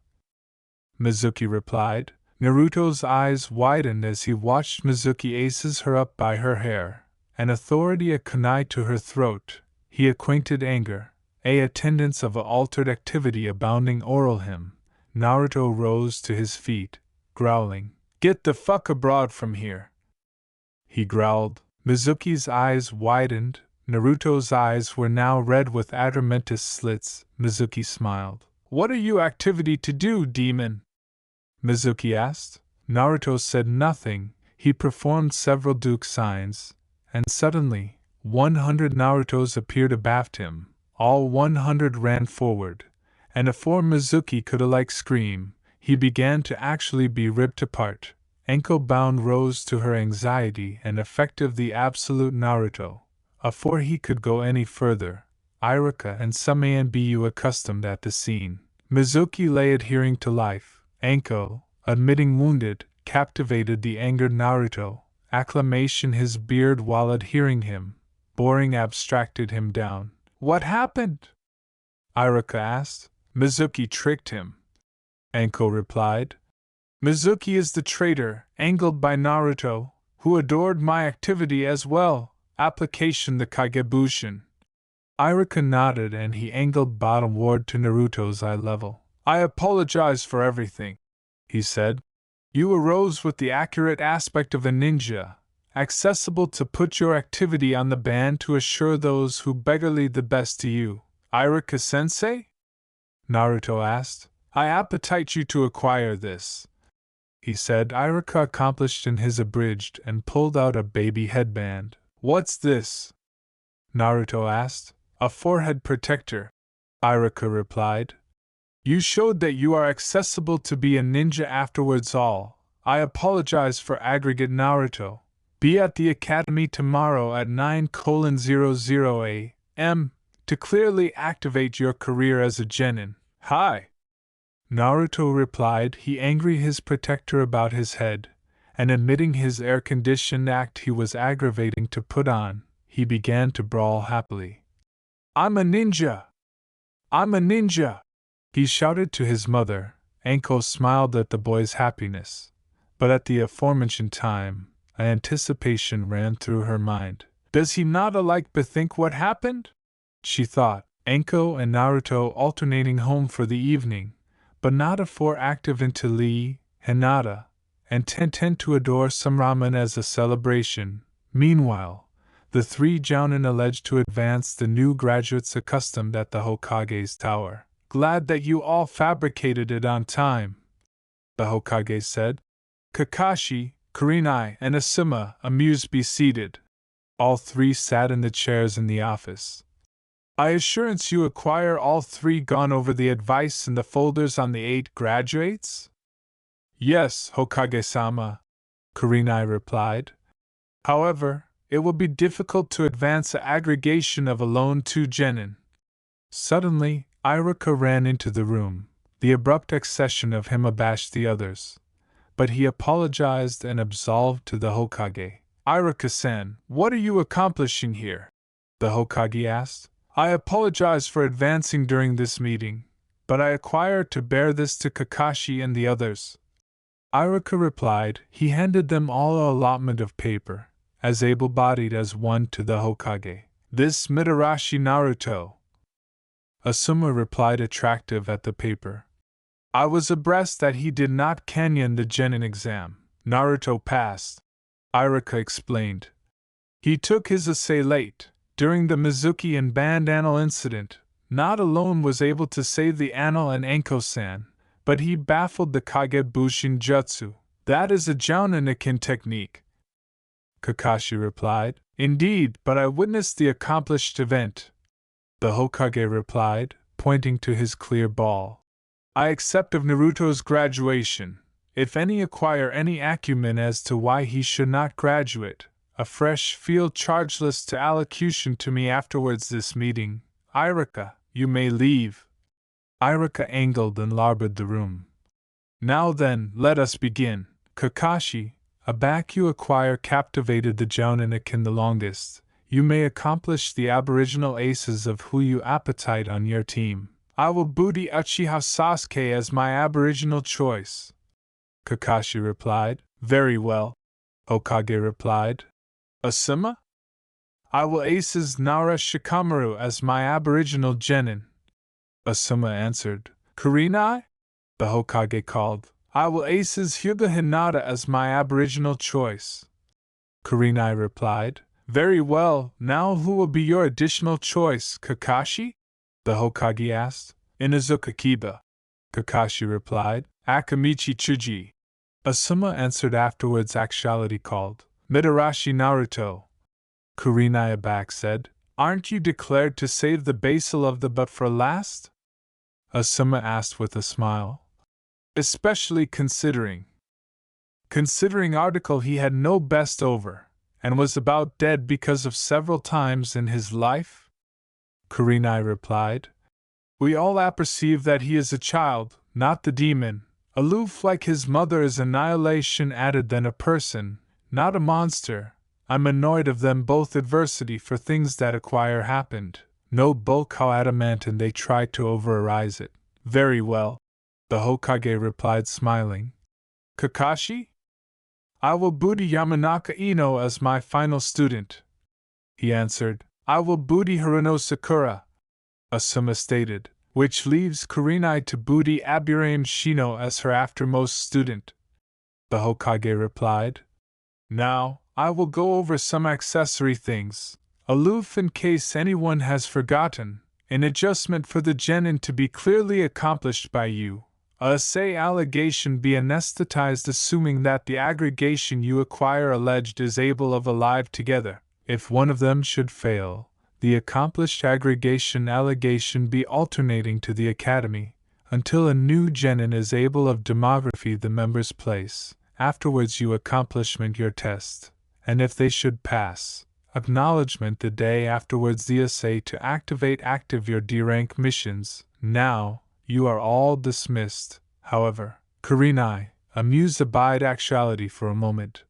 Mizuki replied. Naruto's eyes widened as he watched Mizuki aces her up by her hair, an authority a kunai to her throat. He acquainted anger, a attendance of a altered activity abounding oral him. Naruto rose to his feet, growling. Get the fuck abroad from here, he growled. Mizuki's eyes widened. Naruto's eyes were now red with adamantous slits. Mizuki smiled. What are you activity to do, demon? Mizuki asked. Naruto said nothing. He performed several Duke signs, and suddenly, 100 Narutos appeared abaft him. All 100 ran forward, and afore Mizuki could scream, he began to actually be ripped apart. Anko bound rose to her anxiety and effective the absolute Naruto. Afore he could go any further, Iruka and some Anbu accustomed at the scene. Mizuki lay adhering to life. Anko, admitting wounded, captivated the angered Naruto. Acclamation his beard while adhering him. Boring abstracted him down. What happened? Iruka asked. Mizuki tricked him, Anko replied. Mizuki is the traitor, angled by Naruto, who adored my activity as well. Application the Kagebushin. Iruka nodded and he angled bottomward to Naruto's eye level. I apologize for everything, he said. You arose with the accurate aspect of a ninja, accessible to put your activity on the band to assure those who beggarly the best to you. Iruka-sensei? Naruto asked. I appetite you to acquire this, he said. Iruka accomplished in his abridged and pulled out a baby headband. What's this? Naruto asked. A forehead protector, Iruka replied. You showed that you are accessible to be a ninja afterwards all. I apologize for aggregate Naruto. Be at the academy tomorrow at 9:00 a.m. to clearly activate your career as a genin. Hi! Naruto replied. He angry his protector about his head, and admitting his air-conditioned act he was aggravating to put on, he began to brawl happily. I'm a ninja! I'm a ninja! He shouted to his mother. Anko smiled at the boy's happiness, but at the aforementioned time, an anticipation ran through her mind. Does he not alike bethink what happened? She thought, Anko and Naruto alternating home for the evening, but not afore active into Lee, Hinata, and Tenten to adore some ramen as a celebration. Meanwhile, the three jounin alleged to advance the new graduates accustomed at the Hokage's tower. Glad that you all fabricated it on time, the Hokage said. Kakashi, Kurenai, and Asuma, amused, be seated. All three sat in the chairs in the office. I assurance you acquire all three gone over the advice in the folders on the 8 graduates? Yes, Hokage-sama, Kurenai replied. However, it will be difficult to advance an aggregation of alone 2 genin. Suddenly, Iruka ran into the room. The abrupt accession of him abashed the others, but he apologized and absolved to the Hokage. Iruka-san, what are you accomplishing here? The Hokage asked. I apologize for advancing during this meeting, but I acquire to bear this to Kakashi and the others. Iruka replied. He handed them all an allotment of paper, as able-bodied as one to the Hokage. This Mitarashi Naruto. Asuma replied, attractive at the paper. I was abreast that he did not canyon the genin exam. Naruto passed. Iruka explained. He took his essay late. During the Mizuki and Band Annal incident, not alone was able to save the Annal and Anko-san, but he baffled the Kage Bushin Jutsu. That is a Jouninikin technique, Kakashi replied. Indeed, but I witnessed the accomplished event, the Hokage replied, pointing to his clear ball. I accept of Naruto's graduation. If any acquire any acumen as to why he should not graduate, a fresh field chargeless to allocution to me afterwards this meeting. Iruka, you may leave. Iruka angled and larboard the room. Now then, let us begin. Kakashi, a back you acquire captivated the Jouninikin the longest. You may accomplish the aboriginal aces of who you appetite on your team. I will booty Uchiha Sasuke as my aboriginal choice. Kakashi replied. Very well, Hokage replied. Asuma? I will aces Nara Shikamaru as my aboriginal genin. Asuma answered. Kurenai? The Hokage called. I will aces Hyuga Hinata as my aboriginal choice. Kurenai replied. Very well, now who will be your additional choice, Kakashi? The Hokage asked. Inuzuka Kiba. Kakashi replied. Akamichi Chuji. Asuma answered afterwards. Actuality called. Mitarashi Naruto. Kurenai aback said. Aren't you declared to save the basil of the but for last? Asuma asked with a smile. Especially considering article he had no best over, and was about dead because of several times in his life? Kurenai replied. We all apperceive that he is a child, not the demon, aloof like his mother is annihilation added than a person, not a monster. I'm annoyed of them both adversity for things that acquire happened, no bulk how adamantine they try to over-arise it. Very well, the Hokage replied smiling. Kakashi? I will booty Yamanaka Ino as my final student, he answered. I will booty Haruno Sakura, Asuma stated, which leaves Kurenai to booty Aburame Shino as her aftermost student, the Hokage replied. Now, I will go over some accessory things, aloof in case anyone has forgotten, an adjustment for the genin to be clearly accomplished by you. A say allegation be anesthetized assuming that the aggregation you acquire alleged is able of alive together. If one of them should fail, the accomplished aggregation allegation be alternating to the academy, until a new genin is able of demography the members place. Afterwards you accomplishment your test, and if they should pass, acknowledgement the day afterwards the essay to activate active your D-rank missions. Now, you are all dismissed, however. Kurenai, amuse abide actuality for a moment.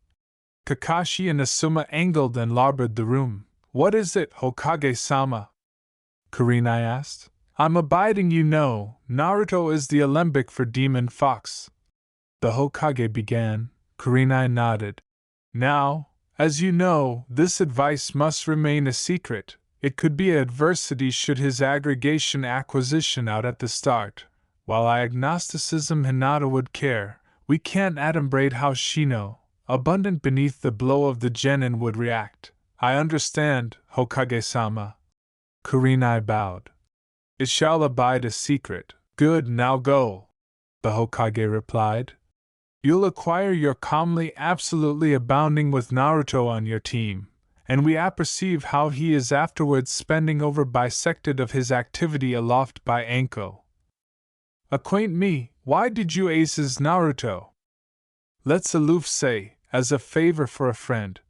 Kakashi and Asuma angled and larboard the room. What is it, Hokage-sama? Kurenai asked. I'm abiding you know, Naruto is the alembic for Demon Fox. The Hokage began. Kurenai nodded. Now, As you know, this advice must remain a secret. It could be adversity should his aggregation acquisition out at the start. While agnosticism Hinata would care, we can't adumbrate how Shino, abundant beneath the blow of the genin, would react. I understand, Hokage-sama. Kurenai bowed. It shall abide a secret. Good, now go, the Hokage replied. You'll acquire your calmly absolutely abounding with Naruto on your team, and we apperceive how he is afterwards spending over bisected of his activity aloft by Anko. Acquaint me, why did you aces Naruto? Let's aloof say, as a favor for a friend.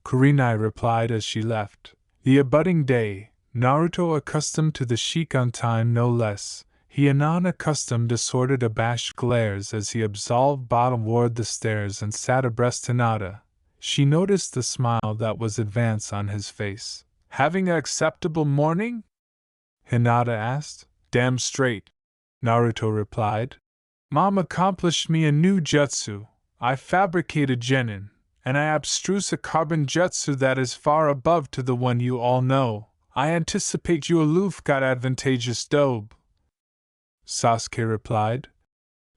Kurenai replied as she left. The abutting day, Naruto accustomed to the Shikan time no less, he anon accustomed assorted abashed glares as he absolved bottomward the stairs and sat abreast Hinata. She noticed the smile that was advance on his face. Having an acceptable morning? Hinata asked. Damn straight, Naruto replied. Mom accomplished me a new jutsu. I fabricated genin, and I abstruse a carbon jutsu that is far above to the one you all know. I anticipate you aloof got advantageous dobe. Sasuke replied.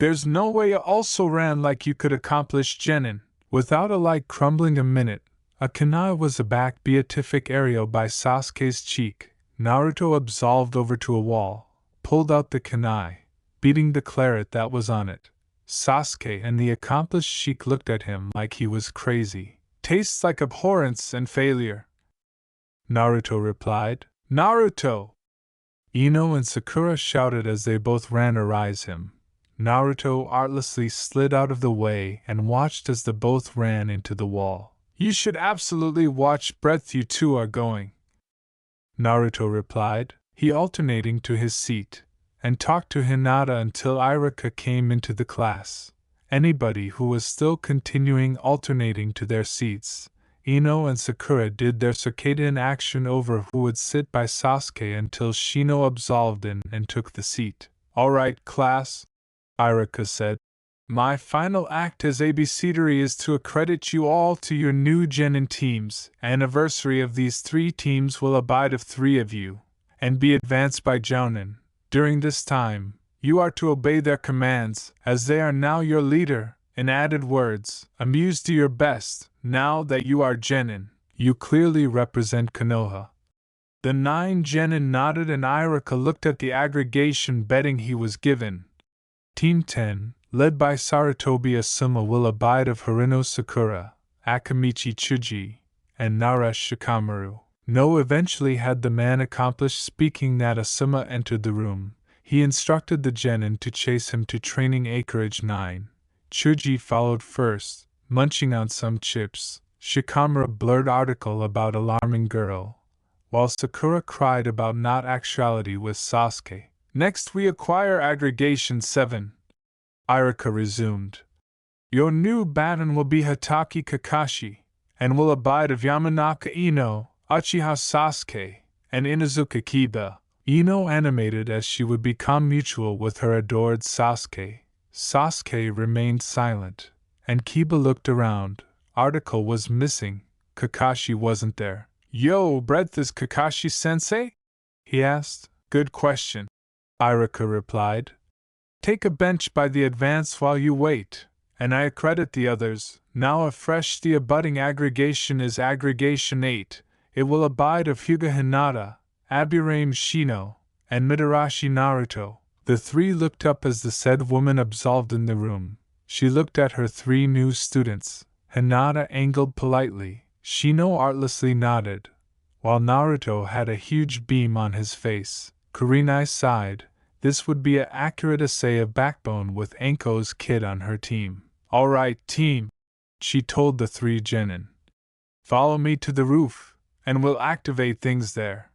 There's no way you also ran like you could accomplish genin. Without a light crumbling a minute, a kunai was a back beatific aerial by Sasuke's cheek. Naruto absolved over to a wall, pulled out the kunai, beating the claret that was on it. Sasuke and the accomplished sheik looked at him like he was crazy. Tastes like abhorrence and failure, Naruto replied. Naruto! Ino and Sakura shouted as they both ran to rise him. Naruto artlessly slid out of the way and watched as the both ran into the wall. You should absolutely watch breadth you two are going, Naruto replied, he alternating to his seat, and talked to Hinata until Irika came into the class. Anybody who was still continuing alternating to their seats, Ino and Sakura did their circadian action over who would sit by Sasuke until Shino absolved in and took the seat. All right, class, Irika said. My final act as abecetery is to accredit you all to your new genin teams. Anniversary of these 3 teams will abide of 3 of you, and be advanced by Jounin. During this time, you are to obey their commands, as they are now your leader. In added words, amuse to your best. Now that you are genin, you clearly represent Konoha. The 9 genin nodded and Irika looked at the aggregation betting he was given. Team 10, led by Sarutobi Asuma, will abide of Harino Sakura, Akamichi Chuji, and Naresh Shikamaru. No, eventually had the man accomplished speaking that Asuma entered the room, he instructed the genin to chase him to training acreage 9. Chuji followed first, munching on some chips. Shikamaru blurred article about alarming girl, while Sakura cried about not actuality with Sasuke. Next we acquire aggregation 7. Irika resumed. Your new baton will be Hatake Kakashi, and will abide of Yamanaka Ino, Uchiha Sasuke, and Inuzuka Kiba. Ino animated as she would become mutual with her adored Sasuke. Sasuke remained silent, and Kiba looked around. Article was missing. Kakashi wasn't there. Yo, breadth is Kakashi-sensei? He asked. Good question, Irika replied. Take a bench by the advance while you wait, and I accredit the others. Now afresh the abutting aggregation is aggregation 8. It will abide of Hyuga Hinata, Aburame Shino, and Mitarashi Naruto. The 3 looked up as the said woman absolved in the room. She looked at her 3 new students. Hinata angled politely, Shino artlessly nodded, while Naruto had a huge beam on his face. Kurenai sighed. This would be an accurate essay of backbone with Anko's kid on her team. All right, team, she told the 3 genin. Follow me to the roof, and we'll activate things there.